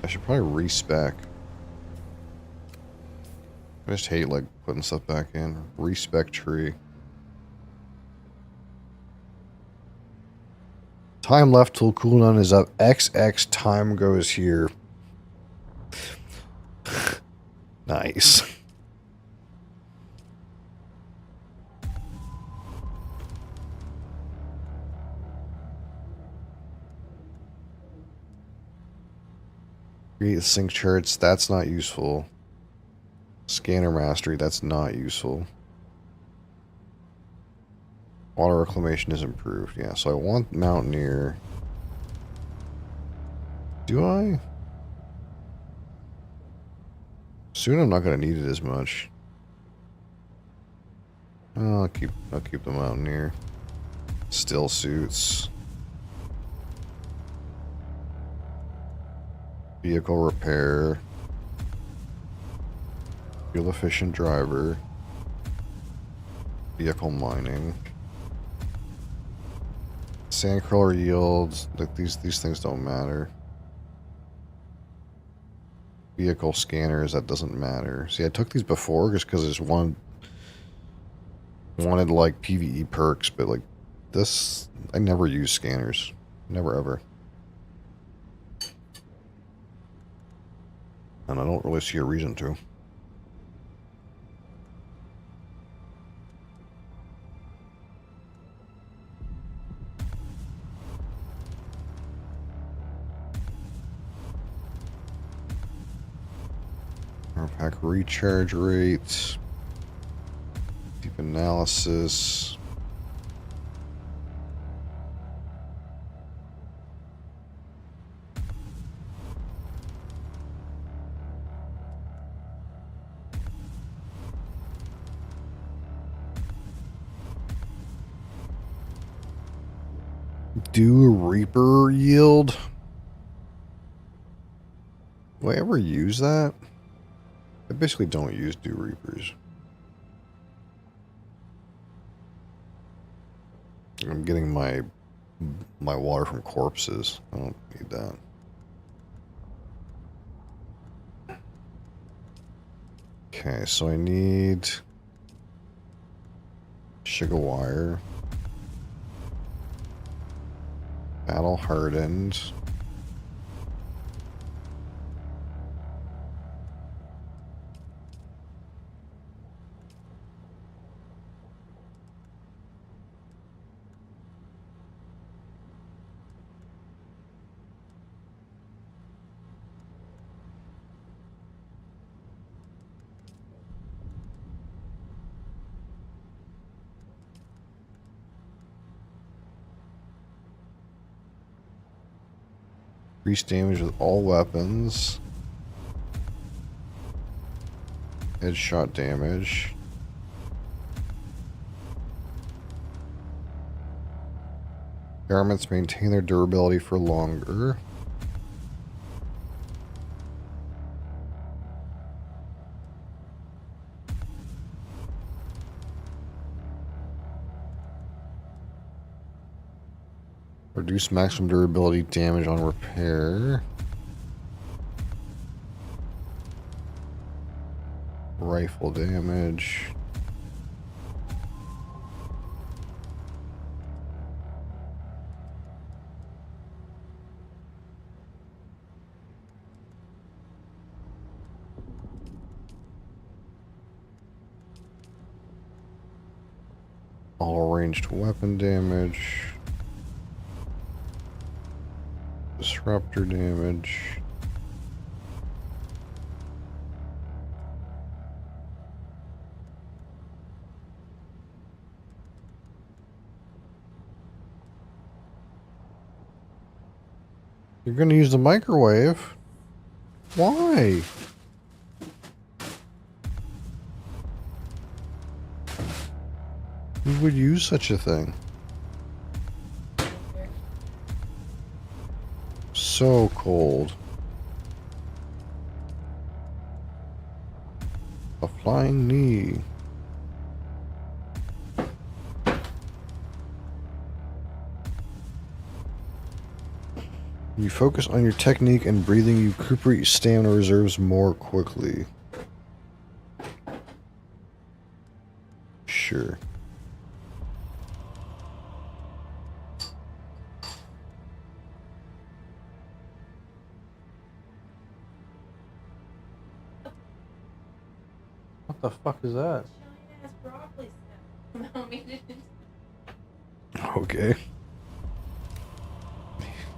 A: I should probably respec. I just hate like putting stuff back in. Respec tree. Time left till cooldown is up. XX time goes here. Nice. Create sync charts, that's not useful. Scanner mastery, that's not useful. Water reclamation is improved. Yeah, so I want Mountaineer. Do I? Soon I'm not going to need it as much. Oh, I'll keep the Mountaineer. Still suits. Vehicle repair. Fuel efficient driver. Vehicle mining. Sandcrawler yields. Like these things don't matter. Vehicle scanners, that doesn't matter. See, I took these before just because there's wanted like PvE perks, but like this, I never use scanners. Never ever. And I don't really see a reason to. Pack recharge rate. Deep analysis. Do Reaper yield? Do I ever use that? I basically don't use Dew Reapers. I'm getting my water from corpses. I don't need that. Okay, so I need sugar wire. Battle hardened. Increase damage with all weapons. Headshot damage. Garments maintain their durability for longer. Reduce maximum durability damage on repair. Rifle damage. All ranged weapon damage. Disruptor damage. You're going to use the microwave? Why? Who would use such a thing? So cold. A flying knee. You focus on your technique and breathing, you recuperate stamina reserves more quickly. Sure. What the fuck is that?
B: Giant-ass broccoli stem. Somehow made it into-
A: Okay.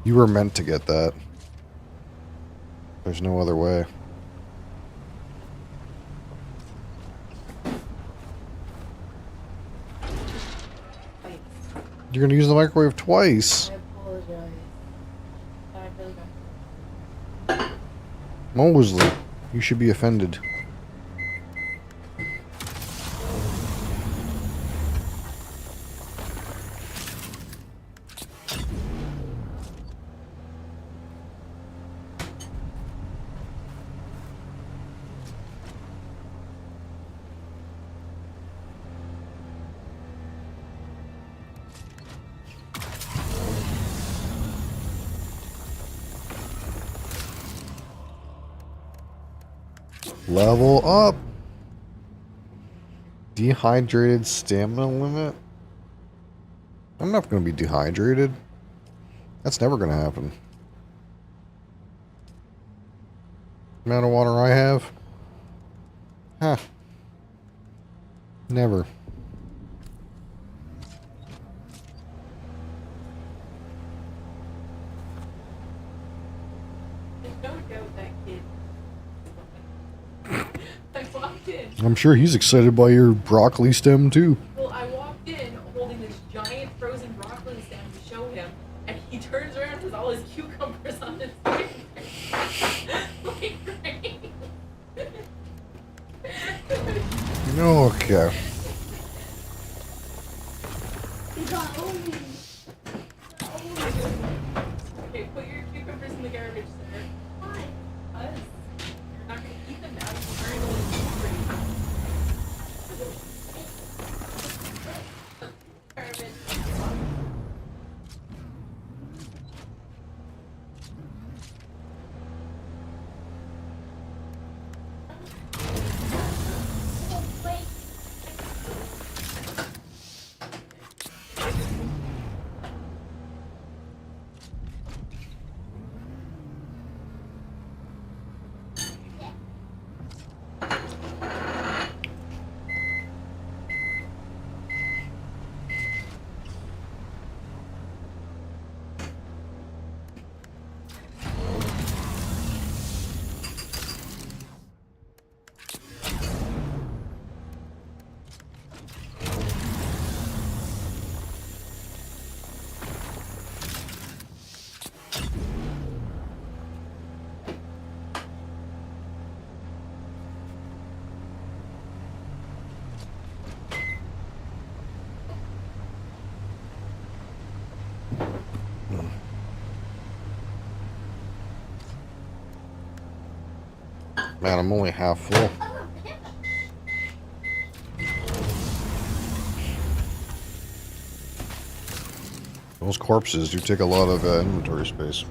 A: You were meant to get that. There's no other way.
B: Wait,
A: You're gonna use the microwave twice.
B: I apologize. I really don't.
A: Mosley, you should be offended. Level up. Dehydrated stamina limit? I'm not going to be dehydrated. That's never going to happen. Amount of water I have? Huh. Never.
B: There's no doubt that kid. I walked in.
A: I'm sure he's excited by your broccoli stem too.
B: Well, I walked in holding this giant frozen broccoli stem to show him, and he turns around with all his cucumbers on his finger. Like, right?
A: Okay.
B: Okay, put your cucumbers in the garbage, sir. Why? Because you're not going to eat them now. You're very garbage.
A: Man, I'm only half full. Those corpses do take a lot of inventory space.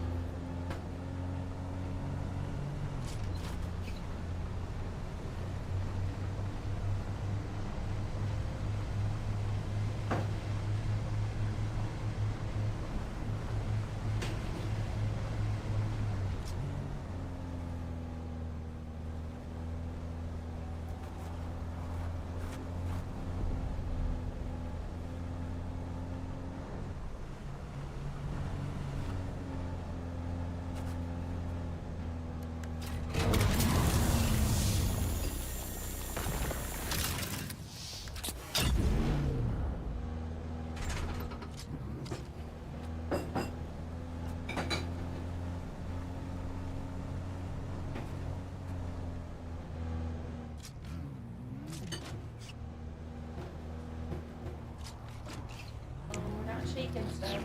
B: We're not shaking stuff.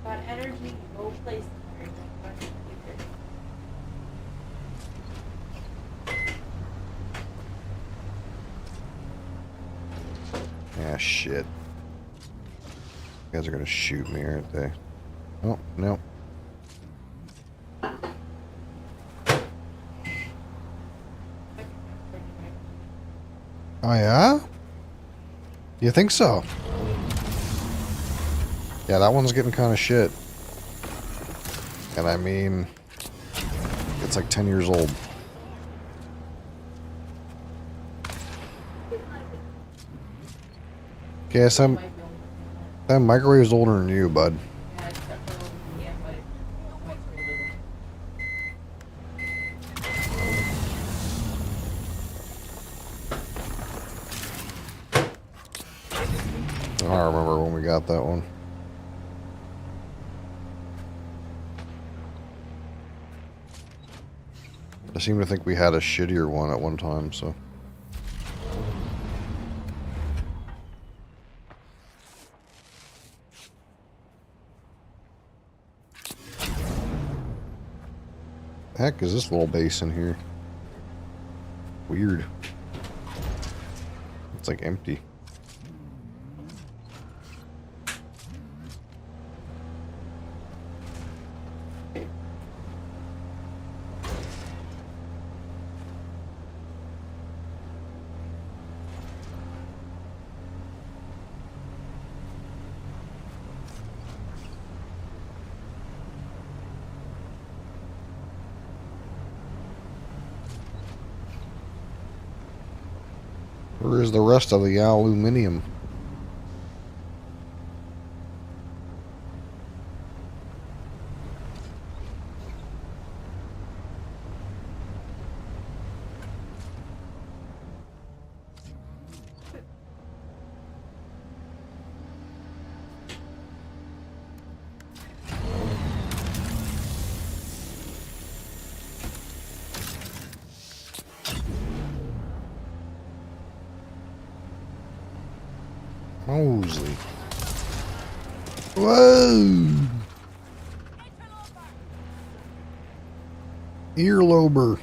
B: Got energy, no place in here.
A: Ah, shit. You guys are gonna shoot me, aren't they? Oh, no. Oh, yeah? You think so? Yeah, that one's getting kind of shit. And I mean, it's like 10 years old. Okay, so that microwave's older than you, bud.
B: Yeah, except for yeah, but
A: I remember when we got that one. I seem to think we had a shittier one at one time, so. Heck is this little basin here? Weird. It's like empty. Where is the rest of the aluminium? Mosley. Whoa! Earlober.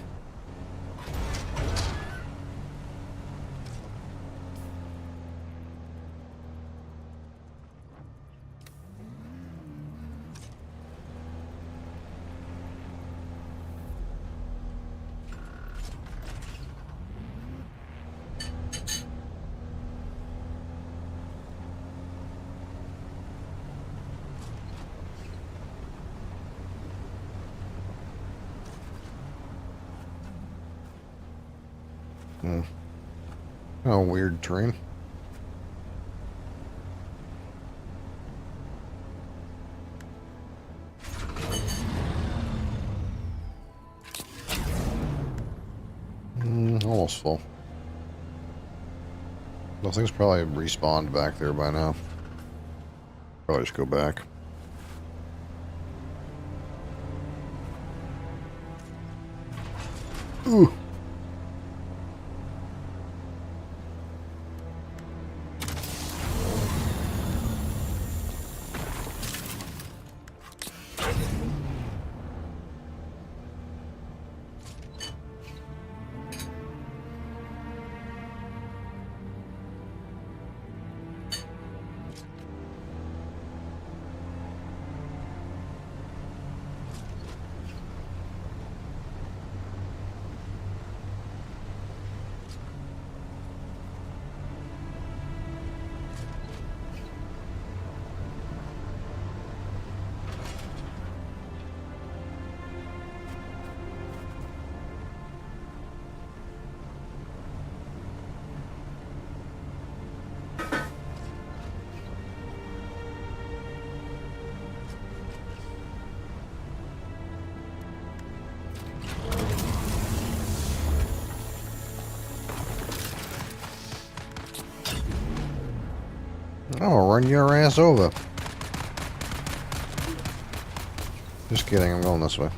A: Oh, weird terrain. Almost full. Those things probably respawned back there by now. Probably just go back. Ooh. I'll run your ass over. Just kidding, I'm going this way.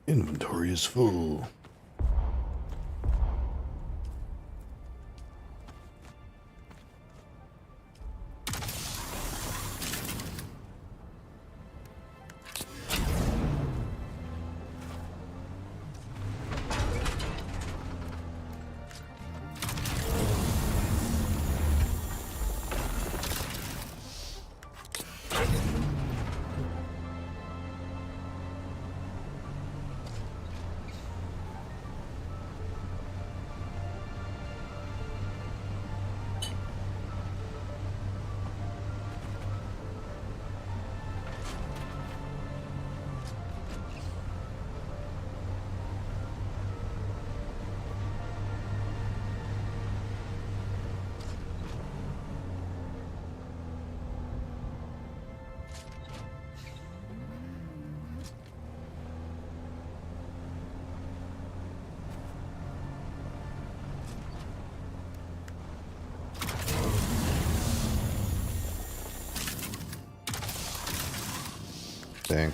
A: Inventory is full. Dang.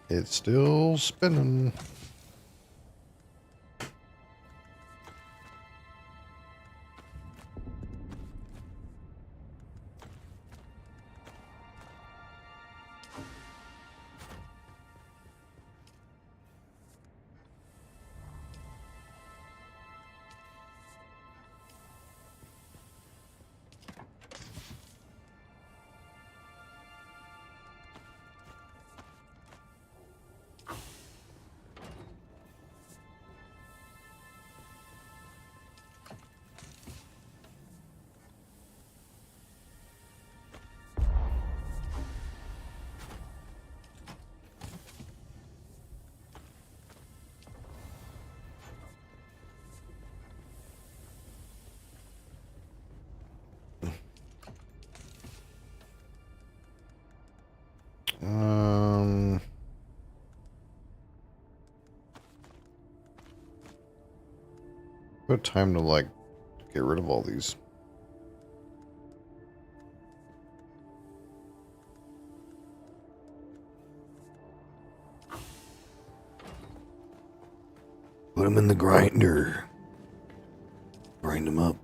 A: It's still spinning. What time to like get rid of all these? Put them in the grinder. Grind them up.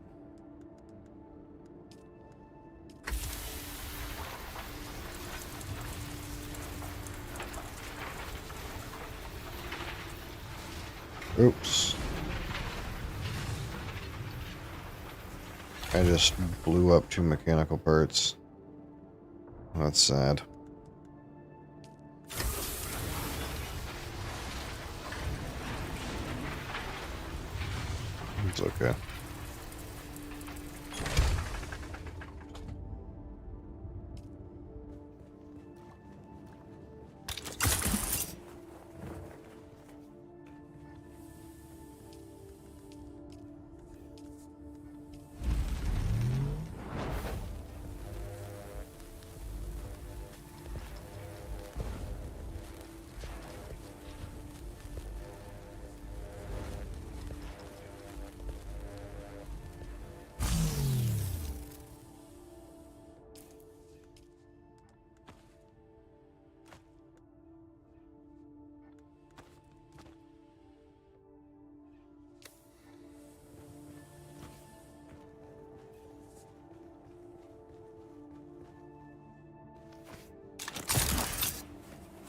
A: Oops. I just blew up 2 mechanical parts. That's sad. It's okay.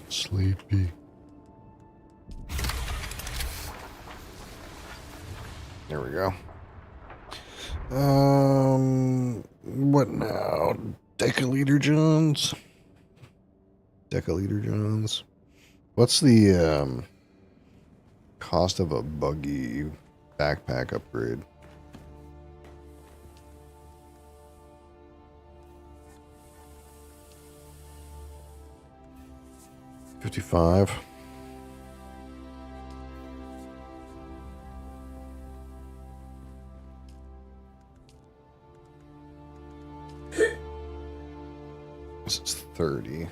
A: Sleepy. There we go. What now? Deciliter Johns? Deciliter Johns? What's the, cost of a buggy backpack upgrade? $55. This is 30.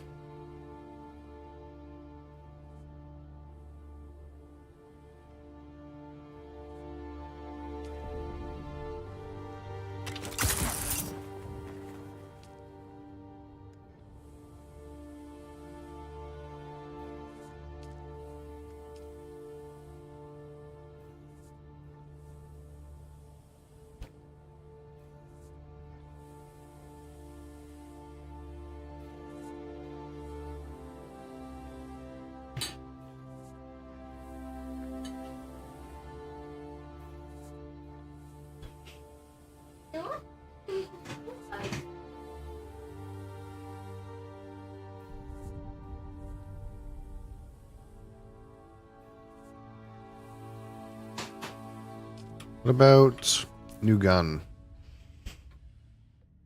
A: What about new gun?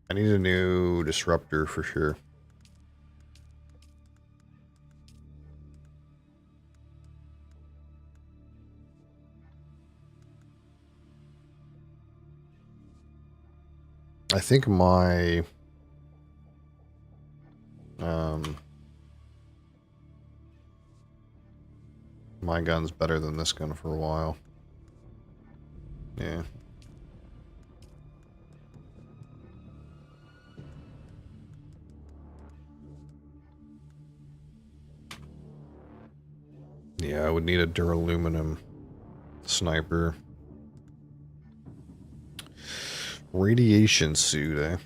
A: I need a new disruptor for sure. I think my gun's better than this gun for a while. Yeah. Yeah, I would need a duraluminum sniper. Radiation suit, eh?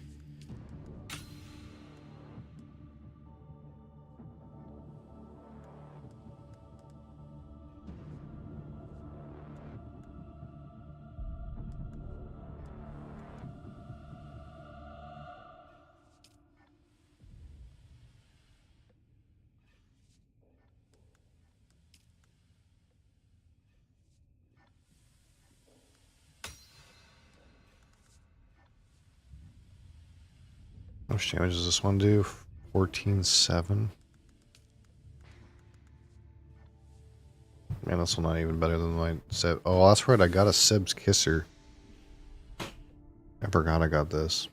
A: How much damage does this one do? 14.7. Man, this one not even better than my Seb. Oh, that's right. I got a Seb's Kisser. I forgot I got this.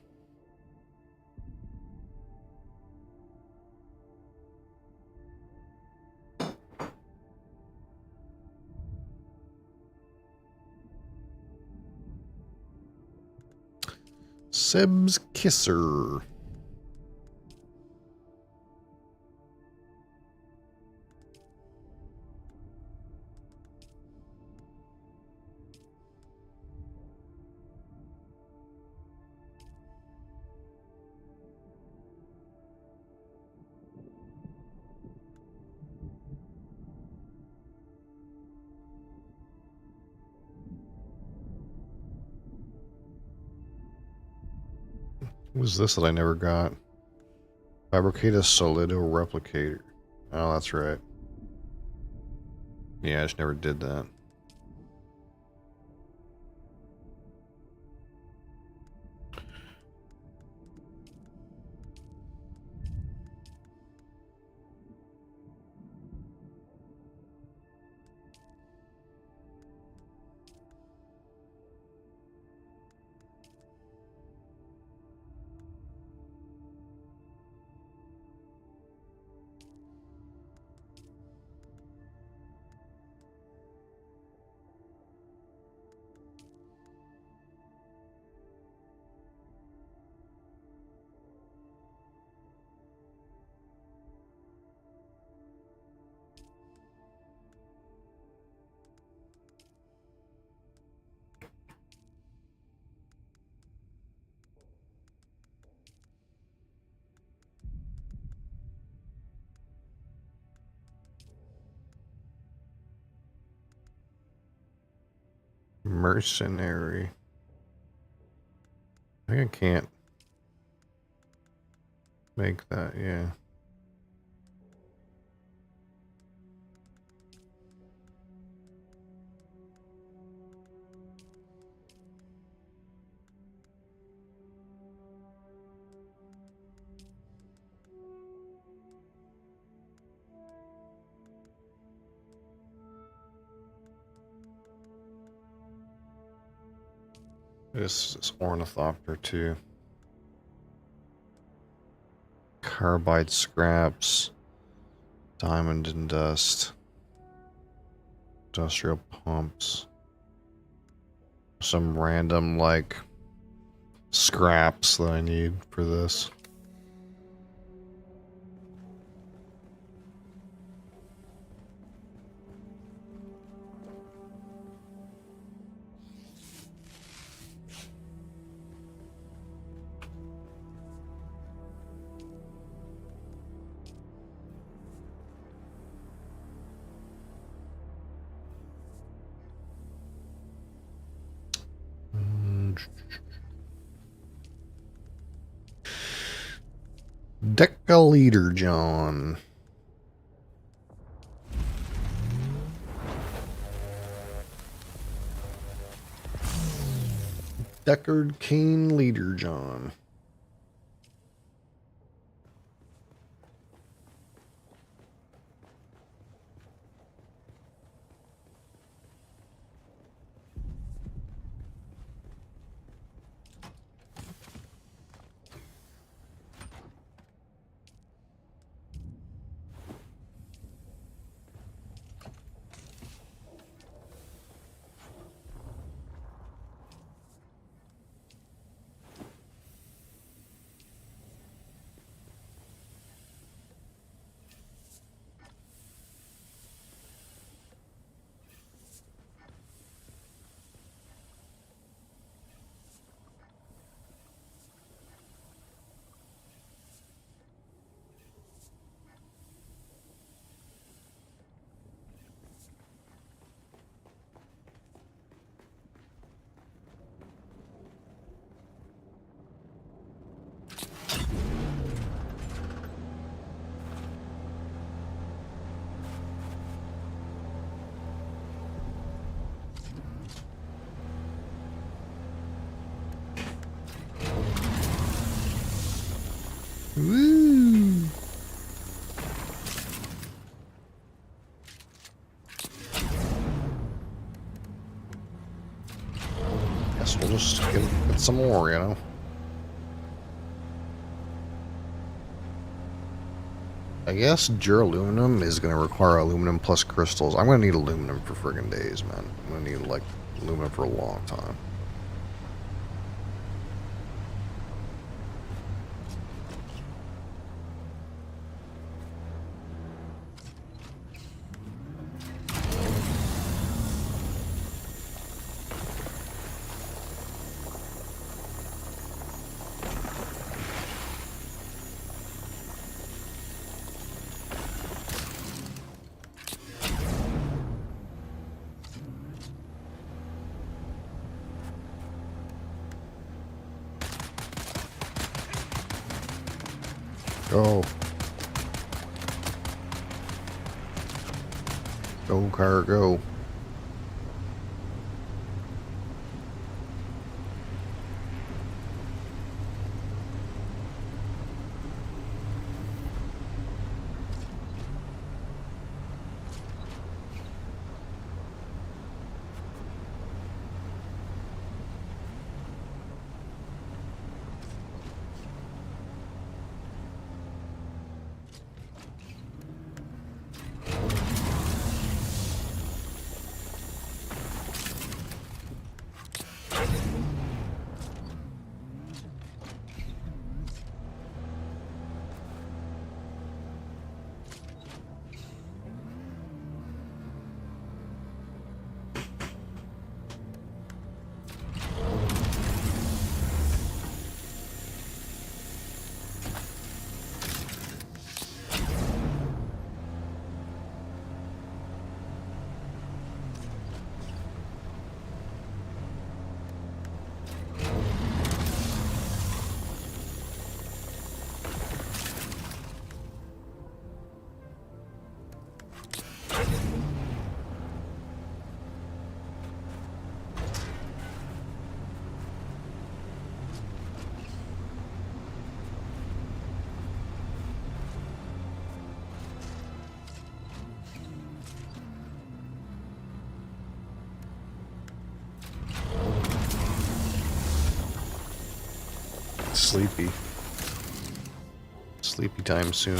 A: Seb's Kisser. What was this that I never got? Fabricate a Solido replicator. Oh, that's right. Yeah, I just never did that. Mercenary. I think I can't make that, yeah. This is Ornithopter too. Carbide scraps. Diamond and dust. Industrial pumps. Some random like scraps that I need for this. Decaleader John. Deckard Cain Leader John. Woo! Guess we'll just get some more, you know? I guess duraluminum is going to require aluminum plus crystals. I'm going to need aluminum for friggin' days, man. I'm going to need, like, aluminum for a long time. Go. Go, car, go. Sleepy. Sleepy time soon.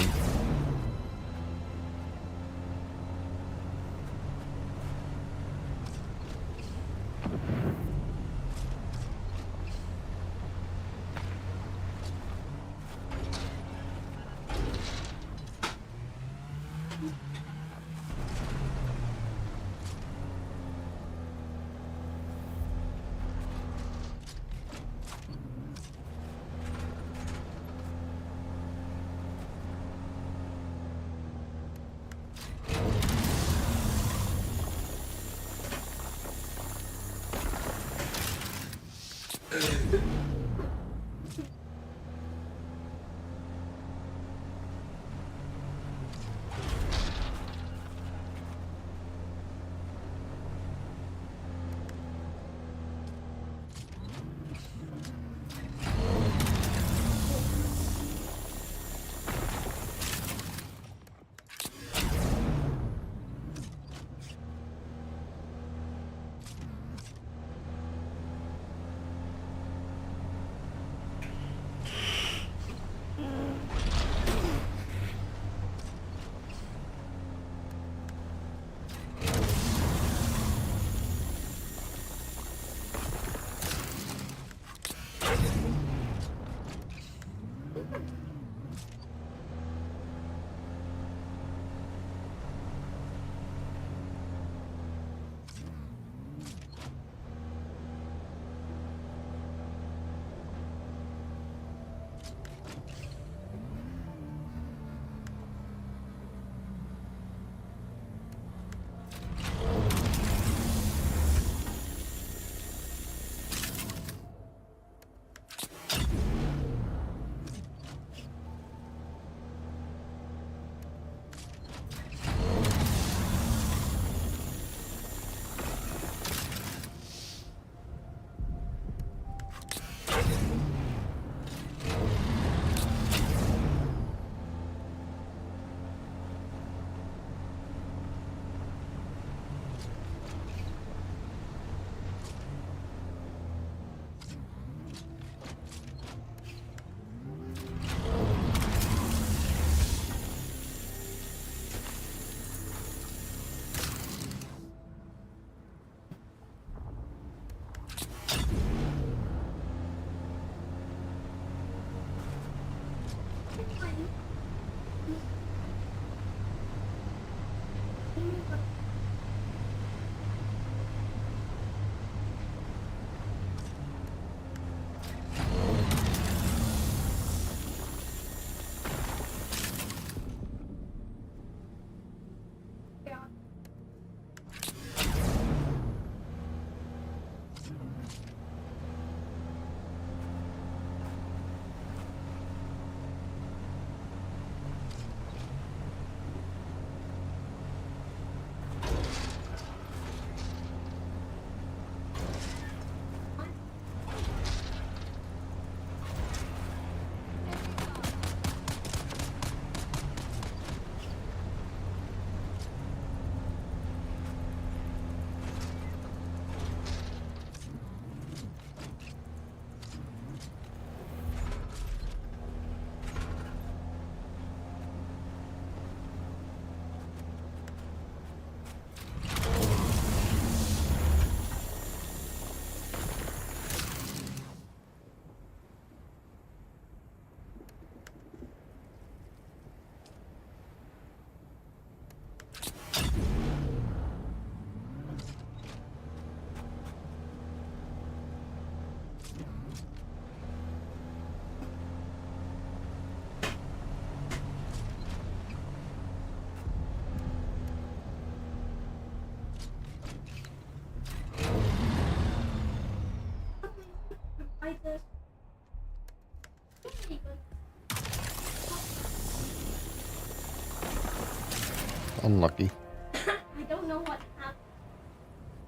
A: Unlucky.
C: I don't know what happened.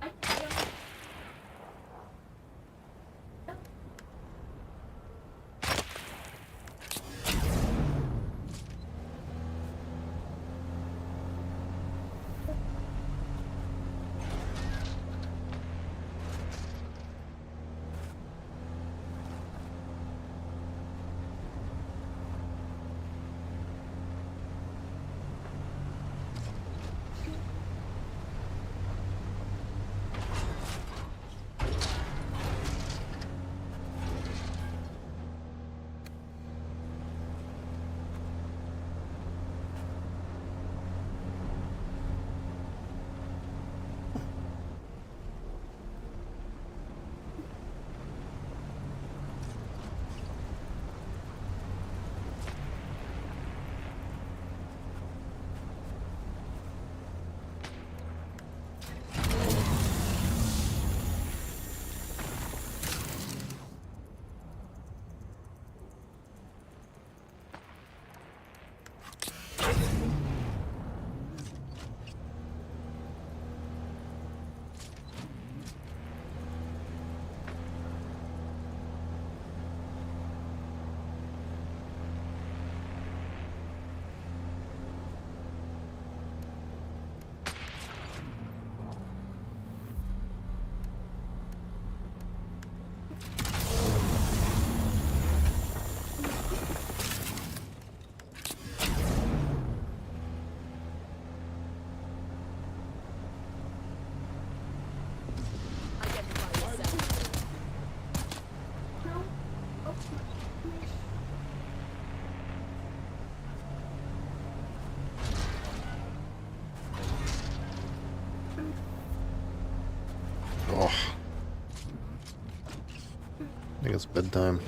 C: I don't.
A: Oh. I think it's bedtime.